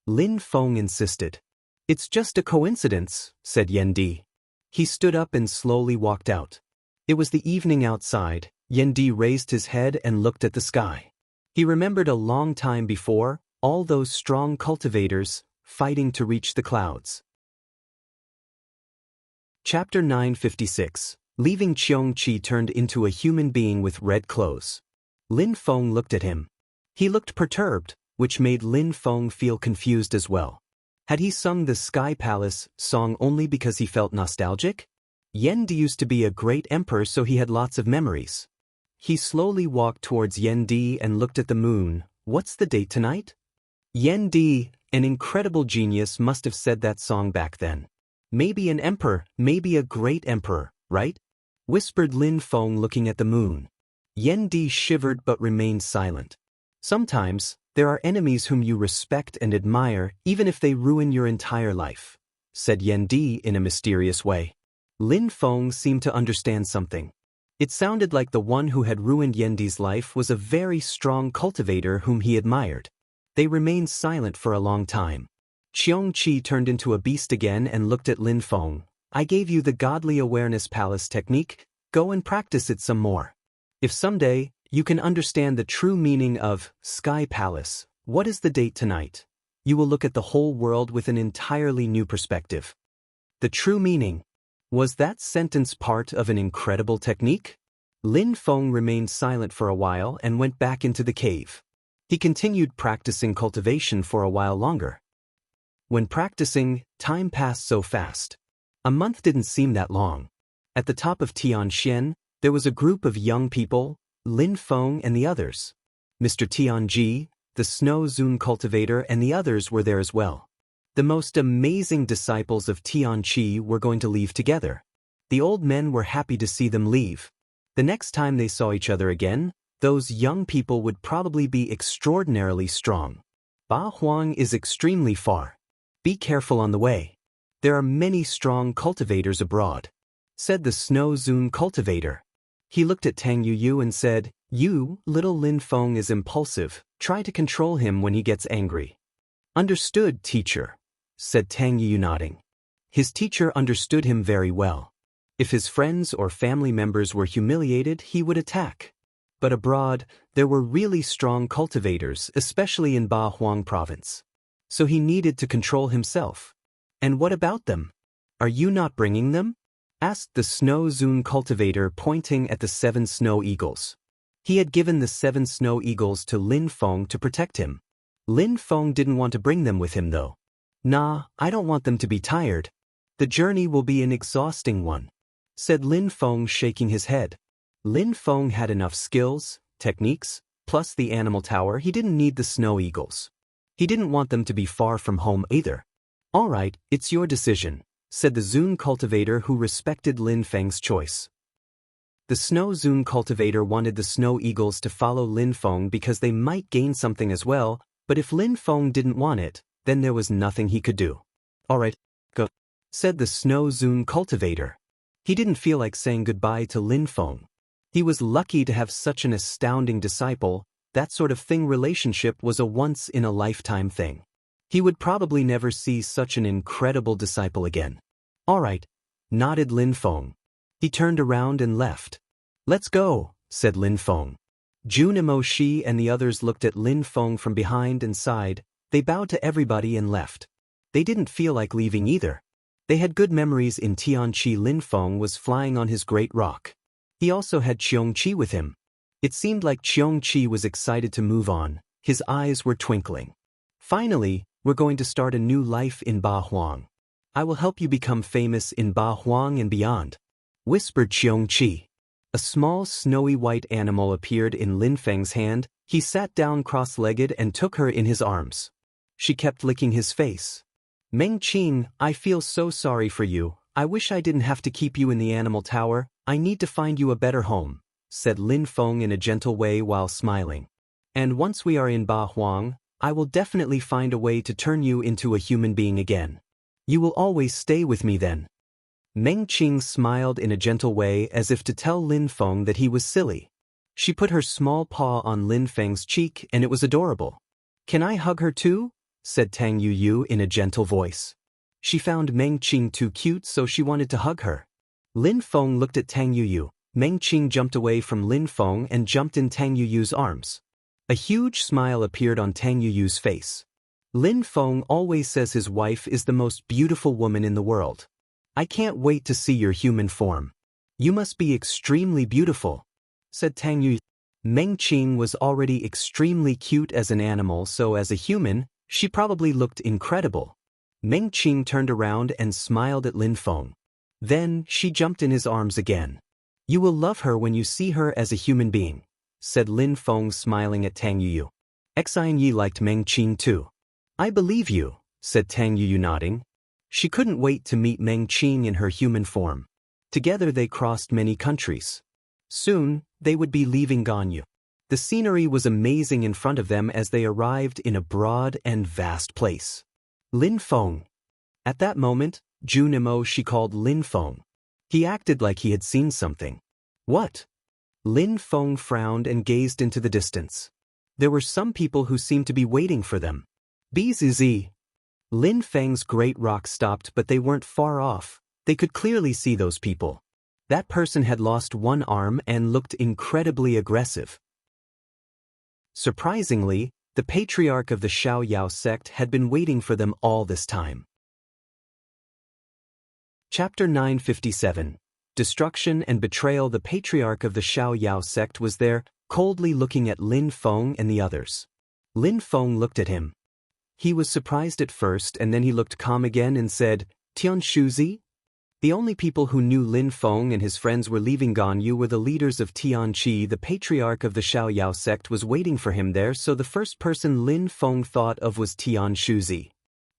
Lin Feng insisted. It's just a coincidence, said Yendi. He stood up and slowly walked out. It was the evening outside. Yendi raised his head and looked at the sky. He remembered a long time before, all those strong cultivators, fighting to reach the clouds. Chapter 956. Leaving Cheong Chi turned into a human being with red clothes. Lin Feng looked at him. He looked perturbed, which made Lin Feng feel confused as well. Had he sung the Sky Palace song only because he felt nostalgic? Yendi used to be a great emperor, so he had lots of memories. He slowly walked towards Yendi and looked at the moon. What's the date tonight? Yendi, an incredible genius, must have said that song back then. Maybe an emperor, maybe a great emperor, right? Whispered Lin Feng, looking at the moon. Yendi shivered but remained silent. Sometimes, there are enemies whom you respect and admire even if they ruin your entire life, said Yendi in a mysterious way. Lin Feng seemed to understand something. It sounded like the one who had ruined Yendi's life was a very strong cultivator whom he admired. They remained silent for a long time. Cheong Chi turned into a beast again and looked at Lin Feng. I gave you the Godly Awareness Palace technique, go and practice it some more. If someday, you can understand the true meaning of Sky Palace, what is the date tonight? You will look at the whole world with an entirely new perspective. The true meaning. Was that sentence part of an incredible technique? Lin Feng remained silent for a while and went back into the cave. He continued practicing cultivation for a while longer. When practicing, time passed so fast. A month didn't seem that long. At the top of Tianxian, There was a group of young people, Lin Feng and the others. Mr. Tianji, the Snow Zun cultivator and the others were there as well. The most amazing disciples of Tianqi were going to leave together. The old men were happy to see them leave. The next time they saw each other again, those young people would probably be extraordinarily strong. Ba Huang is extremely far. Be careful on the way. There are many strong cultivators abroad, said the Snow Zun cultivator. He looked at Tang Yuyu and said, "You, little Lin Feng is impulsive. Try to control him when he gets angry." "Understood, teacher," said Tang Yuyu nodding. His teacher understood him very well. If his friends or family members were humiliated, he would attack. But abroad, there were really strong cultivators, especially in Ba Huang province. So he needed to control himself. "And what about them? Are you not bringing them?" asked the Snow Zun cultivator, pointing at the 7 snow eagles. He had given the 7 snow eagles to Lin Feng to protect him. Lin Feng didn't want to bring them with him though. "Nah, I don't want them to be tired. The journey will be an exhausting one," said Lin Feng, shaking his head. Lin Feng had enough skills, techniques, plus the animal tower. He didn't need the snow eagles. He didn't want them to be far from home either. "All right, it's your decision," said the Zun cultivator, who respected Lin Feng's choice. The Snow Zun cultivator wanted the snow eagles to follow Lin Feng because they might gain something as well, but if Lin Feng didn't want it, then there was nothing he could do. "All right, go," said the Snow Zun cultivator. He didn't feel like saying goodbye to Lin Feng. He was lucky to have such an astounding disciple. That sort of thing relationship was a once-in-a-lifetime thing. He would probably never see such an incredible disciple again. "All right," nodded Lin Feng. He turned around and left. "Let's go," said Lin Feng. Junimo Shi and the others looked at Lin Feng from behind and sighed. They bowed to everybody and left. They didn't feel like leaving either. They had good memories in Tianqi. Lin Feng was flying on his great rock. He also had Qiongqi with him. It seemed like Qiongqi was excited to move on. His eyes were twinkling. "Finally, we're going to start a new life in Ba Huang. I will help you become famous in Ba Huang and beyond," whispered Qiongqi. A small snowy white animal appeared in Lin Feng's hand. He sat down cross-legged and took her in his arms. She kept licking his face. "Meng Qing, I feel so sorry for you. I wish I didn't have to keep you in the animal tower. I need to find you a better home," said Lin Feng in a gentle way while smiling. "And once we are in Ba Huang, I will definitely find a way to turn you into a human being again. You will always stay with me then." Meng Qing smiled in a gentle way as if to tell Lin Feng that he was silly. She put her small paw on Lin Feng's cheek and it was adorable. "Can I hug her too?" said Tang Yuyu in a gentle voice. She found Meng Qing too cute, so she wanted to hug her. Lin Feng looked at Tang Yuyu. Meng Qing jumped away from Lin Feng and jumped in Tang Yuyu's arms. A huge smile appeared on Tang Yuyu's face. "Lin Feng always says his wife is the most beautiful woman in the world. I can't wait to see your human form. You must be extremely beautiful," said Tang Yuyu. Meng Qing was already extremely cute as an animal, so as a human, she probably looked incredible. Meng Qing turned around and smiled at Lin Feng. Then she jumped in his arms again. "You will love her when you see her as a human being," said Lin Feng, smiling at Tang Yuyu. Xian Yi liked Meng Qing too. "I believe you," said Tang Yuyu, nodding. She couldn't wait to meet Meng Qing in her human form. Together they crossed many countries. Soon, they would be leaving Ganyu. The scenery was amazing in front of them as they arrived in a broad and vast place. "Lin Feng." At that moment, Junimo Shi called Lin Feng. He acted like he had seen something. "What?" Lin Feng frowned and gazed into the distance. There were some people who seemed to be waiting for them. "Bzz." Lin Feng's great rock stopped, but they weren't far off. They could clearly see those people. That person had lost one arm and looked incredibly aggressive. Surprisingly, the patriarch of the Xiaoyao sect had been waiting for them all this time. Chapter 957. Destruction and Betrayal. The patriarch of the Xiaoyao sect was there, coldly looking at Lin Feng and the others. Lin Feng looked at him. He was surprised at first, and then he looked calm again and said, "Tian Shuzi?" The only people who knew Lin Feng and his friends were leaving Ganyu were the leaders of Tianqi. The patriarch of the Xiaoyao sect was waiting for him there, so the first person Lin Feng thought of was Tian Shuzi.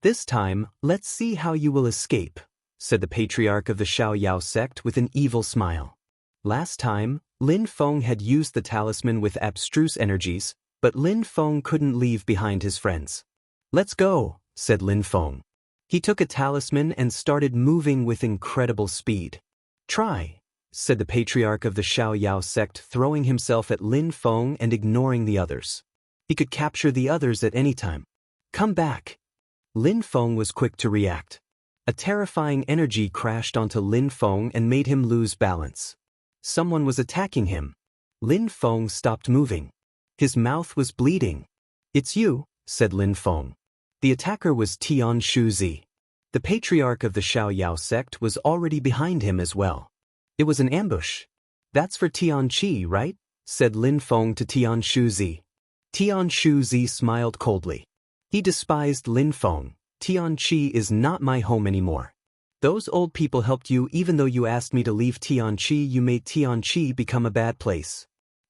"This time, let's see how you will escape," said the patriarch of the Xiaoyao sect with an evil smile. Last time, Lin Feng had used the talisman with abstruse energies, but Lin Feng couldn't leave behind his friends. "Let's go," said Lin Feng. He took a talisman and started moving with incredible speed. "Try," said the patriarch of the Xiaoyao sect, throwing himself at Lin Feng and ignoring the others. He could capture the others at any time. "Come back." Lin Feng was quick to react. A terrifying energy crashed onto Lin Feng and made him lose balance. Someone was attacking him. Lin Feng stopped moving. His mouth was bleeding. "It's you," said Lin Feng. The attacker was Tian Shuzi. The patriarch of the Xiaoyao sect was already behind him as well. It was an ambush. "That's for Tianqi, right?" said Lin Feng to Tian Shuzi. Tian Shuzi smiled coldly. He despised Lin Feng. "Tianqi is not my home anymore. Those old people helped you even though you asked me to leave Tianqi. You made Tianqi become a bad place.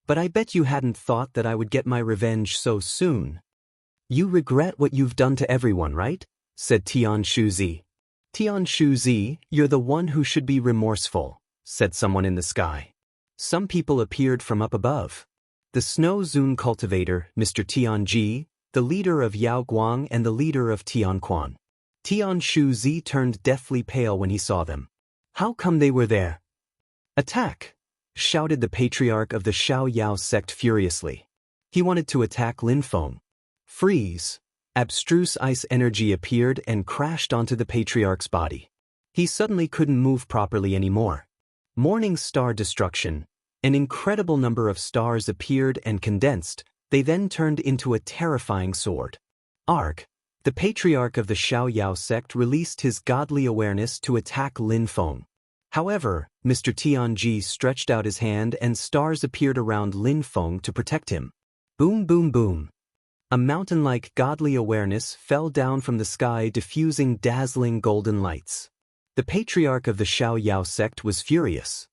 But I bet you hadn't thought that I would get my revenge so soon. You regret what you've done to everyone, right?" said Tian Shuzi. "Tian Shuzi, you're the one who should be remorseful," said someone in the sky. Some people appeared from up above. The Snow Zune cultivator, Mr. Tianji, the leader of Yao Guang and the leader of Tianquan. Tian Shuzi turned deathly pale when he saw them. How come they were there? "Attack!" shouted the patriarch of the Xiaoyao sect furiously. He wanted to attack Lin Feng. Freeze! Abstruse ice energy appeared and crashed onto the patriarch's body. He suddenly couldn't move properly anymore. Morning star destruction. An incredible number of stars appeared and condensed. They then turned into a terrifying sword. Arg! The patriarch of the Xiaoyao sect released his godly awareness to attack Lin Feng. However, Mr. Tianji stretched out his hand and stars appeared around Lin Feng to protect him. Boom, boom, boom. A mountain-like godly awareness fell down from the sky, diffusing dazzling golden lights. The patriarch of the Xiaoyao sect was furious.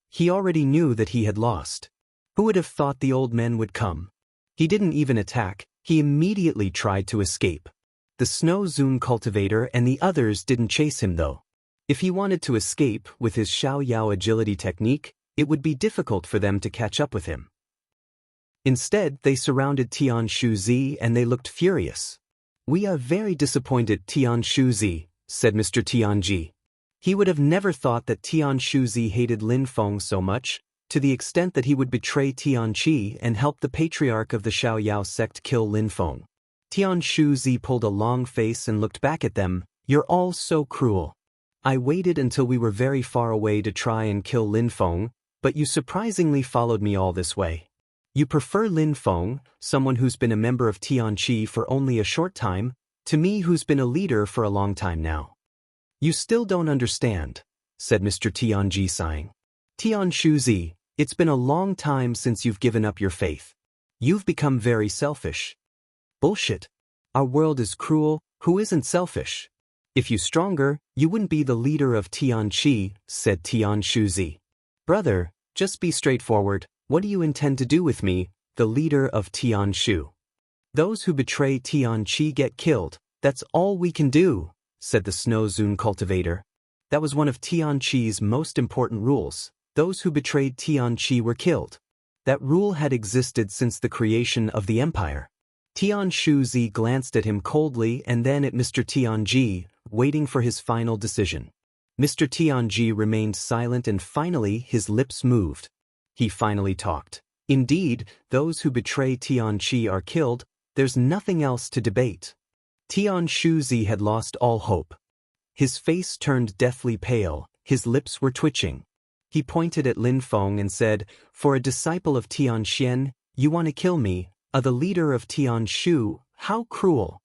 He already knew that he had lost. Who would have thought the old men would come? He didn't even attack, he immediately tried to escape. The Snow Zune cultivator and the others didn't chase him though. If he wanted to escape with his Xiaoyao agility technique, it would be difficult for them to catch up with him. Instead, they surrounded Tian Shuzi and they looked furious. "We are very disappointed, Tian Shuzi," said Mr. Tianji. He would have never thought that Tian Shuzi hated Lin Feng so much, to the extent that he would betray Tianqi and help the patriarch of the Xiaoyao sect kill Lin Feng. Tian Shuzi pulled a long face and looked back at them. "You're all so cruel. I waited until we were very far away to try and kill Lin Feng, but you surprisingly followed me all this way. You prefer Lin Feng, someone who's been a member of Tianqi for only a short time, to me who's been a leader for a long time now. You still don't understand," said Mr. Tianji sighing. "Tian Shuzi, it's been a long time since you've given up your faith. You've become very selfish." "Bullshit. Our world is cruel, who isn't selfish? If you stronger, you wouldn't be the leader of Tianqi," said Tian Shuzi. "Brother, just be straightforward. What do you intend to do with me, the leader of Tianshu? Those who betray Tianqi get killed, that's all we can do," said the Snow Zune cultivator. That was one of Tianqi's most important rules. Those who betrayed Tianqi were killed. That rule had existed since the creation of the empire. Tian Shuzi glanced at him coldly and then at Mr. Tianji, waiting for his final decision. Mr. Tianji remained silent and finally his lips moved. He finally talked. "Indeed, those who betray Tianqi are killed. There's nothing else to debate." Tian Shuzi had lost all hope. His face turned deathly pale, his lips were twitching. He pointed at Lin Feng and said, "For a disciple of Tianxian, you want to kill me, the leader of Tianshu, how cruel.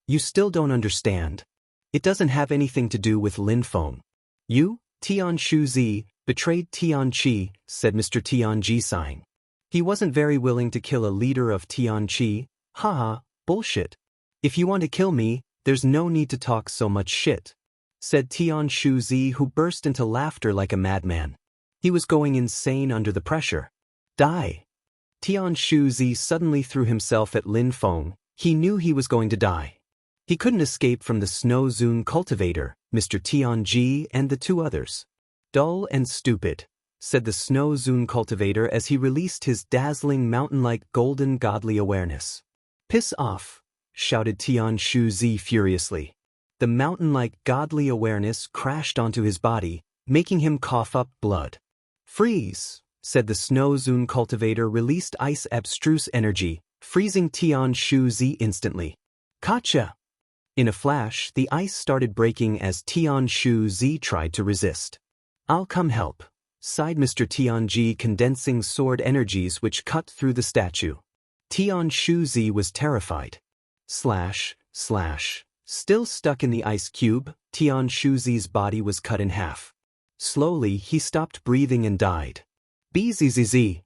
You still don't understand. It doesn't have anything to do with Lin Feng. You, Tian Shuzi, betrayed Tianqi," said Mr. Tianji sighing. He wasn't very willing to kill a leader of Tianqi. "Haha, bullshit. If you want to kill me, there's no need to talk so much shit," said Tian Shuzi, who burst into laughter like a madman. He was going insane under the pressure. Die. Tian Shuzi suddenly threw himself at Lin Feng. He knew he was going to die. He couldn't escape from the Snow Zune cultivator, Mr. Tianji, and the two others. Dull and stupid, said the Snow Zune cultivator as he released his dazzling mountain-like golden godly awareness. Piss off, shouted Tian Shuzi furiously. The mountain-like godly awareness crashed onto his body, making him cough up blood. Freeze, said the Snow Zune cultivator, released ice abstruse energy, freezing Tian Shuzi instantly. Gotcha! In a flash, the ice started breaking as Tian Shuzi tried to resist. I'll come help, sighed Mr. Tianji, condensing sword energies which cut through the statue. Tian Shuzi was terrified. Slash, slash. Still stuck in the ice cube, Tian Shuzi's body was cut in half. Slowly, he stopped breathing and died. Bzzz.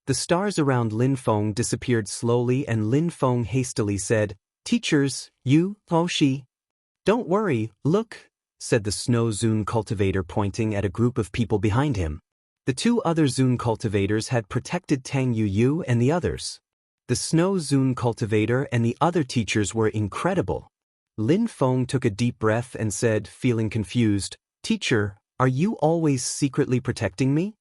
The stars around Lin Feng disappeared slowly, and Lin Feng hastily said, Teachers, you, Hoshi. Don't worry, look, said the Snow Zune cultivator, pointing at a group of people behind him. The two other Zune cultivators had protected Tang Yu and the others. The Snow Zune cultivator and the other teachers were incredible. Lin Feng took a deep breath and said, feeling confused, Teacher, are you always secretly protecting me?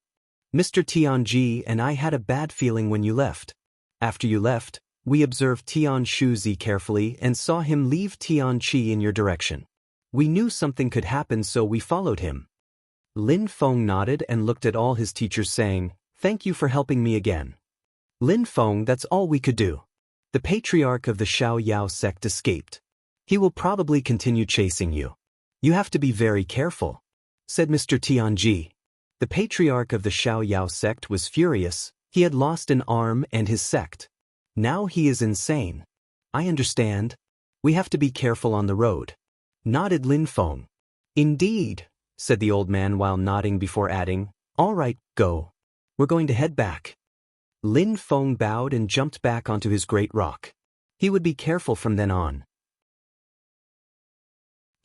Mr. Tianji and I had a bad feeling when you left. After you left, we observed Tian Shuzi carefully and saw him leave Tianqi in your direction. We knew something could happen, so we followed him. Lin Feng nodded and looked at all his teachers, saying, Thank you for helping me again. Lin Feng, that's all we could do. The patriarch of the Xiao Yao sect escaped. He will probably continue chasing you. You have to be very careful, said Mr. Tianji. The patriarch of the Xiao Yao sect was furious. He had lost an arm and his sect. Now he is insane. I understand. We have to be careful on the road, nodded Lin Feng. Indeed, said the old man while nodding before adding, All right, go. We're going to head back. Lin Feng bowed and jumped back onto his great rock. He would be careful from then on.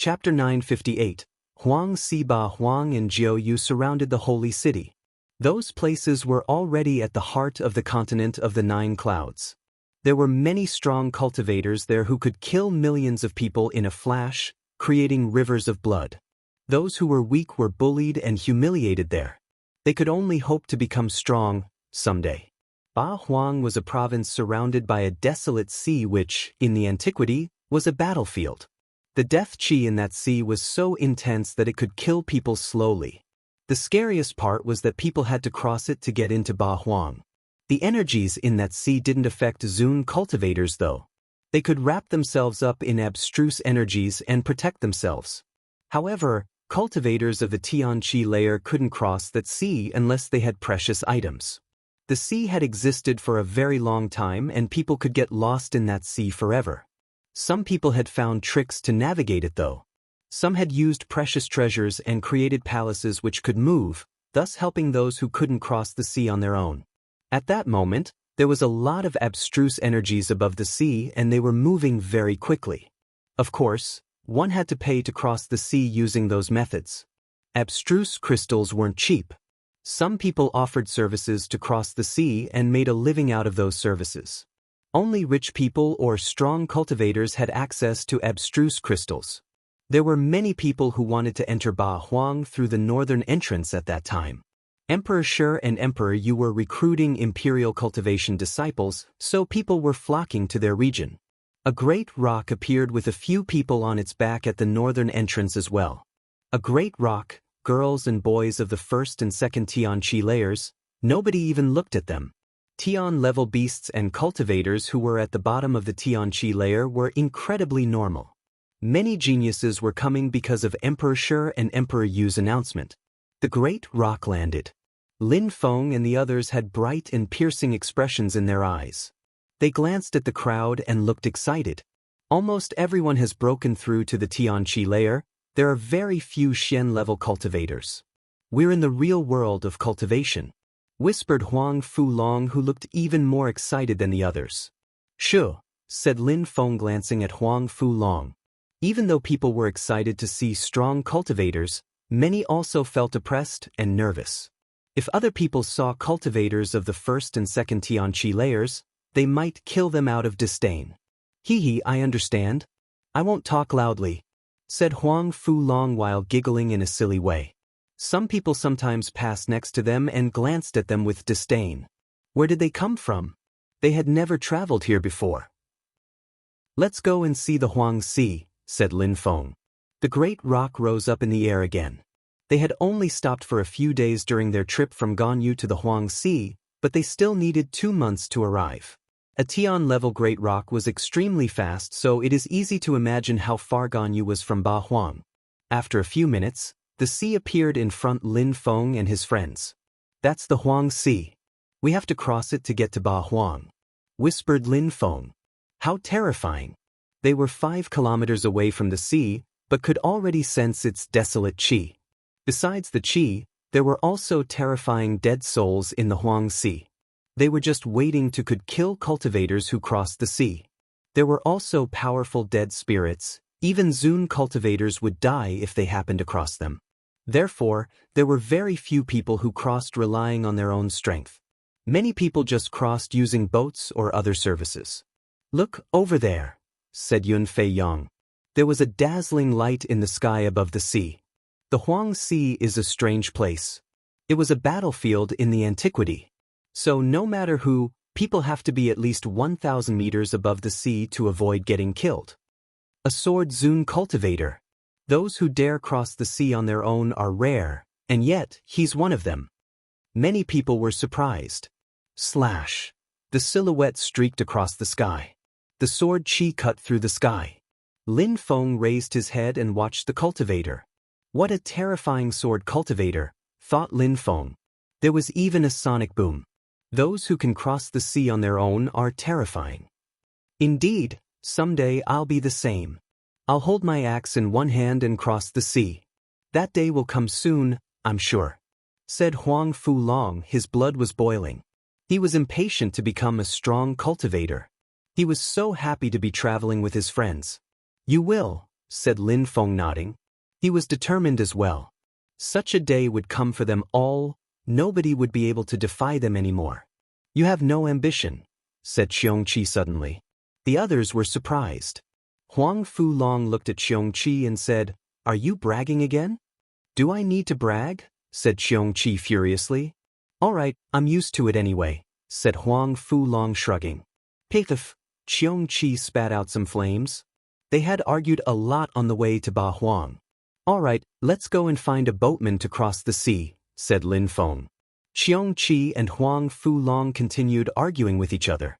Chapter 958. Huang Siba Huang and Jiu Yu surrounded the holy city. Those places were already at the heart of the continent of the 9 clouds. There were many strong cultivators there who could kill millions of people in a flash, creating rivers of blood. Those who were weak were bullied and humiliated there. They could only hope to become strong someday. Ba Huang was a province surrounded by a desolate sea which, in the antiquity, was a battlefield. The death chi in that sea was so intense that it could kill people slowly. The scariest part was that people had to cross it to get into Ba Huang. The energies in that sea didn't affect Zune cultivators though. They could wrap themselves up in abstruse energies and protect themselves. However, cultivators of the Tianqi layer couldn't cross that sea unless they had precious items. The sea had existed for a very long time and people could get lost in that sea forever. Some people had found tricks to navigate it though. Some had used precious treasures and created palaces which could move, thus helping those who couldn't cross the sea on their own. At that moment, there was a lot of abstruse energies above the sea and they were moving very quickly. Of course, one had to pay to cross the sea using those methods. Abstruse crystals weren't cheap. Some people offered services to cross the sea and made a living out of those services. Only rich people or strong cultivators had access to abstruse crystals. There were many people who wanted to enter Ba Huang through the northern entrance at that time. Emperor Shi and Emperor Yu were recruiting imperial cultivation disciples, so people were flocking to their region. A great rock appeared with a few people on its back at the northern entrance as well. A great rock, girls and boys of the first and second Tianqi layers, nobody even looked at them. Tian-level beasts and cultivators who were at the bottom of the Tianqi layer were incredibly normal. Many geniuses were coming because of Emperor Shi and Emperor Yu's announcement. The great rock landed. Lin Feng and the others had bright and piercing expressions in their eyes. They glanced at the crowd and looked excited. Almost everyone has broken through to the Tianqi layer. There are very few Xian-level cultivators. We're in the real world of cultivation, whispered Huang Fulong, who looked even more excited than the others. Sure, said Lin Feng, glancing at Huang Fulong. Even though people were excited to see strong cultivators, many also felt oppressed and nervous. If other people saw cultivators of the first and second Tianqi layers, they might kill them out of disdain. Hee, I understand. I won't talk loudly, said Huang Fulong while giggling in a silly way. Some people sometimes passed next to them and glanced at them with disdain. Where did they come from? They had never traveled here before. Let's go and see the Huangxi, said Lin Feng. The great rock rose up in the air again. They had only stopped for a few days during their trip from Ganyu to the Huangxi, but they still needed 2 months to arrive. A Tian-level great rock was extremely fast, so it is easy to imagine how far Ganyu was from Ba Huang. After a few minutes, the sea appeared in front Lin Feng and his friends. That's the Huangxi. We have to cross it to get to Ba Huang, whispered Lin Feng. How terrifying. They were 5 kilometers away from the sea, but could already sense its desolate qi. Besides the qi, there were also terrifying dead souls in the Huangxi. They were just waiting to could kill cultivators who crossed the sea. There were also powerful dead spirits. Even Zun cultivators would die if they happened to cross them. Therefore, there were very few people who crossed relying on their own strength. Many people just crossed using boats or other services. Look, over there, said Yun Fei Yang. There was a dazzling light in the sky above the sea. The Huangxi is a strange place. It was a battlefield in the antiquity. So no matter who, people have to be at least 1,000 meters above the sea to avoid getting killed. A sword Zun cultivator. Those who dare cross the sea on their own are rare, and yet he's one of them. Many people were surprised. Slash. The silhouette streaked across the sky. The sword chi cut through the sky. Lin Feng raised his head and watched the cultivator. What a terrifying sword cultivator, thought Lin Feng. There was even a sonic boom. Those who can cross the sea on their own are terrifying. Indeed, someday I'll be the same. I'll hold my axe in one hand and cross the sea. That day will come soon, I'm sure, said Huang Fulong. His blood was boiling. He was impatient to become a strong cultivator. He was so happy to be traveling with his friends. You will, said Lin Feng nodding. He was determined as well. Such a day would come for them all. Nobody would be able to defy them anymore. You have no ambition, said Xiongqi suddenly. The others were surprised. Huang Fulong looked at Xiongqi and said, Are you bragging again? Do I need to brag? Said Xiongqi furiously. All right, I'm used to it anyway, said Huang Fulong shrugging. Pathif, Xiongqi spat out some flames. They had argued a lot on the way to Ba Huang. All right, let's go and find a boatman to cross the sea, said Lin Feng. Xiongqi and Huang Fulong continued arguing with each other.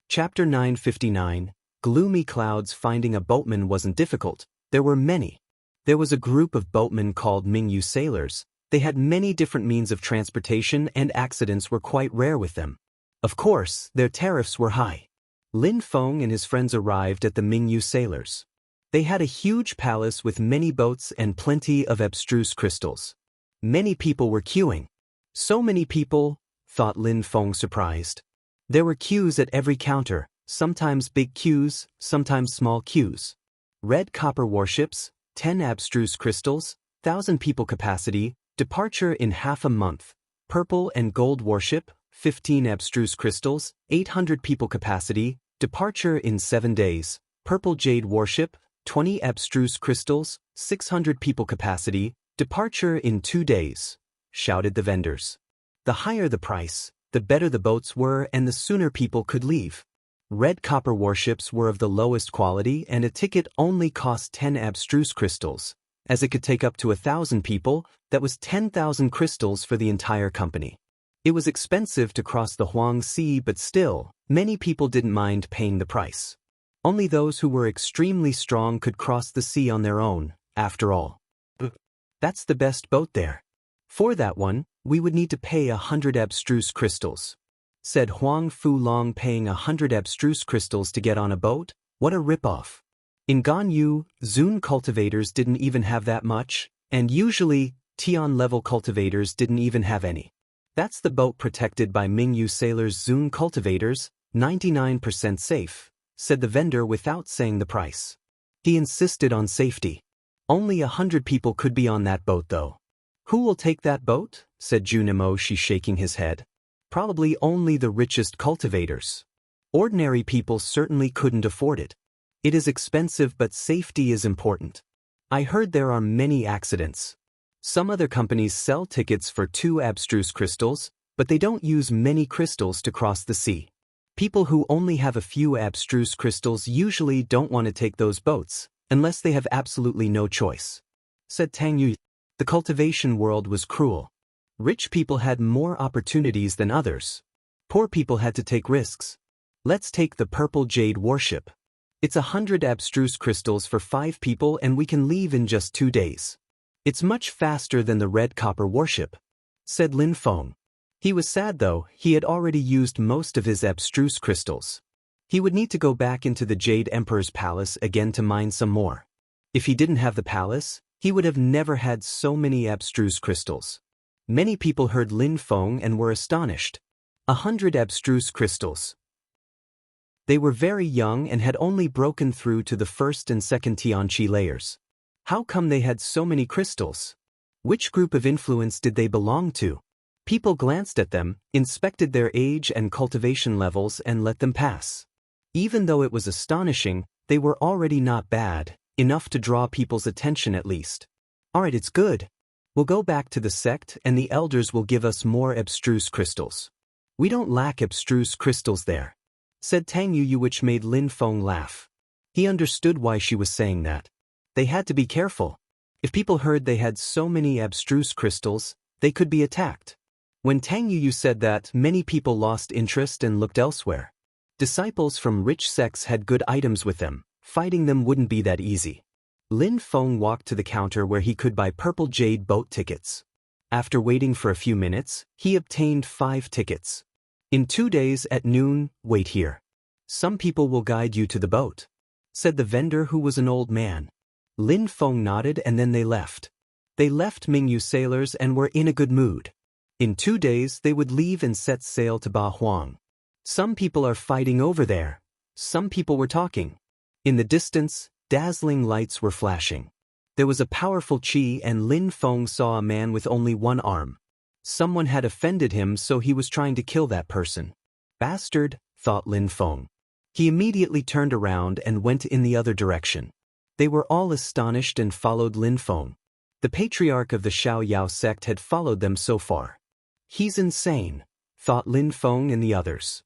Chapter 959, Gloomy Clouds. Finding a boatman wasn't difficult. There were many. There was a group of boatmen called Mingyu sailors. They had many different means of transportation and accidents were quite rare with them. Of course, their tariffs were high. Lin Feng and his friends arrived at the Mingyu sailors. They had a huge palace with many boats and plenty of abstruse crystals. Many people were queuing. So many people, thought Lin Feng surprised. There were queues at every counter, sometimes big queues, sometimes small queues. Red copper warships, 10 abstruse crystals, 1,000 people capacity, departure in half a month. Purple and gold warship, 15 abstruse crystals, 800 people capacity, departure in 7 days. Purple jade warship, 20 abstruse crystals, 600 people capacity, departure in 2 days, shouted the vendors. The higher the price, the better the boats were and the sooner people could leave. Red copper warships were of the lowest quality and a ticket only cost 10 abstruse crystals. As it could take up to 1,000 people, that was 10,000 crystals for the entire company. It was expensive to cross the Huangxi, but still, many people didn't mind paying the price. Only those who were extremely strong could cross the sea on their own, after all. That's the best boat there. For that one, we would need to pay 100 abstruse crystals, said Huang Fulong. Paying 100 abstruse crystals to get on a boat? What a ripoff. In Ganyu, Zun cultivators didn't even have that much, and usually, Tian-level cultivators didn't even have any. That's the boat protected by Mingyu sailors. Zun cultivators, 99% safe. said the vendor without saying the price. He insisted on safety. Only 100 people could be on that boat though. Who will take that boat? Said Junimoshi, shaking his head. Probably only the richest cultivators. Ordinary people certainly couldn't afford it. It is expensive, but safety is important. I heard there are many accidents. Some other companies sell tickets for 2 abstruse crystals, but they don't use many crystals to cross the sea. People who only have a few abstruse crystals usually don't want to take those boats, unless they have absolutely no choice. Said Tang Yu. The cultivation world was cruel. Rich people had more opportunities than others. Poor people had to take risks. Let's take the purple jade warship. It's 100 abstruse crystals for 5 people and we can leave in just 2 days. It's much faster than the red copper warship, said Lin Feng. He was sad though, he had already used most of his abstruse crystals. He would need to go back into the Jade Emperor's palace again to mine some more. If he didn't have the palace, he would have never had so many abstruse crystals. Many people heard Lin Feng and were astonished. 100 abstruse crystals. They were very young and had only broken through to the first and second Tianqi layers. How come they had so many crystals? Which group of influence did they belong to? People glanced at them, inspected their age and cultivation levels and let them pass. Even though it was astonishing, they were already not bad, enough to draw people's attention at least. Alright, it's good. We'll go back to the sect and the elders will give us more abstruse crystals. We don't lack abstruse crystals there, said Tang Yu, which made Lin Feng laugh. He understood why she was saying that. They had to be careful. If people heard they had so many abstruse crystals, they could be attacked. When Tang Yu said that, many people lost interest and looked elsewhere. Disciples from rich sects had good items with them. Fighting them wouldn't be that easy. Lin Feng walked to the counter where he could buy purple jade boat tickets. After waiting for a few minutes, he obtained 5 tickets. In 2 days at noon, wait here. Some people will guide you to the boat, said the vendor, who was an old man. Lin Feng nodded and then they left. They left Mingyu sailors and were in a good mood. In 2 days they would leave and set sail to Ba Huang. Some people are fighting over there. Some people were talking. In the distance, dazzling lights were flashing. There was a powerful qi and Lin Feng saw a man with only 1 arm. Someone had offended him, so he was trying to kill that person. Bastard, thought Lin Feng. He immediately turned around and went in the other direction. They were all astonished and followed Lin Feng. The patriarch of the Xiao Yao sect had followed them so far. He's insane, thought Lin Feng and the others.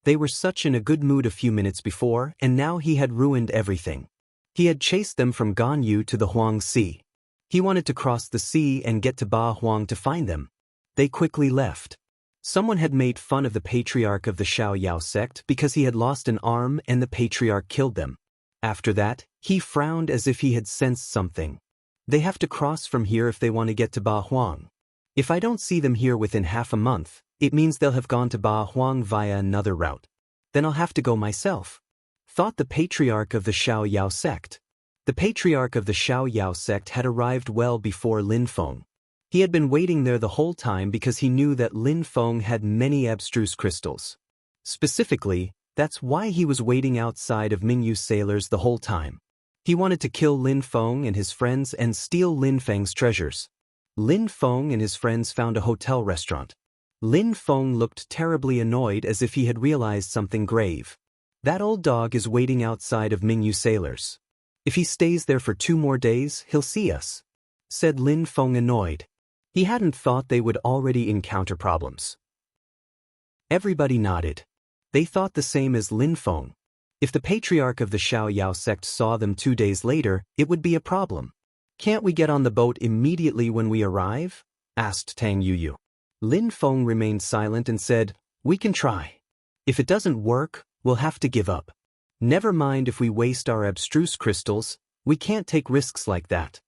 They were such in a good mood a few minutes before, and now he had ruined everything. He had chased them from Ganyu to the Huang Sea. He wanted to cross the sea and get to Ba Huang to find them. They quickly left. Someone had made fun of the patriarch of the Xiao Yao sect because he had lost an arm and the patriarch killed them. After that, he frowned as if he had sensed something. They have to cross from here if they want to get to Ba Huang. If I don't see them here within half a month, it means they'll have gone to Ba Huang via another route. Then I'll have to go myself, thought the patriarch of the Xiao Yao sect. The patriarch of the Xiao Yao sect had arrived well before Lin Feng. He had been waiting there the whole time because he knew that Lin Feng had many abstruse crystals. Specifically, that's why he was waiting outside of Mingyu's sailors the whole time. He wanted to kill Lin Feng and his friends and steal Lin Feng's treasures. Lin Feng and his friends found a hotel restaurant. Lin Feng looked terribly annoyed, as if he had realized something grave. That old dog is waiting outside of Mingyu sailors. If he stays there for 2 more days, he'll see us, said Lin Feng, annoyed. He hadn't thought they would already encounter problems. Everybody nodded. They thought the same as Lin Feng. If the patriarch of the Xiao Yao sect saw them 2 days later, it would be a problem. Can't we get on the boat immediately when we arrive? Asked Tang Yu. Lin Feng remained silent and said, we can try. If it doesn't work, we'll have to give up. Never mind if we waste our abstruse crystals, we can't take risks like that.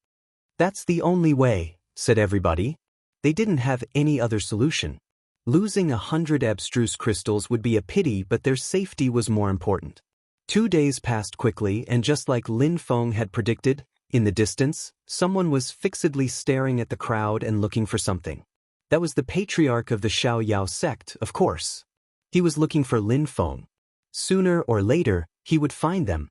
That's the only way, said everybody. They didn't have any other solution. Losing 100 abstruse crystals would be a pity, but their safety was more important. 2 days passed quickly, and just like Lin Feng had predicted, in the distance, someone was fixedly staring at the crowd and looking for something. That was the patriarch of the Xiao Yao sect, of course. He was looking for Lin Feng. Sooner or later, He would find them.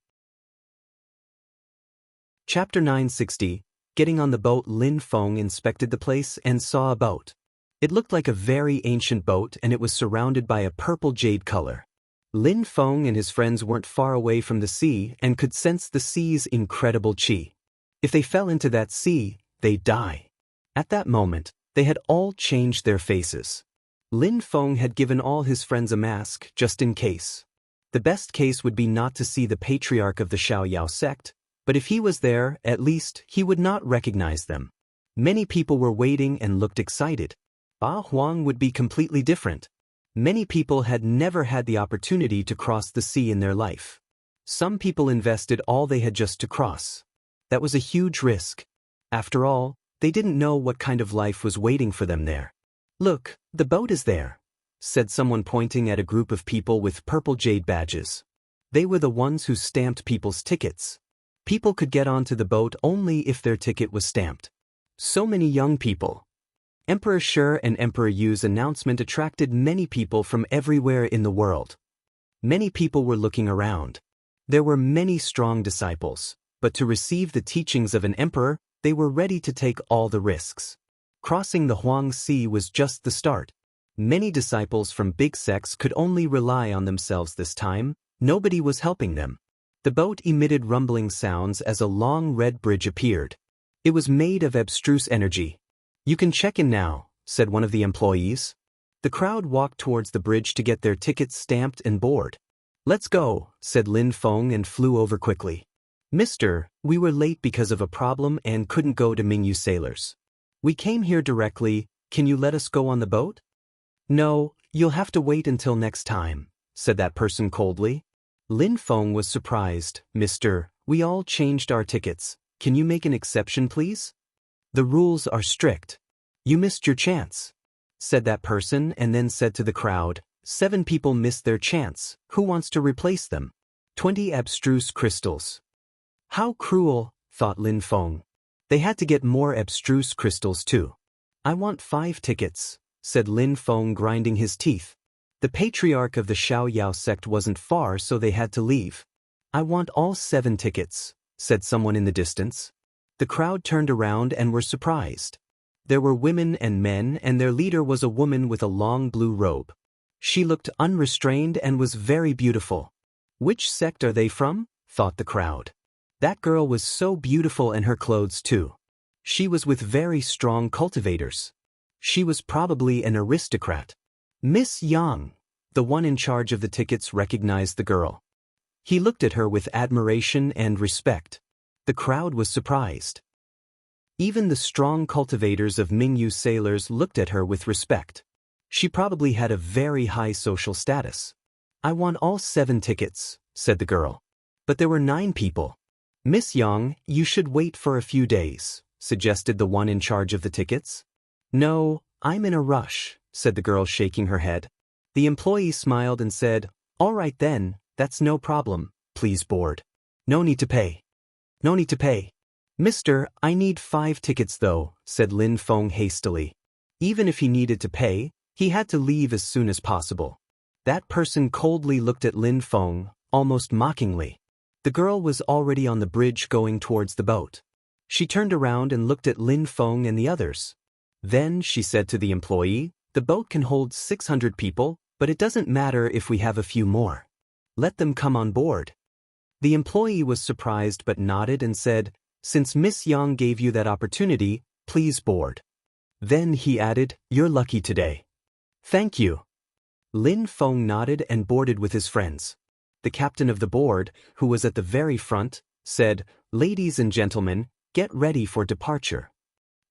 Chapter 960. Getting on the boat. Lin Feng inspected the place and saw a boat. It looked like a very ancient boat and it was surrounded by a purple jade color. Lin Feng and his friends weren't far away from the sea and could sense the sea's incredible qi. If they fell into that sea, they'd die. At that moment, they had all changed their faces. Lin Feng had given all his friends a mask just in case. The best case would be not to see the patriarch of the Xiaoyao sect, but if he was there, at least he would not recognize them. Many people were waiting and looked excited. Ba Huang would be completely different. Many people had never had the opportunity to cross the sea in their life. Some people invested all they had just to cross. That was a huge risk. After all, they didn't know what kind of life was waiting for them there. "Look, the boat is there," said someone pointing at a group of people with purple jade badges. They were the ones who stamped people's tickets. People could get onto the boat only if their ticket was stamped. So many young people. Emperor Shi and Emperor Yu's announcement attracted many people from everywhere in the world. Many people were looking around. There were many strong disciples, but to receive the teachings of an emperor, they were ready to take all the risks. Crossing the Huang Sea was just the start. Many disciples from big sects could only rely on themselves this time. Nobody was helping them. The boat emitted rumbling sounds as a long red bridge appeared. It was made of abstruse energy. "You can check in now," said one of the employees. The crowd walked towards the bridge to get their tickets stamped and board. "Let's go," said Lin Feng and flew over quickly. "Mister, we were late because of a problem and couldn't go to Mingyu Sailors. We came here directly. Can you let us go on the boat?" "No, you'll have to wait until next time," said that person coldly. Lin Feng was surprised. "Mister, we all changed our tickets. Can you make an exception, please? The rules are strict." "You missed your chance," said that person and then said to the crowd, 7 people missed their chance. Who wants to replace them? 20 abstruse crystals." How cruel, thought Lin Feng. They had to get more abstruse crystals too. "I want 5 tickets, said Lin Feng, grinding his teeth. The patriarch of the Xiaoyao sect wasn't far, so they had to leave. "I want all 7 tickets, said someone in the distance. The crowd turned around and were surprised. There were women and men, and their leader was a woman with a long blue robe. She looked unrestrained and was very beautiful. "Which sect are they from?" thought the crowd. That girl was so beautiful, and her clothes too. She was with very strong cultivators. She was probably an aristocrat. Miss Yang, the one in charge of the tickets, recognized the girl. He looked at her with admiration and respect. The crowd was surprised. Even the strong cultivators of Mingyu Sailors looked at her with respect. She probably had a very high social status. "I want all 7 tickets, said the girl. But there were 9 people. "Miss Yang, you should wait for a few days, suggested the one in charge of the tickets. "No, I'm in a rush," said the girl, shaking her head. The employee smiled and said, "All right then, that's no problem. Please board. No need to pay. No need to pay." "Mister, I need 5 tickets though," said Lin Feng hastily. Even if he needed to pay, he had to leave as soon as possible. That person coldly looked at Lin Feng, almost mockingly. The girl was already on the bridge going towards the boat. She turned around and looked at Lin Feng and the others. Then she said to the employee, "The boat can hold 600 people, but it doesn't matter if we have a few more. Let them come on board." The employee was surprised but nodded and said, "Since Miss Yang gave you that opportunity, please board." Then he added, "You're lucky today." "Thank you." Lin Feng nodded and boarded with his friends. The captain of the board, who was at the very front, said, "Ladies and gentlemen, get ready for departure."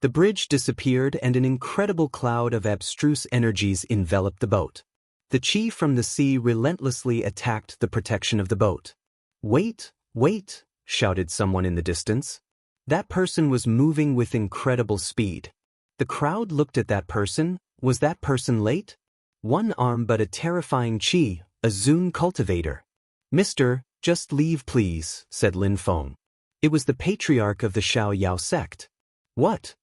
The bridge disappeared and an incredible cloud of abstruse energies enveloped the boat. The qi from the sea relentlessly attacked the protection of the boat. "Wait, wait," shouted someone in the distance. That person was moving with incredible speed. The crowd looked at that person. Was that person late? One arm but a terrifying qi, a Zun cultivator. "Mister, just leave please," said Lin Feng. It was the patriarch of the Xiaoyao sect. "What?"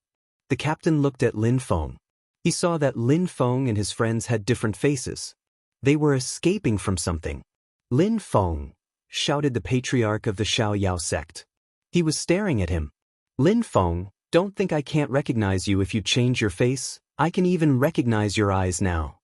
The captain looked at Lin Feng. He saw that Lin Feng and his friends had different faces. They were escaping from something. "Lin Feng, shouted the patriarch of the Xiao Yao sect. He was staring at him. Lin Feng, don't think I can't recognize you if you change your face. I can even recognize your eyes now.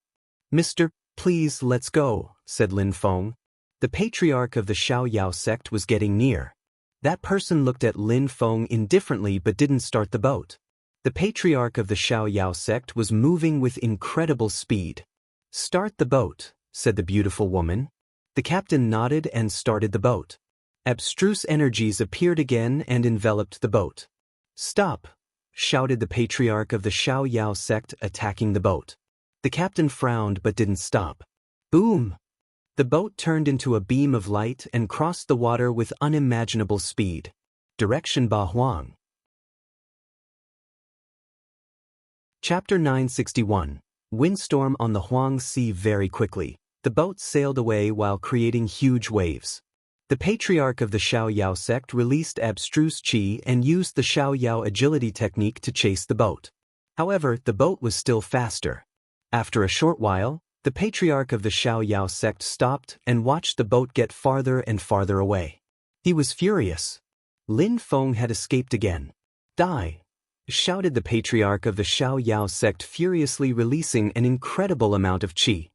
Mister, please let's go, said Lin Feng. The patriarch of the Xiao Yao sect was getting near. That person looked at Lin Feng indifferently but didn't start the boat. The patriarch of the Xiao Yao sect was moving with incredible speed. Start the boat, said the beautiful woman. The captain nodded and started the boat. Abstruse energies appeared again and enveloped the boat. Stop, shouted the patriarch of the Xiao Yao sect, attacking the boat. The captain frowned but didn't stop. Boom! The boat turned into a beam of light and crossed the water with unimaginable speed. Direction Ba Huang. Chapter 961. Windstorm on the Huang Sea. Very quickly, the boat sailed away while creating huge waves. The patriarch of the Xiao Yao sect released abstruse qi and used the Xiao Yao agility technique to chase the boat. However, the boat was still faster. After a short while, the patriarch of the Xiao Yao sect stopped and watched the boat get farther and farther away. He was furious. Lin Feng had escaped again. Die! Shouted the patriarch of the Xiao Yao sect, furiously releasing an incredible amount of qi.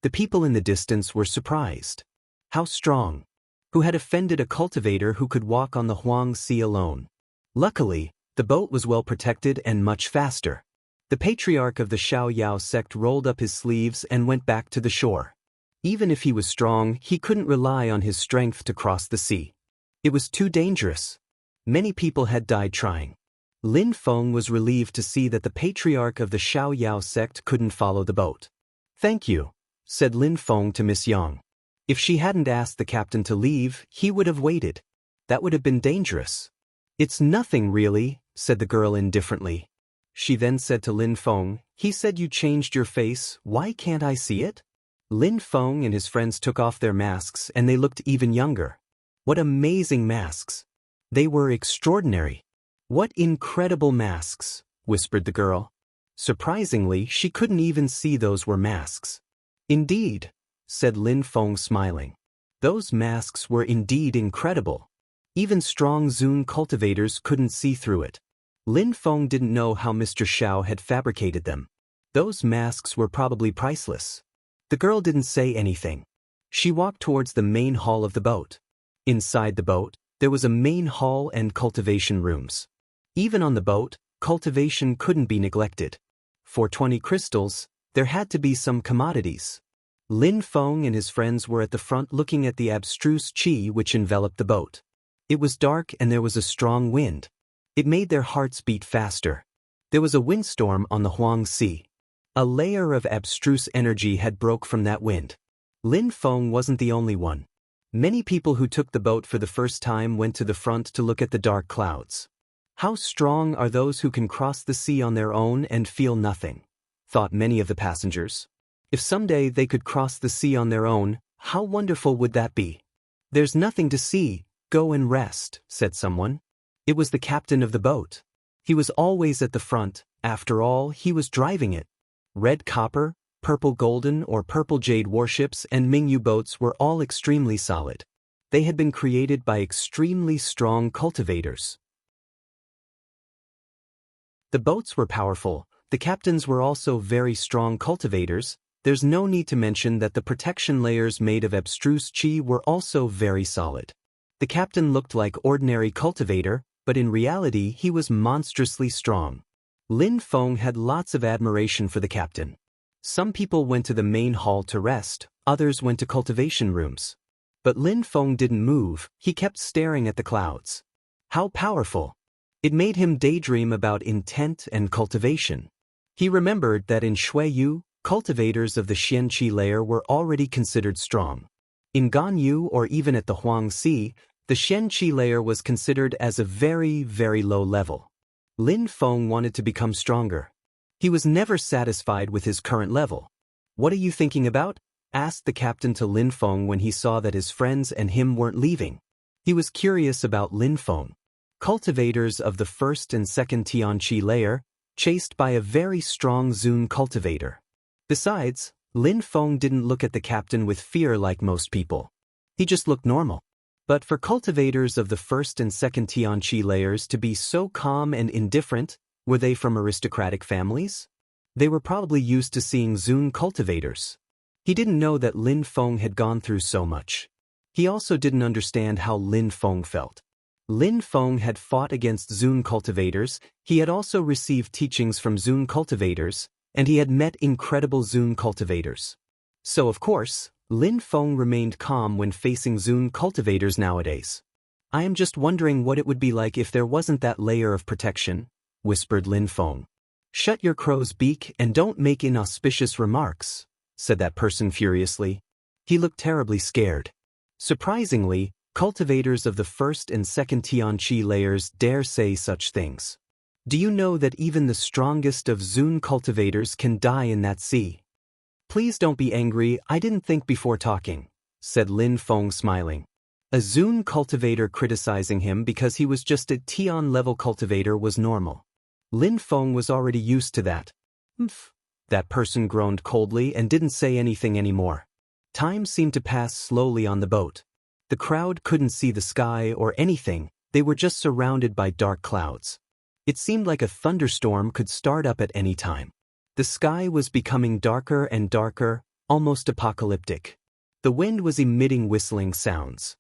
The people in the distance were surprised. How strong! Who had offended a cultivator who could walk on the Huang Sea alone? Luckily, the boat was well protected and much faster. The patriarch of the Xiao Yao sect rolled up his sleeves and went back to the shore. Even if he was strong, he couldn't rely on his strength to cross the sea. It was too dangerous. Many people had died trying. Lin Feng was relieved to see that the patriarch of the Xiao Yao sect couldn't follow the boat. Thank you, said Lin Feng to Miss Yang. If she hadn't asked the captain to leave, he would have waited. That would have been dangerous. It's nothing really, said the girl indifferently. She then said to Lin Feng, he said you changed your face, why can't I see it? Lin Feng and his friends took off their masks and they looked even younger. What amazing masks! They were extraordinary. What incredible masks, whispered the girl. Surprisingly, she couldn't even see those were masks. Indeed, said Lin Feng, smiling. Those masks were indeed incredible. Even strong Zun cultivators couldn't see through it. Lin Feng didn't know how Mr. Xiao had fabricated them. Those masks were probably priceless. The girl didn't say anything. She walked towards the main hall of the boat. Inside the boat, there was a main hall and cultivation rooms. Even on the boat, cultivation couldn't be neglected. For 20 crystals, there had to be some commodities. Lin Feng and his friends were at the front looking at the abstruse qi which enveloped the boat. It was dark and there was a strong wind. It made their hearts beat faster. There was a windstorm on the Huang Sea. A layer of abstruse energy had broke from that wind. Lin Feng wasn't the only one. Many people who took the boat for the first time went to the front to look at the dark clouds. How strong are those who can cross the sea on their own and feel nothing, thought many of the passengers. If someday they could cross the sea on their own, how wonderful would that be? There's nothing to see, go and rest, said someone. It was the captain of the boat. He was always at the front, after all, he was driving it. Red copper, purple golden or purple jade warships and Mingyu boats were all extremely solid. They had been created by extremely strong cultivators. The boats were powerful, the captains were also very strong cultivators. There's no need to mention that the protection layers made of abstruse qi were also very solid. The captain looked like ordinary cultivator, but in reality he was monstrously strong. Lin Feng had lots of admiration for the captain. Some people went to the main hall to rest, others went to cultivation rooms. But Lin Feng didn't move, he kept staring at the clouds. How powerful! It made him daydream about intent and cultivation. He remembered that in Xueyu, cultivators of the Xianqi layer were already considered strong. In Ganyu or even at the Huang Sea, the Xianqi layer was considered as a very, very low level. Lin Feng wanted to become stronger. He was never satisfied with his current level. What are you thinking about? Asked the captain to Lin Feng when he saw that his friends and him weren't leaving. He was curious about Lin Feng. Cultivators of the first and second Tianqi layer, chased by a very strong Zun cultivator. Besides, Lin Feng didn't look at the captain with fear like most people. He just looked normal. But for cultivators of the first and second Tianqi layers to be so calm and indifferent, were they from aristocratic families? They were probably used to seeing Zun cultivators. He didn't know that Lin Feng had gone through so much. He also didn't understand how Lin Feng felt. Lin Feng had fought against Zun cultivators, he had also received teachings from Zun cultivators, and he had met incredible Zun cultivators. So of course, Lin Feng remained calm when facing Zun cultivators nowadays. "I am just wondering what it would be like if there wasn't that layer of protection," whispered Lin Feng. "Shut your crow's beak and don't make inauspicious remarks," said that person furiously. He looked terribly scared. Surprisingly, cultivators of the first and second Tianqi layers dare say such things. "Do you know that even the strongest of Zun cultivators can die in that sea?" "Please don't be angry, I didn't think before talking," said Lin Feng smiling. A Zun cultivator criticizing him because he was just a Tian-level cultivator was normal. Lin Feng was already used to that. "Mph." That person groaned coldly and didn't say anything anymore. Time seemed to pass slowly on the boat. The crowd couldn't see the sky or anything, they were just surrounded by dark clouds. It seemed like a thunderstorm could start up at any time. The sky was becoming darker and darker, almost apocalyptic. The wind was emitting whistling sounds.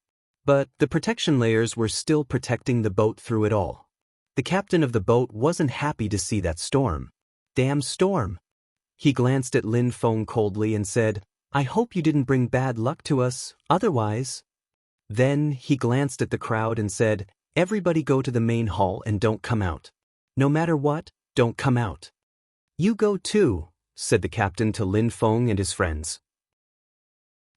But the protection layers were still protecting the boat through it all. The captain of the boat wasn't happy to see that storm. "Damn storm." He glanced at Lin Feng coldly and said, "I hope you didn't bring bad luck to us, otherwise." Then he glanced at the crowd and said, "Everybody go to the main hall and don't come out. No matter what, don't come out." "You go too," said the captain to Lin Feng and his friends.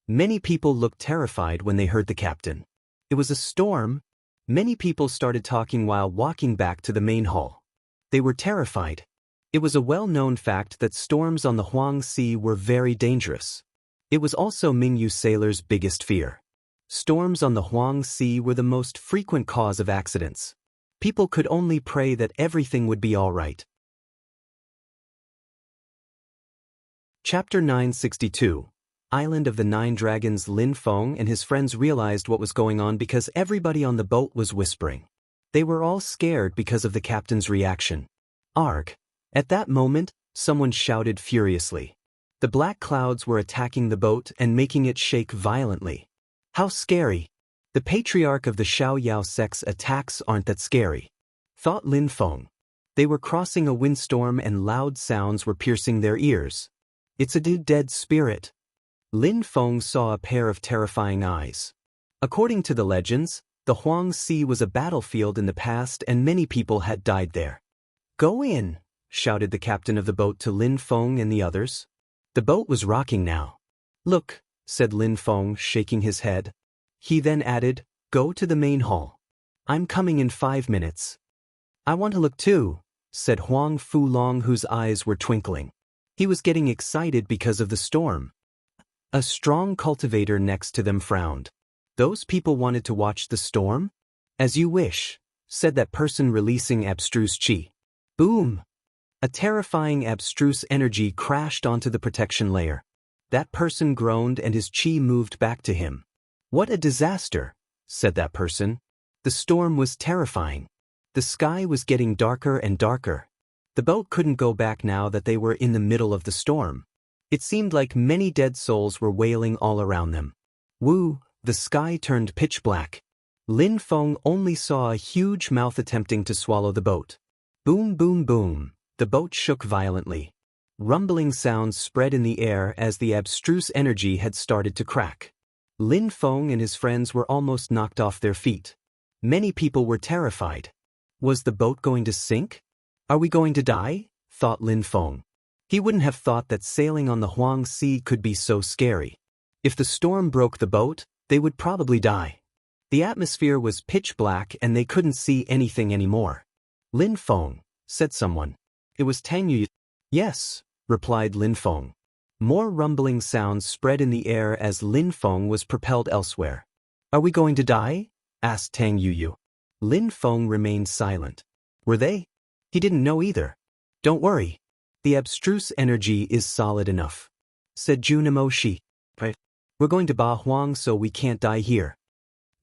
Many people looked terrified when they heard the captain. It was a storm. Many people started talking while walking back to the main hall. They were terrified. It was a well-known fact that storms on the Huang Sea were very dangerous. It was also Mingyu sailors' biggest fear. Storms on the Huang Sea were the most frequent cause of accidents. People could only pray that everything would be all right. Chapter 962. Island of the Nine Dragons. Lin Feng and his friends realized what was going on because everybody on the boat was whispering. They were all scared because of the captain's reaction. "Arg!" At that moment, someone shouted furiously. The black clouds were attacking the boat and making it shake violently. "How scary!" The patriarch of the Xiaoyao sect's attacks aren't that scary, thought Lin Feng. They were crossing a windstorm and loud sounds were piercing their ears. "It's a dead spirit." Lin Feng saw a pair of terrifying eyes. According to the legends, the Huang Sea was a battlefield in the past and many people had died there. "Go in," shouted the captain of the boat to Lin Feng and the others. The boat was rocking now. "Look," said Lin Feng, shaking his head. He then added, "Go to the main hall. I'm coming in 5 minutes." "I want to look too," said Huang Fulong, whose eyes were twinkling. He was getting excited because of the storm. A strong cultivator next to them frowned. "Those people wanted to watch the storm?" "As you wish," said that person, releasing abstruse chi. Boom! A terrifying abstruse energy crashed onto the protection layer. That person groaned and his chi moved back to him. "What a disaster," said that person. The storm was terrifying. The sky was getting darker and darker. The boat couldn't go back now that they were in the middle of the storm. It seemed like many dead souls were wailing all around them. Woo! The sky turned pitch black. Lin Feng only saw a huge mouth attempting to swallow the boat. Boom, boom, boom. The boat shook violently. Rumbling sounds spread in the air as the abstruse energy had started to crack. Lin Feng and his friends were almost knocked off their feet. Many people were terrified. Was the boat going to sink? "Are we going to die?" thought Lin Feng. He wouldn't have thought that sailing on the Huang Sea could be so scary. If the storm broke the boat, they would probably die. The atmosphere was pitch black and they couldn't see anything anymore. "Lin Feng," said someone. It was Tang Yu. "Yes," replied Lin Feng. More rumbling sounds spread in the air as Lin Feng was propelled elsewhere. "Are we going to die?" asked Tang Yu. Lin Feng remained silent. Were they? He didn't know either. "Don't worry. The abstruse energy is solid enough," said Junimo Shi. "We're going to Ba Huang so we can't die here."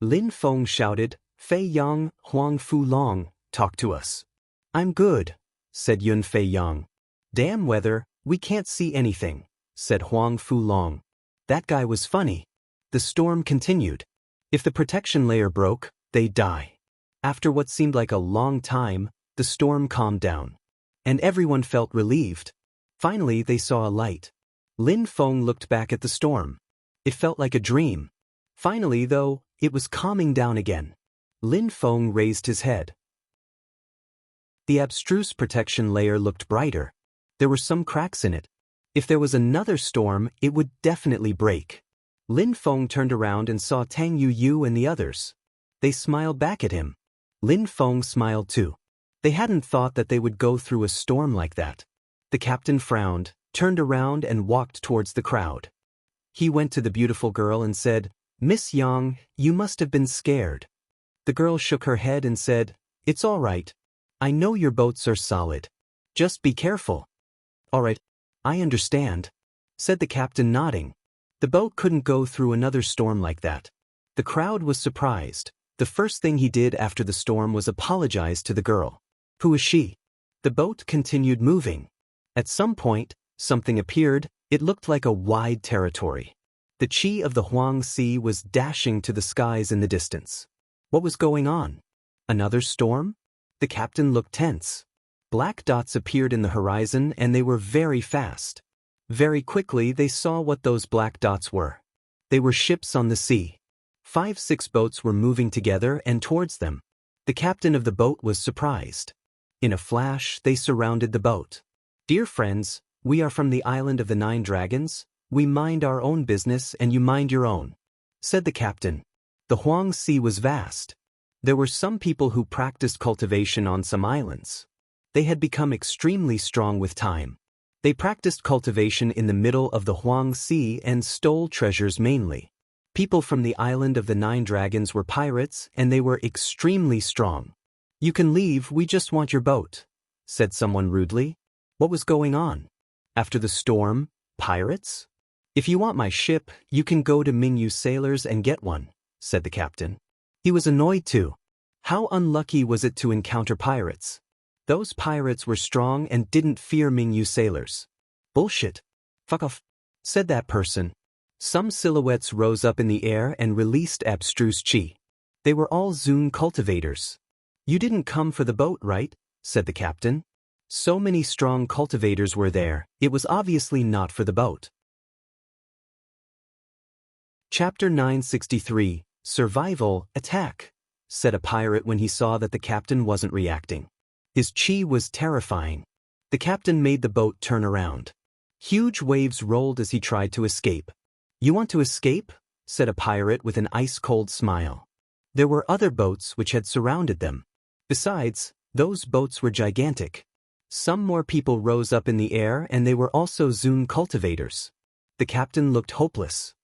Lin Feng shouted, Fei Yang, Huang Fu Long, talk to us. I'm good, said Yun Fei Yang. Damn weather, we can't see anything, said Huang Fu Long. That guy was funny. The storm continued. If the protection layer broke, they'd die. After what seemed like a long time, the storm calmed down. And everyone felt relieved. Finally, they saw a light. Lin Feng looked back at the storm. It felt like a dream. Finally, though, it was calming down again. Lin Feng raised his head. The abstruse protection layer looked brighter. There were some cracks in it. If there was another storm, it would definitely break. Lin Feng turned around and saw Tang Yu and the others. They smiled back at him. Lin Feng smiled too. They hadn't thought that they would go through a storm like that. The captain frowned, turned around and walked towards the crowd. He went to the beautiful girl and said, Miss Yang, you must have been scared. The girl shook her head and said, It's all right. I know your boats are solid. Just be careful. All right, I understand, said the captain, nodding. The boat couldn't go through another storm like that. The crowd was surprised. The first thing he did after the storm was apologize to the girl. Who is she? The boat continued moving. At some point, something appeared. It looked like a wide territory. The chi of the Huang Sea was dashing to the skies in the distance. What was going on? Another storm? The captain looked tense. Black dots appeared in the horizon and they were very fast. Very quickly they saw what those black dots were. They were ships on the sea. 5-6 boats were moving together and towards them. The captain of the boat was surprised. In a flash, they surrounded the boat. Dear friends, we are from the island of the 9 dragons. We mind our own business and you mind your own, said the captain. The Huang Sea was vast. There were some people who practiced cultivation on some islands. They had become extremely strong with time. They practiced cultivation in the middle of the Huang Sea and stole treasures mainly. People from the island of the 9 dragons were pirates and they were extremely strong. You can leave, we just want your boat, said someone rudely. What was going on? After the storm, pirates? If you want my ship, you can go to Mingyu Sailors and get one, said the captain. He was annoyed too. How unlucky was it to encounter pirates? Those pirates were strong and didn't fear Mingyu sailors. Bullshit. Fuck off, said that person. Some silhouettes rose up in the air and released abstruse chi. They were all Zun cultivators. You didn't come for the boat, right? Said the captain. So many strong cultivators were there, it was obviously not for the boat. Chapter 963, Survival, Attack, said a pirate when he saw that the captain wasn't reacting. His chi was terrifying. The captain made the boat turn around. Huge waves rolled as he tried to escape. You want to escape? Said a pirate with an ice-cold smile. There were other boats which had surrounded them. Besides, those boats were gigantic. Some more people rose up in the air and they were also Zun cultivators. The captain looked hopeless.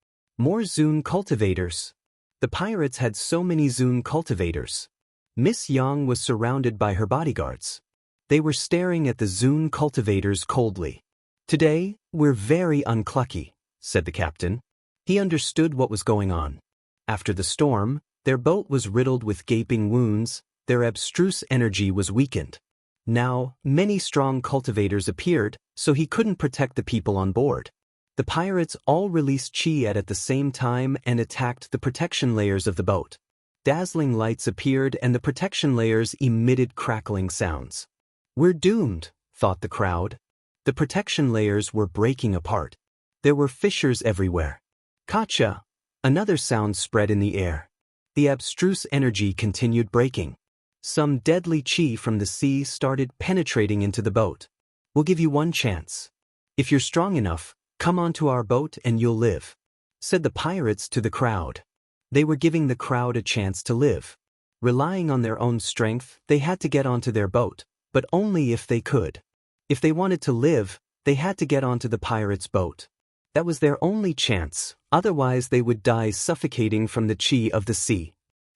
More Zun cultivators. The pirates had so many Zun cultivators. Miss Yang was surrounded by her bodyguards. They were staring at the Zun cultivators coldly. Today, we're very unclucky, said the captain. He understood what was going on. After the storm, their boat was riddled with gaping wounds, their abstruse energy was weakened. Now, many strong cultivators appeared, so he couldn't protect the people on board. The pirates all released chi at the same time and attacked the protection layers of the boat. Dazzling lights appeared and the protection layers emitted crackling sounds. We're doomed, thought the crowd. The protection layers were breaking apart. There were fissures everywhere. Kacha! Another sound spread in the air. The abstruse energy continued breaking. Some deadly chi from the sea started penetrating into the boat. We'll give you one chance. If you're strong enough, come onto our boat and you'll live, said the pirates to the crowd. They were giving the crowd a chance to live. Relying on their own strength, they had to get onto their boat, but only if they could. If they wanted to live, they had to get onto the pirates' boat. That was their only chance, otherwise they would die suffocating from the chi of the sea.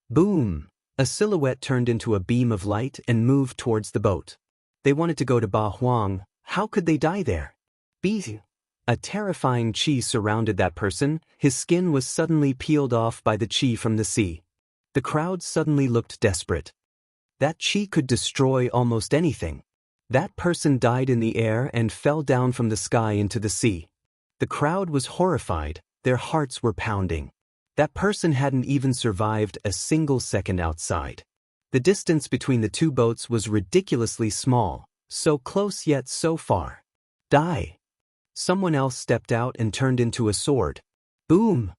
Boom! A silhouette turned into a beam of light and moved towards the boat. They wanted to go to Ba Huang. How could they die there? A terrifying chi surrounded that person. His skin was suddenly peeled off by the chi from the sea. The crowd suddenly looked desperate. That chi could destroy almost anything. That person died in the air and fell down from the sky into the sea. The crowd was horrified, their hearts were pounding. That person hadn't even survived a single second outside. The distance between the two boats was ridiculously small, so close yet so far. Die! Someone else stepped out and turned into a sword. Boom!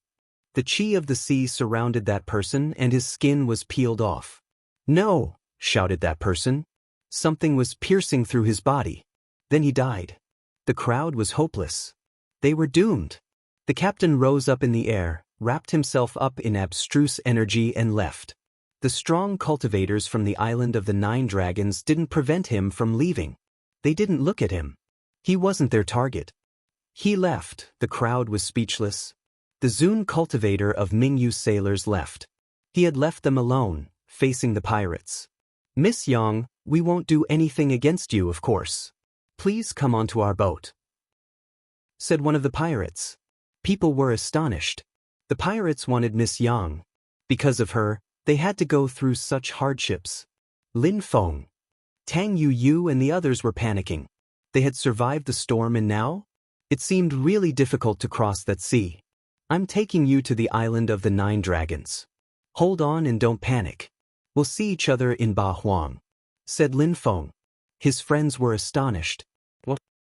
The chi of the sea surrounded that person and his skin was peeled off. No! Shouted that person. Something was piercing through his body. Then he died. The crowd was hopeless. They were doomed. The captain rose up in the air, wrapped himself up in abstruse energy and left. The strong cultivators from the island of the 9 dragons didn't prevent him from leaving. They didn't look at him. He wasn't their target. He left. The crowd was speechless. The Zun cultivator of Mingyu sailors left. He had left them alone, facing the pirates. Miss Yang, we won't do anything against you, of course. Please come onto our boat, said one of the pirates. People were astonished. The pirates wanted Miss Yang. Because of her, they had to go through such hardships. Lin Feng, Tang Yu and the others were panicking. They had survived the storm and now? It seemed really difficult to cross that sea. I'm taking you to the island of the 9 dragons. Hold on and don't panic. We'll see each other in Ba Huang, said Lin Feng. His friends were astonished.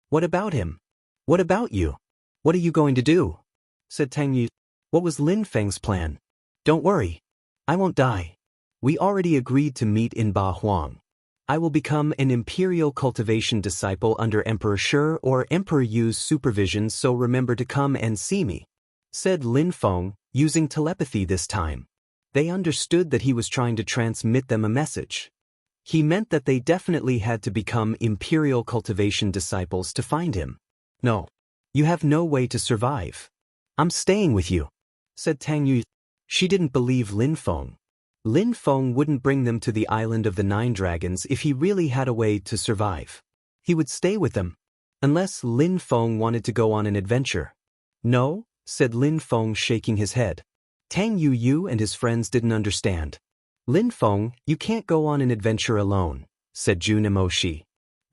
What about him? What about you? What are you going to do? Said Tang Yu. What was Lin Feng's plan? Don't worry. I won't die. We already agreed to meet in Ba Huang. I will become an imperial cultivation disciple under Emperor Shi or Emperor Yu's supervision, so remember to come and see me, said Lin Feng, using telepathy this time. They understood that he was trying to transmit them a message. He meant that they definitely had to become imperial cultivation disciples to find him. No. You have no way to survive. I'm staying with you, said Tang Yu. She didn't believe Lin Feng. Lin Feng wouldn't bring them to the island of the 9 dragons if he really had a way to survive. He would stay with them, unless Lin Feng wanted to go on an adventure. No, said Lin Feng, shaking his head. Tang Yu and his friends didn't understand. Lin Feng, you can't go on an adventure alone, said Jun Emoshi.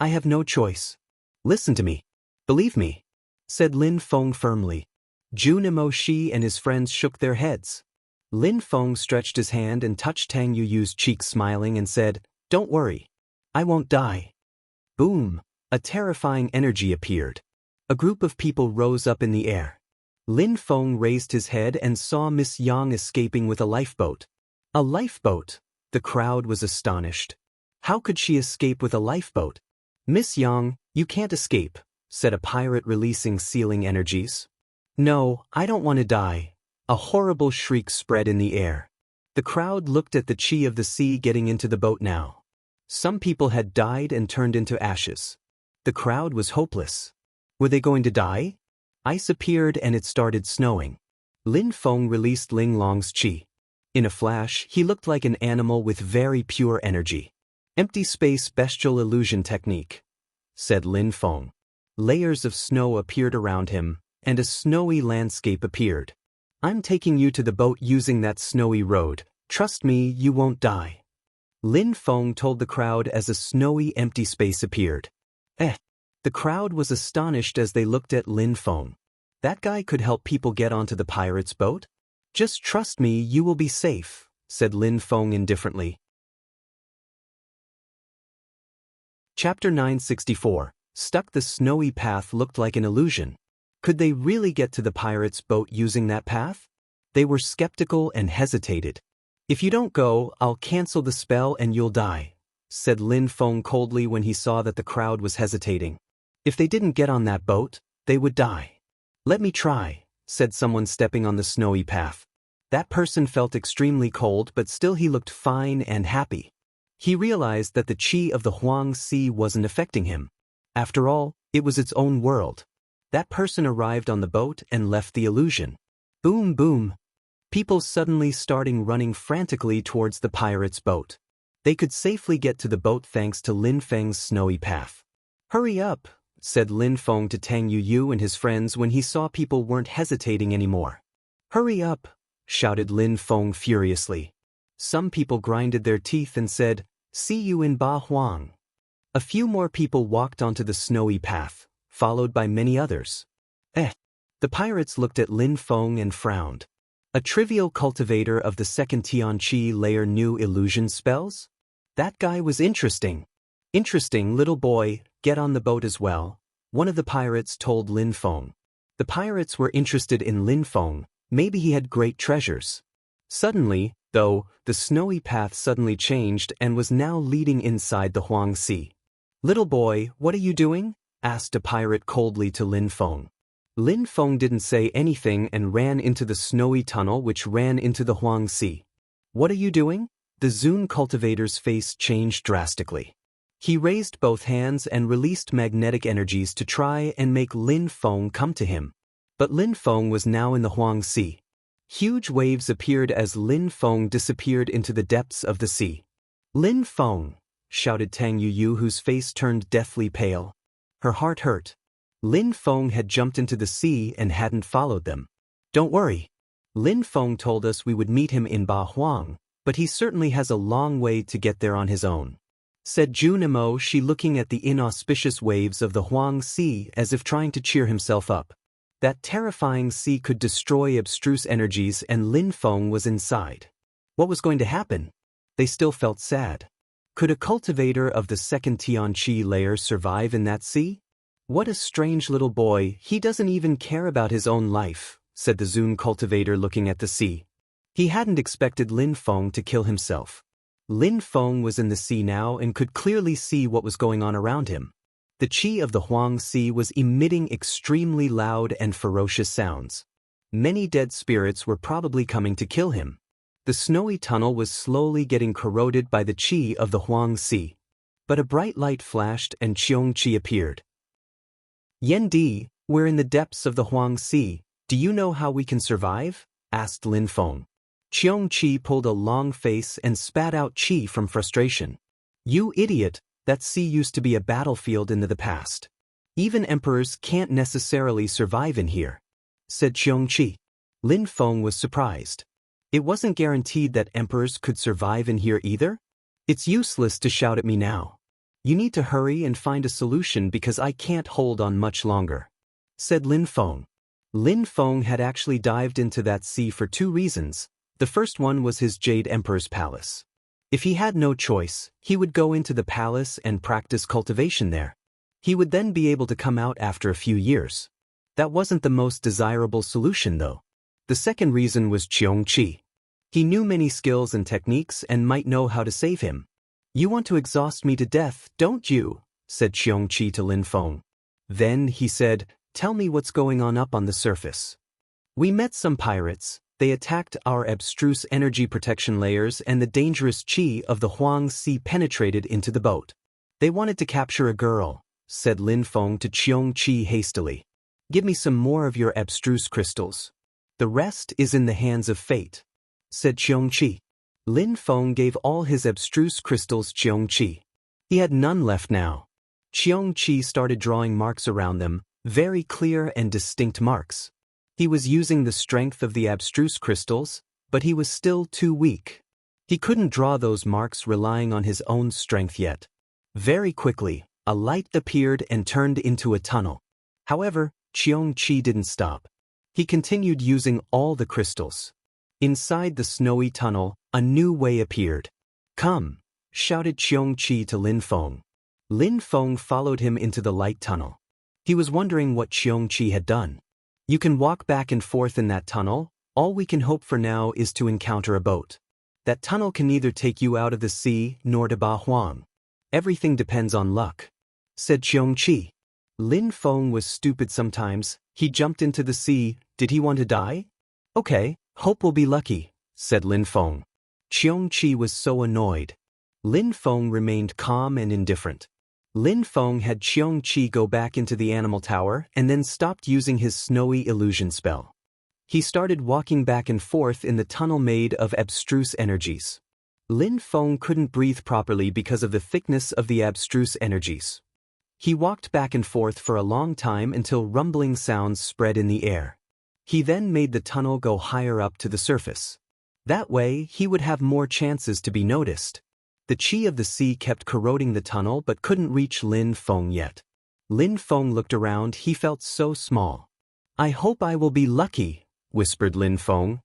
I have no choice. Listen to me. Believe me, said Lin Feng firmly. Jun Emoshi and his friends shook their heads. Lin Feng stretched his hand and touched Tang Yu's cheek, smiling, and said, Don't worry. I won't die. Boom! A terrifying energy appeared. A group of people rose up in the air. Lin Feng raised his head and saw Miss Yang escaping with a lifeboat. A lifeboat! The crowd was astonished. How could she escape with a lifeboat? Miss Yang, you can't escape, said a pirate releasing sealing energies. No, I don't want to die. A horrible shriek spread in the air. The crowd looked at the chi of the sea getting into the boat now. Some people had died and turned into ashes. The crowd was hopeless. Were they going to die? Ice appeared and it started snowing. Lin Feng released Ling Long's chi. In a flash, he looked like an animal with very pure energy. Empty space bestial illusion technique, said Lin Feng. Layers of snow appeared around him, and a snowy landscape appeared. I'm taking you to the boat using that snowy road. Trust me, you won't die. Lin Feng told the crowd as a snowy empty space appeared. The crowd was astonished as they looked at Lin Feng. That guy could help people get onto the pirate's boat? Just trust me, you will be safe, said Lin Feng indifferently. Chapter 964. Stuck. The snowy path looked like an illusion. Could they really get to the pirate's boat using that path? They were skeptical and hesitated. If you don't go, I'll cancel the spell and you'll die, said Lin Feng coldly when he saw that the crowd was hesitating. If they didn't get on that boat, they would die. Let me try, said someone stepping on the snowy path. That person felt extremely cold, but still he looked fine and happy. He realized that the chi of the Huang Sea wasn't affecting him. After all, it was its own world. That person arrived on the boat and left the illusion. Boom, boom. People suddenly starting running frantically towards the pirate's boat. They could safely get to the boat thanks to Lin Feng's snowy path. Hurry up, said Lin Feng to Tang Yu and his friends when he saw people weren't hesitating anymore. Hurry up, shouted Lin Feng furiously. Some people grinded their teeth and said, "See you in Ba Huang." A few more people walked onto the snowy path, followed by many others. The pirates looked at Lin Feng and frowned. A trivial cultivator of the second Tianqi layer knew illusion spells? That guy was interesting. "Interesting, little boy, get on the boat as well," one of the pirates told Lin Feng. The pirates were interested in Lin Feng, maybe he had great treasures. Suddenly, though, the snowy path suddenly changed and was now leading inside the Huang Sea. "Little boy, what are you doing?" asked a pirate coldly to Lin Feng. Lin Feng didn't say anything and ran into the snowy tunnel which ran into the Huang Sea. "What are you doing?" The Zun cultivator's face changed drastically. He raised both hands and released magnetic energies to try and make Lin Feng come to him. But Lin Feng was now in the Huang Sea. Huge waves appeared as Lin Feng disappeared into the depths of the sea. "Lin Feng!" shouted Tang Yuyu, whose face turned deathly pale. Her heart hurt. Lin Feng had jumped into the sea and hadn't followed them. "Don't worry. Lin Feng told us we would meet him in Ba Huang, but he certainly has a long way to get there on his own," said Junimo, she looking at the inauspicious waves of the Huang Sea as if trying to cheer himself up. That terrifying sea could destroy abstruse energies and Lin Feng was inside. What was going to happen? They still felt sad. Could a cultivator of the second Tianqi layer survive in that sea? "What a strange little boy, he doesn't even care about his own life," said the Zun cultivator looking at the sea. He hadn't expected Lin Feng to kill himself. Lin Feng was in the sea now and could clearly see what was going on around him. The qi of the Huang Sea was emitting extremely loud and ferocious sounds. Many dead spirits were probably coming to kill him. The snowy tunnel was slowly getting corroded by the qi of the Huang Sea. But a bright light flashed and Qiong Qi appeared. "Yen Di, we're in the depths of the Huang Sea. Do you know how we can survive?" asked Lin Feng. Qiong Qi pulled a long face and spat out qi from frustration. "You idiot, that sea used to be a battlefield in the past. Even emperors can't necessarily survive in here," said Qiong Qi. Lin Feng was surprised. It wasn't guaranteed that emperors could survive in here either? "It's useless to shout at me now. You need to hurry and find a solution because I can't hold on much longer," said Lin Feng. Lin Feng had actually dived into that sea for two reasons. The first one was his Jade Emperor's palace. If he had no choice, he would go into the palace and practice cultivation there. He would then be able to come out after a few years. That wasn't the most desirable solution though. The second reason was Qiong Qi. He knew many skills and techniques and might know how to save him. "You want to exhaust me to death, don't you?" said Qiong Qi to Lin Feng. Then he said, "Tell me what's going on up on the surface." "We met some pirates. They attacked our abstruse energy protection layers and the dangerous qi of the Huang Sea penetrated into the boat. They wanted to capture a girl," said Lin Feng to Qiong Qi hastily. "Give me some more of your abstruse crystals. The rest is in the hands of fate," said Qiong Qi. Lin Feng gave all his abstruse crystals Qiong Qi. He had none left now. Qiong Qi started drawing marks around them, very clear and distinct marks. He was using the strength of the abstruse crystals, but he was still too weak. He couldn't draw those marks relying on his own strength yet. Very quickly, a light appeared and turned into a tunnel. However, Qiong Qi didn't stop. He continued using all the crystals. Inside the snowy tunnel, a new way appeared. "Come!" shouted Qiong Qi to Lin Feng. Lin Feng followed him into the light tunnel. He was wondering what Qiong Qi had done. "You can walk back and forth in that tunnel. All we can hope for now is to encounter a boat. That tunnel can neither take you out of the sea nor to Ba Huang. Everything depends on luck," said Qiong Qi. Lin Feng was stupid sometimes. He jumped into the sea. Did he want to die? "Okay, hope we'll be lucky," said Lin Feng. Qiong Qi was so annoyed. Lin Feng remained calm and indifferent. Lin Feng had Qiong Qi go back into the animal tower and then stopped using his snowy illusion spell. He started walking back and forth in the tunnel made of abstruse energies. Lin Feng couldn't breathe properly because of the thickness of the abstruse energies. He walked back and forth for a long time until rumbling sounds spread in the air. He then made the tunnel go higher up to the surface. That way, he would have more chances to be noticed. The qi of the sea kept corroding the tunnel but couldn't reach Lin Feng yet. Lin Feng looked around, he felt so small. I hope I will be lucky, whispered Lin Feng.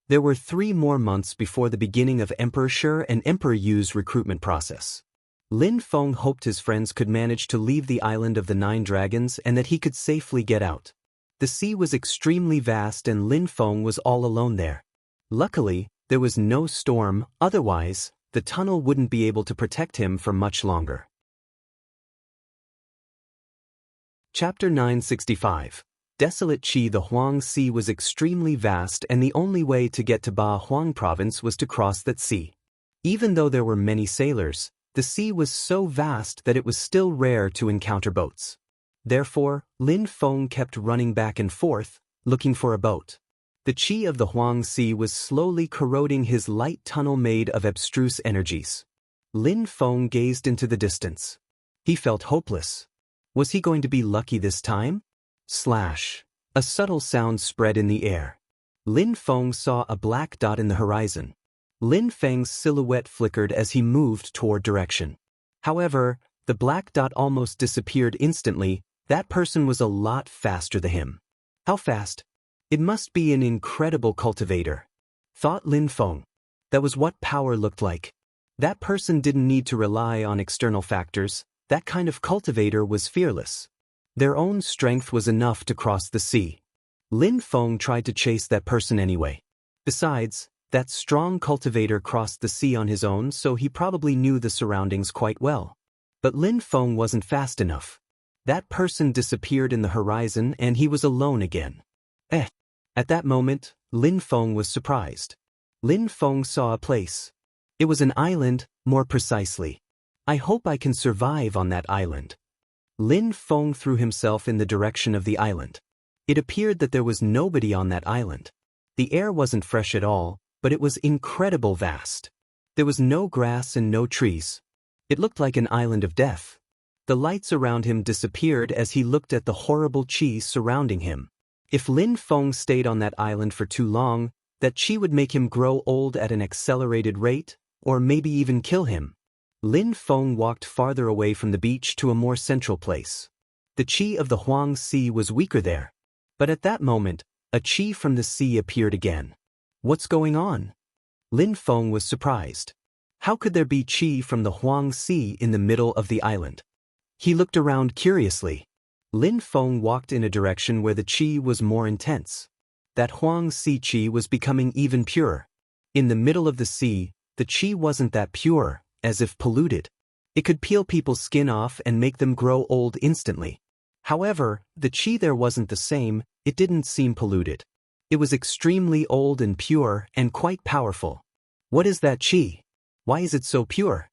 There were 3 more months before the beginning of Emperor Shi and Emperor Yu's recruitment process. Lin Feng hoped his friends could manage to leave the island of the 9 dragons and that he could safely get out. The sea was extremely vast and Lin Feng was all alone there. Luckily, there was no storm, otherwise, the tunnel wouldn't be able to protect him for much longer. Chapter 965. Desolate Qi. The Huang Sea was extremely vast and the only way to get to Ba Huang province was to cross that sea. Even though there were many sailors, the sea was so vast that it was still rare to encounter boats. Therefore, Lin Feng kept running back and forth, looking for a boat. The qi of the Huang Sea was slowly corroding his light tunnel made of abstruse energies. Lin Feng gazed into the distance. He felt hopeless. Was he going to be lucky this time? Slash. A subtle sound spread in the air. Lin Feng saw a black dot in the horizon. Lin Feng's silhouette flickered as he moved toward direction. However, the black dot almost disappeared instantly. That person was a lot faster than him. How fast? It must be an incredible cultivator, thought Lin Feng. That was what power looked like. That person didn't need to rely on external factors. That kind of cultivator was fearless. Their own strength was enough to cross the sea. Lin Feng tried to chase that person anyway. Besides, that strong cultivator crossed the sea on his own, so he probably knew the surroundings quite well. But Lin Feng wasn't fast enough. That person disappeared in the horizon and he was alone again. At that moment, Lin Feng was surprised. Lin Feng saw a place. It was an island, more precisely. I hope I can survive on that island. Lin Feng threw himself in the direction of the island. It appeared that there was nobody on that island. The air wasn't fresh at all, but it was incredible vast. There was no grass and no trees. It looked like an island of death. The lights around him disappeared as he looked at the horrible qi surrounding him. If Lin Feng stayed on that island for too long, that qi would make him grow old at an accelerated rate, or maybe even kill him. Lin Feng walked farther away from the beach to a more central place. The qi of the Huang Sea was weaker there. But at that moment, a qi from the sea appeared again. What's going on? Lin Feng was surprised. How could there be qi from the Huang Sea in the middle of the island? He looked around curiously. Lin Feng walked in a direction where the qi was more intense. That Huang Sea qi was becoming even purer. In the middle of the sea, the qi wasn't that pure, as if polluted. It could peel people's skin off and make them grow old instantly. However, the qi there wasn't the same, it didn't seem polluted. It was extremely old and pure and quite powerful. What is that qi? Why is it so pure?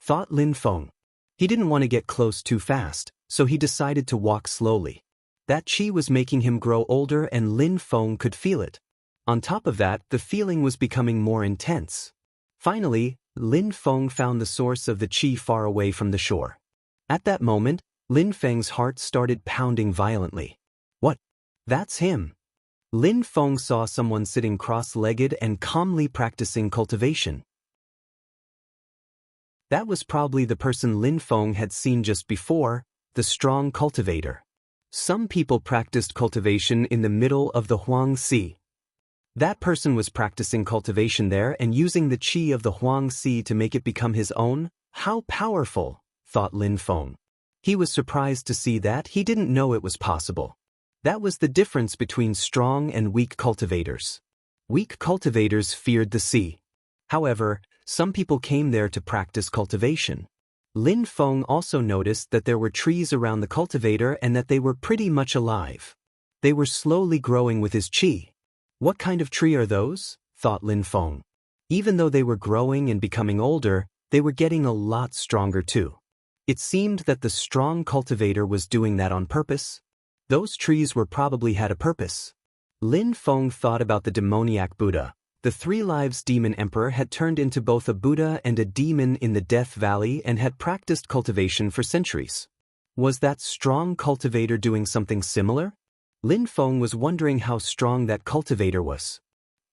Thought Lin Feng. He didn't want to get close too fast, so he decided to walk slowly. That qi was making him grow older and Lin Feng could feel it. On top of that, the feeling was becoming more intense. Finally, Lin Feng found the source of the qi far away from the shore. At that moment, Lin Feng's heart started pounding violently. What? That's him. Lin Feng saw someone sitting cross-legged and calmly practicing cultivation. That was probably the person Lin Feng had seen just before, the strong cultivator. Some people practiced cultivation in the middle of the Huang Sea. That person was practicing cultivation there and using the qi of the Huang Sea to make it become his own. How powerful, thought Lin Feng. He was surprised to see that. He didn't know it was possible. That was the difference between strong and weak cultivators. Weak cultivators feared the sea. However, some people came there to practice cultivation. Lin Feng also noticed that there were trees around the cultivator and that they were pretty much alive. They were slowly growing with his qi. What kind of tree are those? Thought Lin Feng. Even though they were growing and becoming older, they were getting a lot stronger too. It seemed that the strong cultivator was doing that on purpose. Those trees were probably had a purpose. Lin Feng thought about the demoniac Buddha. The 3 lives demon emperor had turned into both a Buddha and a demon in the Death Valley and had practiced cultivation for centuries. Was that strong cultivator doing something similar? Lin Feng was wondering how strong that cultivator was.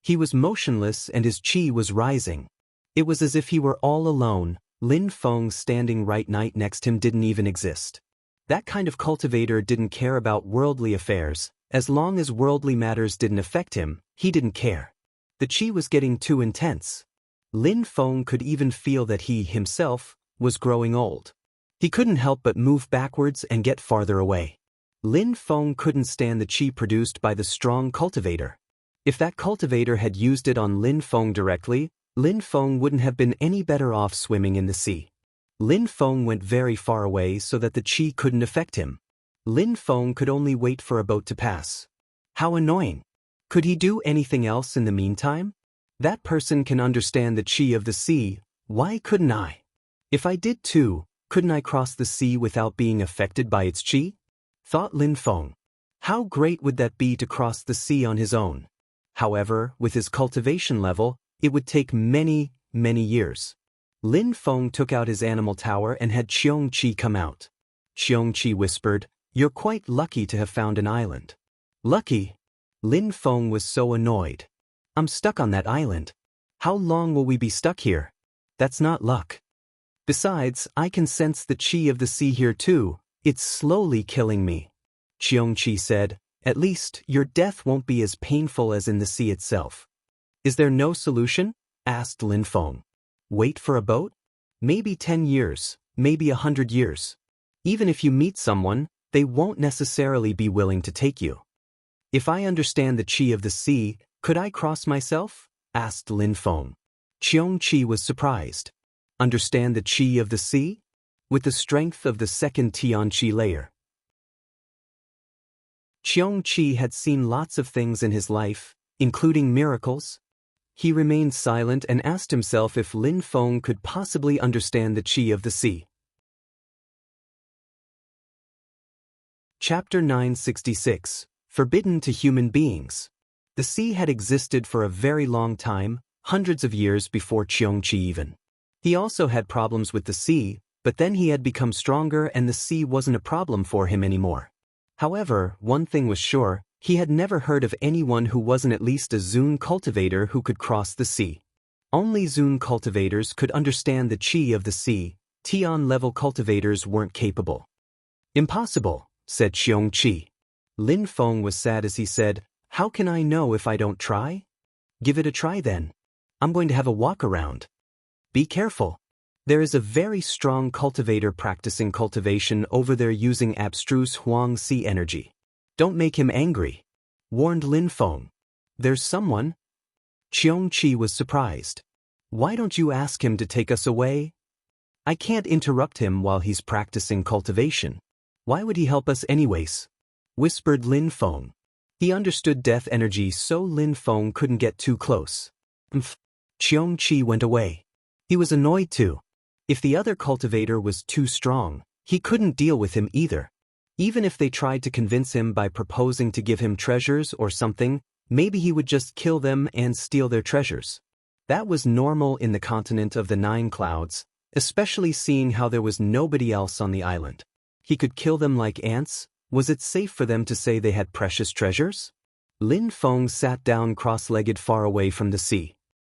He was motionless and his qi was rising. It was as if he were all alone. Lin Feng standing right next to him didn't even exist. That kind of cultivator didn't care about worldly affairs. As long as worldly matters didn't affect him, he didn't care. The qi was getting too intense. Lin Feng could even feel that he, himself, was growing old. He couldn't help but move backwards and get farther away. Lin Feng couldn't stand the qi produced by the strong cultivator. If that cultivator had used it on Lin Feng directly, Lin Feng wouldn't have been any better off swimming in the sea. Lin Feng went very far away so that the qi couldn't affect him. Lin Feng could only wait for a boat to pass. How annoying! Could he do anything else in the meantime? That person can understand the qi of the sea, why couldn't I? If I did too, couldn't I cross the sea without being affected by its qi? Thought Lin Feng. How great would that be to cross the sea on his own? However, with his cultivation level, it would take many, many years. Lin Feng took out his animal tower and had Qiong Qi come out. Qiong Qi whispered, "You're quite lucky to have found an island." Lucky? Lin Feng was so annoyed. I'm stuck on that island. How long will we be stuck here? That's not luck. Besides, I can sense the qi of the sea here too. It's slowly killing me. Qiong Qi said, "At least, your death won't be as painful as in the sea itself." Is there no solution? Asked Lin Feng. Wait for a boat? Maybe 10 years, maybe 100 years. Even if you meet someone, they won't necessarily be willing to take you. If I understand the qi of the sea, could I cross myself? Asked Lin Feng. Qiong Qi was surprised. Understand the qi of the sea? With the strength of the second Tian Qi layer. Qiong Qi had seen lots of things in his life, including miracles. He remained silent and asked himself if Lin Feng could possibly understand the qi of the sea. Chapter 966. Forbidden to Human Beings. The sea had existed for a very long time, hundreds of years before Qiong Qi even. He also had problems with the sea, but then he had become stronger and the sea wasn't a problem for him anymore. However, one thing was sure, he had never heard of anyone who wasn't at least a Zun cultivator who could cross the sea. Only Zun cultivators could understand the qi of the sea. Tian-level cultivators weren't capable. Impossible, said Qiong Qi. Lin Feng was sad as he said, "How can I know if I don't try?" "Give it a try then. I'm going to have a walk around." "Be careful. There is a very strong cultivator practicing cultivation over there using abstruse Huang Si energy. Don't make him angry," warned Lin Feng. "There's someone?" Qiong Qi was surprised. "Why don't you ask him to take us away?" "I can't interrupt him while he's practicing cultivation. Why would he help us anyways?" whispered Lin Feng. He understood death energy, so Lin Feng couldn't get too close. Qiong Qi went away. He was annoyed too. If the other cultivator was too strong, he couldn't deal with him either. Even if they tried to convince him by proposing to give him treasures or something, maybe he would just kill them and steal their treasures. That was normal in the continent of the 9 clouds, especially seeing how there was nobody else on the island. He could kill them like ants. Was it safe for them to say they had precious treasures? Lin Feng sat down cross-legged far away from the sea.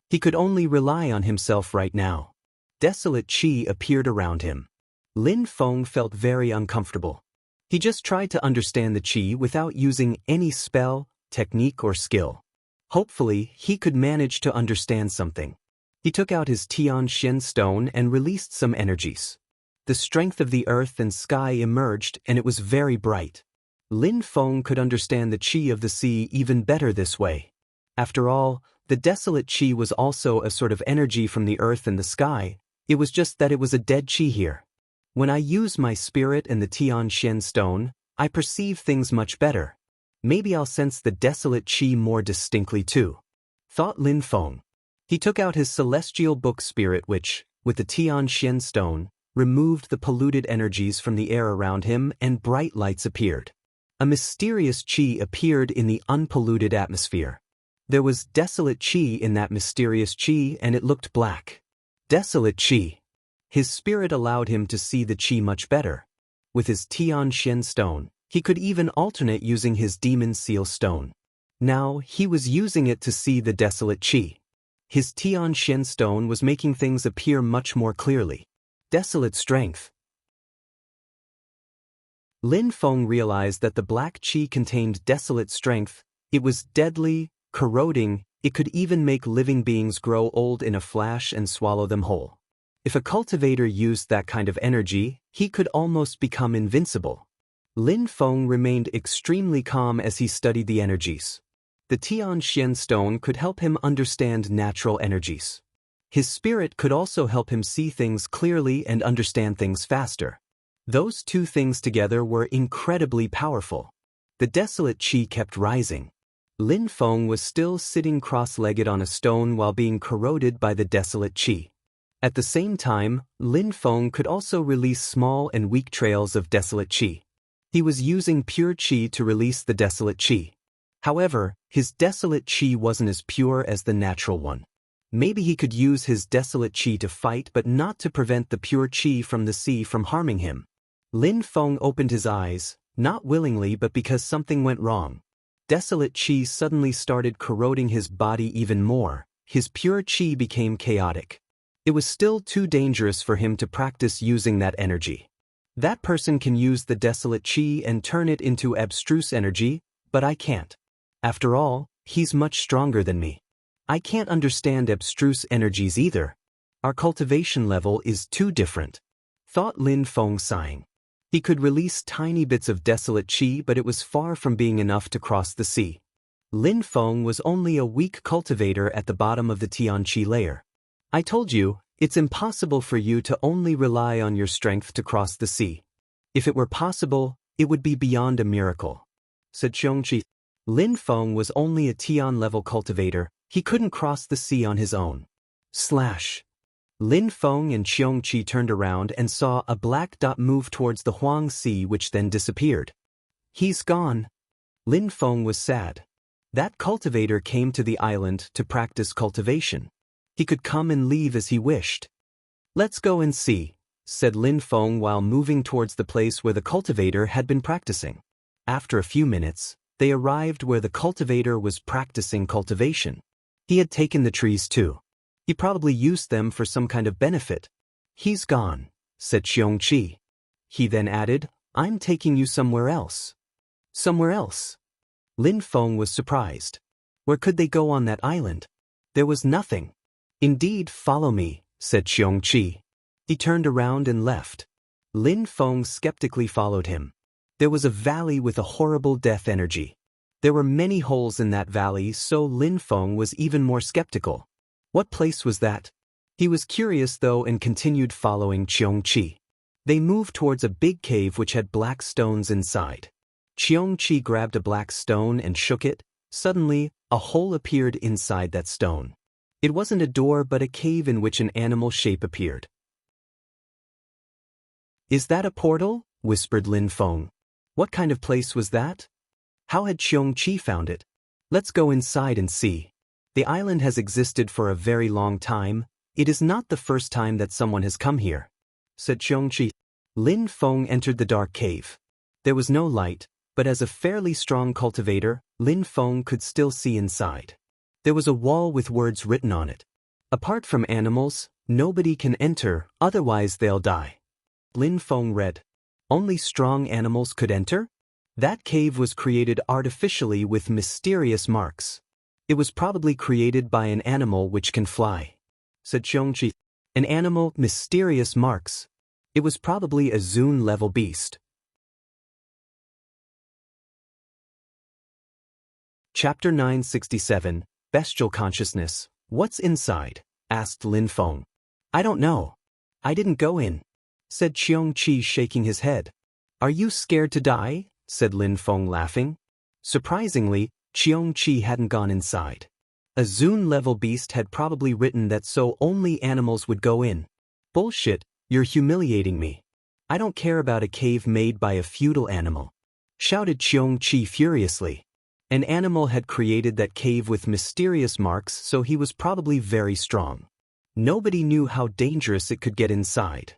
He could only rely on himself right now. Desolate qi appeared around him. Lin Feng felt very uncomfortable. He just tried to understand the qi without using any spell, technique or skill. Hopefully, he could manage to understand something. He took out his Tian Shen stone and released some energies. The strength of the earth and sky emerged and it was very bright. Lin Feng could understand the qi of the sea even better this way. After all, the desolate qi was also a sort of energy from the earth and the sky. It was just that it was a dead qi here. When I use my spirit and the Tian Shen stone, I perceive things much better. Maybe I'll sense the desolate qi more distinctly too, thought Lin Feng. He took out his celestial book spirit which, with the Tian Shen stone, removed the polluted energies from the air around him and bright lights appeared. A mysterious qi appeared in the unpolluted atmosphere. There was desolate qi in that mysterious qi and it looked black. Desolate qi. His spirit allowed him to see the qi much better. With his Tian Shen stone, he could even alternate using his demon seal stone. Now, he was using it to see the desolate qi. His Tianxian stone was making things appear much more clearly. Desolate strength. Lin Feng realized that the black qi contained desolate strength. It was deadly, corroding, it could even make living beings grow old in a flash and swallow them whole. If a cultivator used that kind of energy, he could almost become invincible. Lin Feng remained extremely calm as he studied the energies. The Tianxian stone could help him understand natural energies. His spirit could also help him see things clearly and understand things faster. Those two things together were incredibly powerful. The desolate qi kept rising. Lin Feng was still sitting cross-legged on a stone while being corroded by the desolate qi. At the same time, Lin Feng could also release small and weak trails of desolate qi. He was using pure qi to release the desolate qi. However, his desolate qi wasn't as pure as the natural one. Maybe he could use his desolate qi to fight but not to prevent the pure qi from the sea from harming him. Lin Feng opened his eyes, not willingly but because something went wrong. Desolate qi suddenly started corroding his body even more. His pure qi became chaotic. It was still too dangerous for him to practice using that energy. That person can use the desolate qi and turn it into abstruse energy, but I can't. After all, he's much stronger than me. I can't understand abstruse energies either. Our cultivation level is too different, thought Lin Feng sighing. He could release tiny bits of desolate qi, but it was far from being enough to cross the sea. Lin Feng was only a weak cultivator at the bottom of the Tianqi layer. I told you, it's impossible for you to only rely on your strength to cross the sea. If it were possible, it would be beyond a miracle, said Xiongqi. Lin Feng was only a Tian-level cultivator. He couldn't cross the sea on his own. Slash. Lin Feng and Xiongqi turned around and saw a black dot move towards the Huang Sea, which then disappeared. He's gone. Lin Feng was sad. That cultivator came to the island to practice cultivation. He could come and leave as he wished. Let's go and see, said Lin Feng while moving towards the place where the cultivator had been practicing. After a few minutes, they arrived where the cultivator was practicing cultivation. He had taken the trees too. He probably used them for some kind of benefit. He's gone, said Xiongqi. He then added, I'm taking you somewhere else. Somewhere else? Lin Feng was surprised. Where could they go on that island? There was nothing. Indeed, follow me, said Xiongqi. He turned around and left. Lin Feng skeptically followed him. There was a valley with a horrible death energy. There were many holes in that valley, so Lin Feng was even more skeptical. What place was that? He was curious though and continued following Xiongqi. They moved towards a big cave which had black stones inside. Xiongqi grabbed a black stone and shook it. Suddenly, a hole appeared inside that stone. It wasn't a door but a cave in which an animal shape appeared. Is that a portal? Whispered Lin Feng. What kind of place was that? How had Xiongqi found it? Let's go inside and see. The island has existed for a very long time. It is not the first time that someone has come here, said Xiongqi. Lin Feng entered the dark cave. There was no light, but as a fairly strong cultivator, Lin Feng could still see inside. There was a wall with words written on it. Apart from animals, nobody can enter, otherwise they'll die. Lin Feng read. Only strong animals could enter? That cave was created artificially with mysterious marks. It was probably created by an animal which can fly, said Xiongqi. An animal, mysterious marks. It was probably a Zun-level beast. Chapter 967, Bestial Consciousness. What's inside? Asked Lin Feng. I don't know. I didn't go in, said Xiongqi, shaking his head. Are you scared to die? Said Lin Feng, laughing. Surprisingly, Xiongqi hadn't gone inside. A Zun-level beast had probably written that so only animals would go in. Bullshit, you're humiliating me. I don't care about a cave made by a feudal animal, shouted Xiongqi furiously. An animal had created that cave with mysterious marks, so he was probably very strong. Nobody knew how dangerous it could get inside.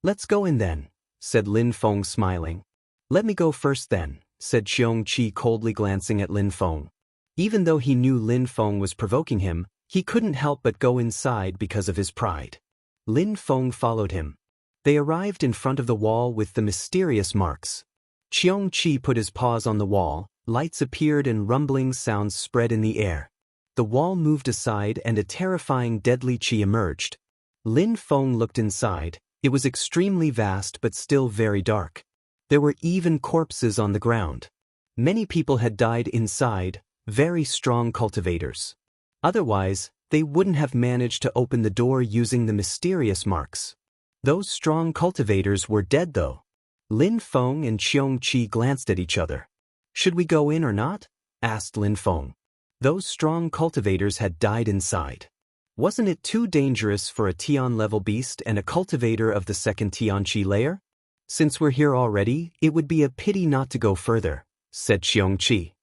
Let's go in then, said Lin Feng, smiling. Let me go first then, said Xiongqi, coldly glancing at Lin Feng. Even though he knew Lin Feng was provoking him, he couldn't help but go inside because of his pride. Lin Feng followed him. They arrived in front of the wall with the mysterious marks. Qiong Qi put his paws on the wall, lights appeared and rumbling sounds spread in the air. The wall moved aside and a terrifying deadly qi emerged. Lin Feng looked inside. It was extremely vast but still very dark. There were even corpses on the ground. Many people had died inside, very strong cultivators. Otherwise, they wouldn't have managed to open the door using the mysterious marks. Those strong cultivators were dead though. Lin Feng and Qiong Qi glanced at each other. "Should we go in or not?" asked Lin Feng. Those strong cultivators had died inside. Wasn't it too dangerous for a Tian-level beast and a cultivator of the second Tianqi layer? "Since we're here already, it would be a pity not to go further," said Qiong Qi.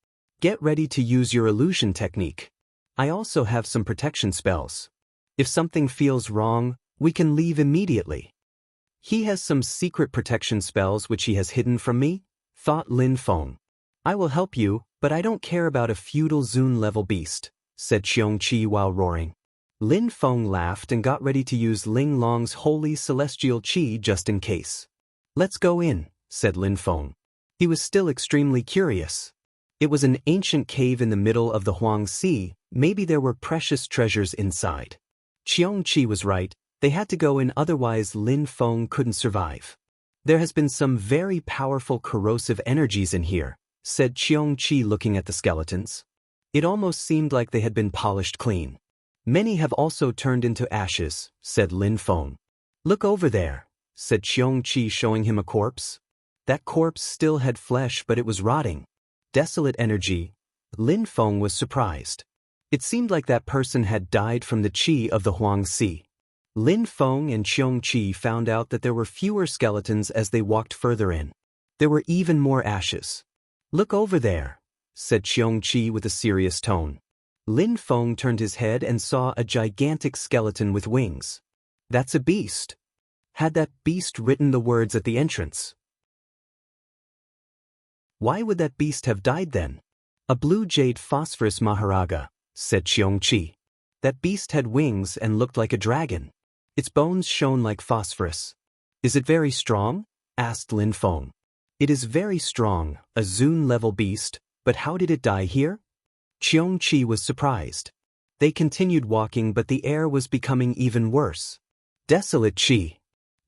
"Get ready to use your illusion technique. I also have some protection spells. If something feels wrong, we can leave immediately." "He has some secret protection spells which he has hidden from me," thought Lin Feng. "I will help you, but I don't care about a feudal Zun-level beast," said Qiong Qi while roaring. Lin Feng laughed and got ready to use Ling Long's holy celestial qi just in case. "Let's go in," said Lin Feng. He was still extremely curious. It was an ancient cave in the middle of the Huang Sea. Maybe there were precious treasures inside. Qiong Qi was right. They had to go in, otherwise Lin Feng couldn't survive. "There has been some very powerful corrosive energies in here," said Qiong Qi looking at the skeletons. It almost seemed like they had been polished clean. "Many have also turned into ashes," said Lin Feng. "Look over there," said Qiong Qi showing him a corpse. That corpse still had flesh but it was rotting. Desolate energy. Lin Feng was surprised. It seemed like that person had died from the qi of the Huang Sea. Lin Feng and Qiong Qi found out that there were fewer skeletons as they walked further in. There were even more ashes. "Look over there," said Qiong Qi with a serious tone. Lin Feng turned his head and saw a gigantic skeleton with wings. "That's a beast." Had that beast written the words at the entrance? Why would that beast have died then? "A blue jade phosphorus Maharaga," said Qiong Qi. "That beast had wings and looked like a dragon. Its bones shone like phosphorus." "Is it very strong?" asked Lin Feng. "It is very strong, a Zun-level beast, but how did it die here?" Qiong Qi was surprised. They continued walking but the air was becoming even worse. Desolate qi.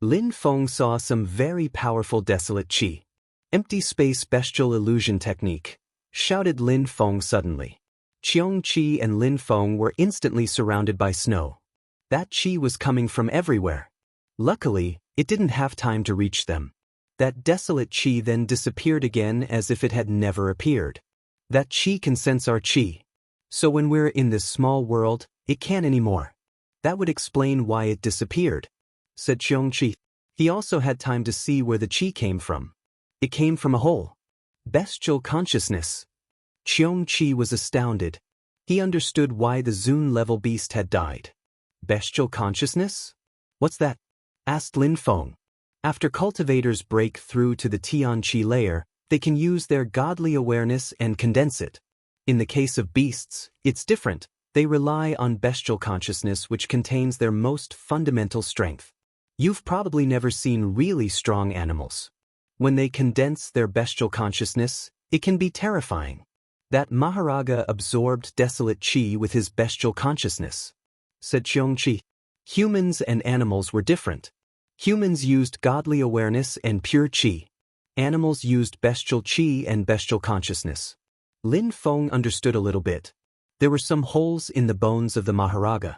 Lin Feng saw some very powerful desolate qi. "Empty space bestial illusion technique," shouted Lin Feng suddenly. Qiong Qi and Lin Feng were instantly surrounded by snow. That qi was coming from everywhere. Luckily, it didn't have time to reach them. That desolate qi then disappeared again as if it had never appeared. That qi can sense our qi. So when we're in this small world, it can't anymore. That would explain why it disappeared, said Qiong Qi. He also had time to see where the qi came from. It came from a hole. Bestial consciousness. Qiong Qi was astounded. He understood why the Zun-level beast had died. Bestial consciousness? What's that? Asked Lin Feng. After cultivators break through to the Tianqi layer, they can use their godly awareness and condense it. In the case of beasts, it's different. They rely on bestial consciousness, which contains their most fundamental strength. You've probably never seen really strong animals. When they condense their bestial consciousness, it can be terrifying. That Maharaga absorbed desolate qi with his bestial consciousness, said Qiong Qi. Humans and animals were different. Humans used godly awareness and pure qi. Animals used bestial qi and bestial consciousness. Lin Feng understood a little bit. There were some holes in the bones of the Maharaga.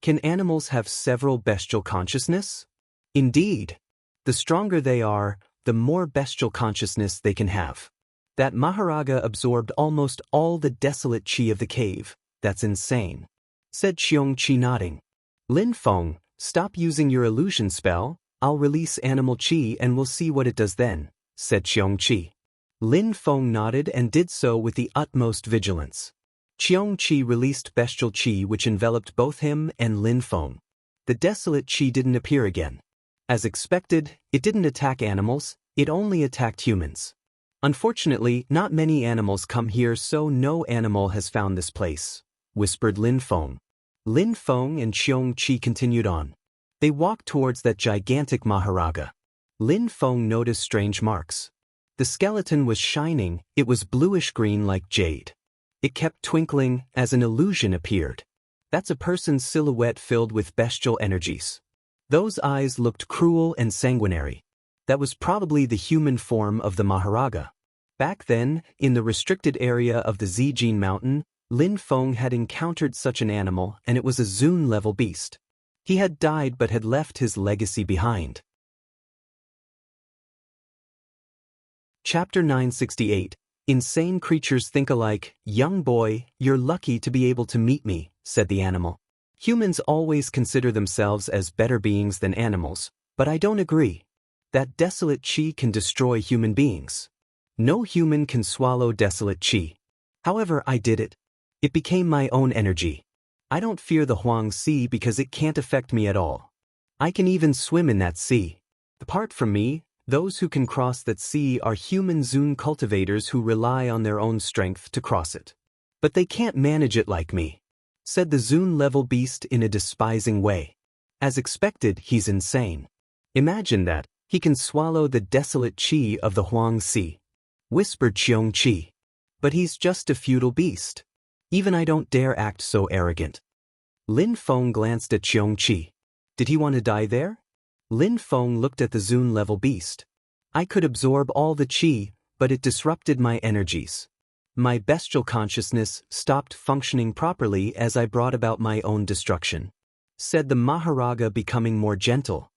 Can animals have several bestial consciousness? Indeed. The stronger they are, the more bestial consciousness they can have. That Maharaga absorbed almost all the desolate qi of the cave. That's insane, said Qiong Qi nodding. Lin Feng, stop using your illusion spell. I'll release animal qi and we'll see what it does then, said Qiong Qi. Lin Feng nodded and did so with the utmost vigilance. Qiong Qi released bestial qi which enveloped both him and Lin Feng. The desolate qi didn't appear again. As expected, it didn't attack animals, it only attacked humans. Unfortunately, not many animals come here, so no animal has found this place, whispered Lin Feng. Lin Feng and Qiong Qi continued on. They walked towards that gigantic Maharaga. Lin Feng noticed strange marks. The skeleton was shining, it was bluish-green like jade. It kept twinkling as an illusion appeared. That's a person's silhouette filled with bestial energies. Those eyes looked cruel and sanguinary. That was probably the human form of the Maharaga. Back then, in the restricted area of the Zijin Mountain, Lin Feng had encountered such an animal, and it was a Zun-level beast. He had died but had left his legacy behind. Chapter 968. Insane creatures think alike. Young boy, you're lucky to be able to meet me, said the animal. Humans always consider themselves as better beings than animals, but I don't agree. That desolate qi can destroy human beings. No human can swallow desolate qi. However, I did it. It became my own energy. I don't fear the Huang Sea because it can't affect me at all. I can even swim in that sea. Apart from me, those who can cross that sea are human Zun cultivators who rely on their own strength to cross it. But they can't manage it like me, said the Zun-level beast in a despising way. As expected, he's insane. Imagine that, he can swallow the desolate qi of the Huang Sea, whispered Qiong Qi. But he's just a feudal beast. Even I don't dare act so arrogant. Lin Feng glanced at Qiong Qi. Did he want to die there? Lin Feng looked at the Zun-level beast. I could absorb all the qi, but it disrupted my energies. My bestial consciousness stopped functioning properly as I brought about my own destruction, said the Maharaga, becoming more gentle.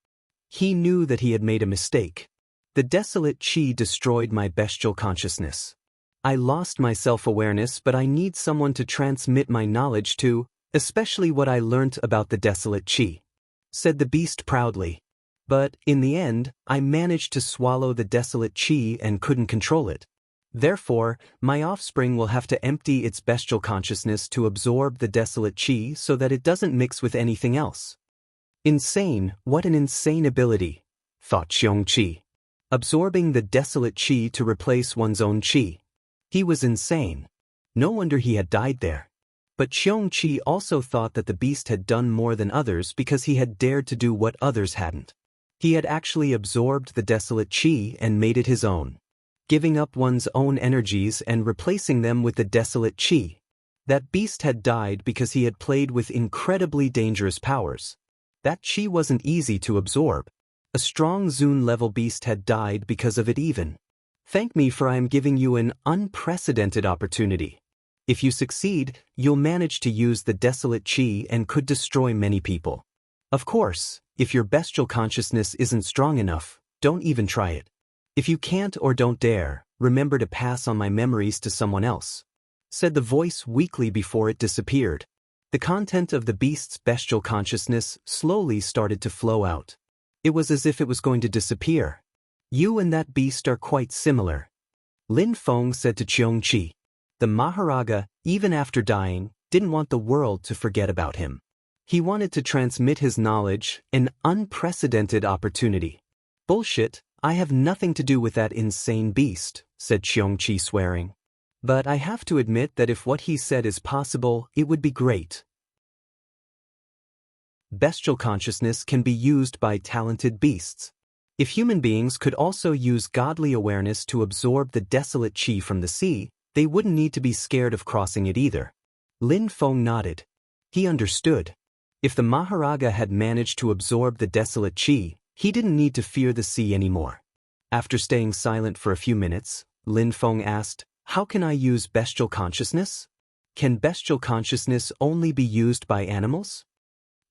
He knew that he had made a mistake. The desolate qi destroyed my bestial consciousness. I lost my self-awareness, but I need someone to transmit my knowledge to, especially what I learnt about the desolate qi, said the beast proudly. But, in the end, I managed to swallow the desolate qi and couldn't control it. Therefore, my offspring will have to empty its bestial consciousness to absorb the desolate qi so that it doesn't mix with anything else. Insane, what an insane ability, thought Qiong Qi. Absorbing the desolate qi to replace one's own qi. He was insane. No wonder he had died there. But Qiong Qi also thought that the beast had done more than others because he had dared to do what others hadn't. He had actually absorbed the desolate qi and made it his own, giving up one's own energies and replacing them with the desolate qi. That beast had died because he had played with incredibly dangerous powers. That qi wasn't easy to absorb. A strong Zun-level beast had died because of it even. Thank me, for I am giving you an unprecedented opportunity. If you succeed, you'll manage to use the desolate qi and could destroy many people. Of course, if your bestial consciousness isn't strong enough, don't even try it. If you can't or don't dare, remember to pass on my memories to someone else, said the voice weakly before it disappeared. The content of the beast's bestial consciousness slowly started to flow out. It was as if it was going to disappear. You and that beast are quite similar, Lin Feng said to Qiong Qi. The Maharaga, even after dying, didn't want the world to forget about him. He wanted to transmit his knowledge, an unprecedented opportunity. Bullshit, I have nothing to do with that insane beast, said Qiong Qi, swearing. But I have to admit that if what he said is possible, it would be great. Bestial consciousness can be used by talented beasts. If human beings could also use godly awareness to absorb the desolate qi from the sea, they wouldn't need to be scared of crossing it either. Lin Feng nodded. He understood. If the Maharaga had managed to absorb the desolate qi, he didn't need to fear the sea anymore. After staying silent for a few minutes, Lin Feng asked, "How can I use bestial consciousness? Can bestial consciousness only be used by animals?"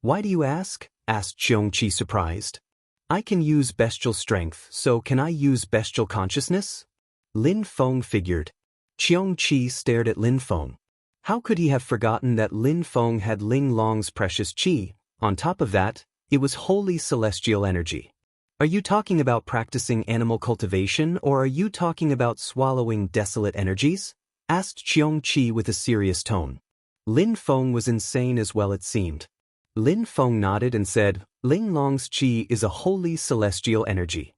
"Why do you ask?" asked Qiong Qi, surprised. "I can use bestial strength, so can I use bestial consciousness?" Lin Feng figured. Qiong Qi stared at Lin Feng. How could he have forgotten that Lin Feng had Ling Long's precious qi? On top of that, it was wholly celestial energy. "Are you talking about practicing animal cultivation, or are you talking about swallowing desolate energies?" asked Qiong Qi with a serious tone. Lin Feng was insane as well, it seemed. Lin Feng nodded and said, "Ling Long's qi is a wholly celestial energy.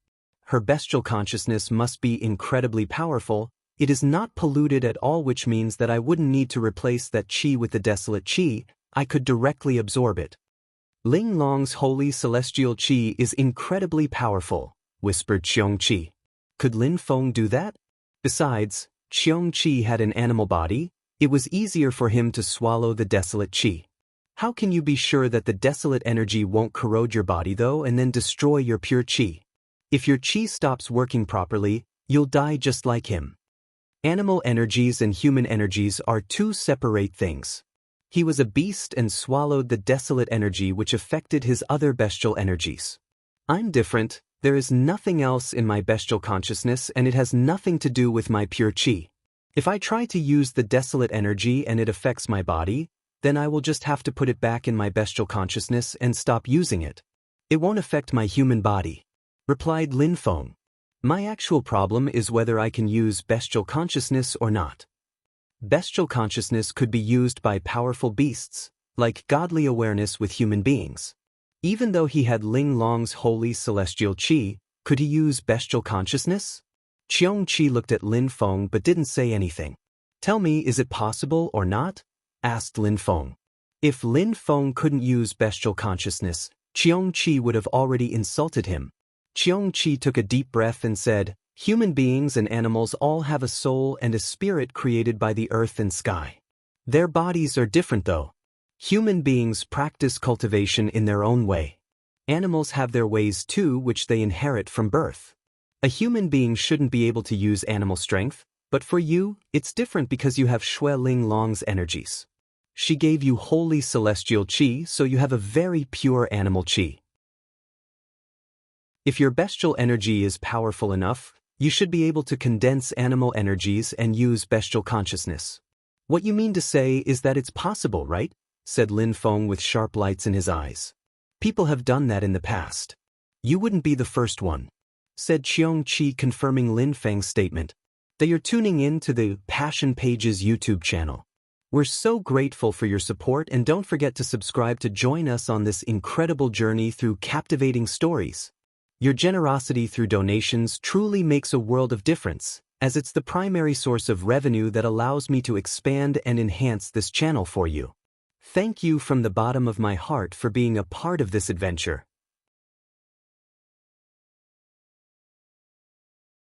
her bestial consciousness must be incredibly powerful. It is not polluted at all, which means that I wouldn't need to replace that qi with the desolate qi, I could directly absorb it. Ling Long's holy celestial qi is incredibly powerful, whispered Qiongqi. Could Lin Feng do that? Besides, Qiongqi had an animal body, it was easier for him to swallow the desolate qi. How can you be sure that the desolate energy won't corrode your body though and then destroy your pure qi? If your qi stops working properly, you'll die just like him. Animal energies and human energies are two separate things. He was a beast and swallowed the desolate energy which affected his other bestial energies. I'm different, there is nothing else in my bestial consciousness and it has nothing to do with my pure qi. If I try to use the desolate energy and it affects my body, then I will just have to put it back in my bestial consciousness and stop using it. It won't affect my human body, replied Lin Feng. My actual problem is whether I can use bestial consciousness or not. Bestial consciousness could be used by powerful beasts, like godly awareness with human beings. Even though he had Ling Long's holy celestial qi, could he use bestial consciousness? Qiongqi looked at Lin Feng but didn't say anything. Tell me, is it possible or not? Asked Lin Feng. If Lin Feng couldn't use bestial consciousness, Qiongqi would have already insulted him. Qiongqi took a deep breath and said, human beings and animals all have a soul and a spirit created by the earth and sky. Their bodies are different though. Human beings practice cultivation in their own way. Animals have their ways too, which they inherit from birth. A human being shouldn't be able to use animal strength, but for you, it's different because you have Shui Ling Long's energies. She gave you holy celestial qi, so you have a very pure animal qi. If your bestial energy is powerful enough, you should be able to condense animal energies and use bestial consciousness. What you mean to say is that it's possible, right? Said Lin Feng with sharp lights in his eyes. People have done that in the past. You wouldn't be the first one, said Qiongqi, confirming Lin Feng's statement. They are tuning in to the Passion Pages YouTube channel. We're so grateful for your support, and don't forget to subscribe to join us on this incredible journey through captivating stories. Your generosity through donations truly makes a world of difference, as it's the primary source of revenue that allows me to expand and enhance this channel for you. Thank you from the bottom of my heart for being a part of this adventure.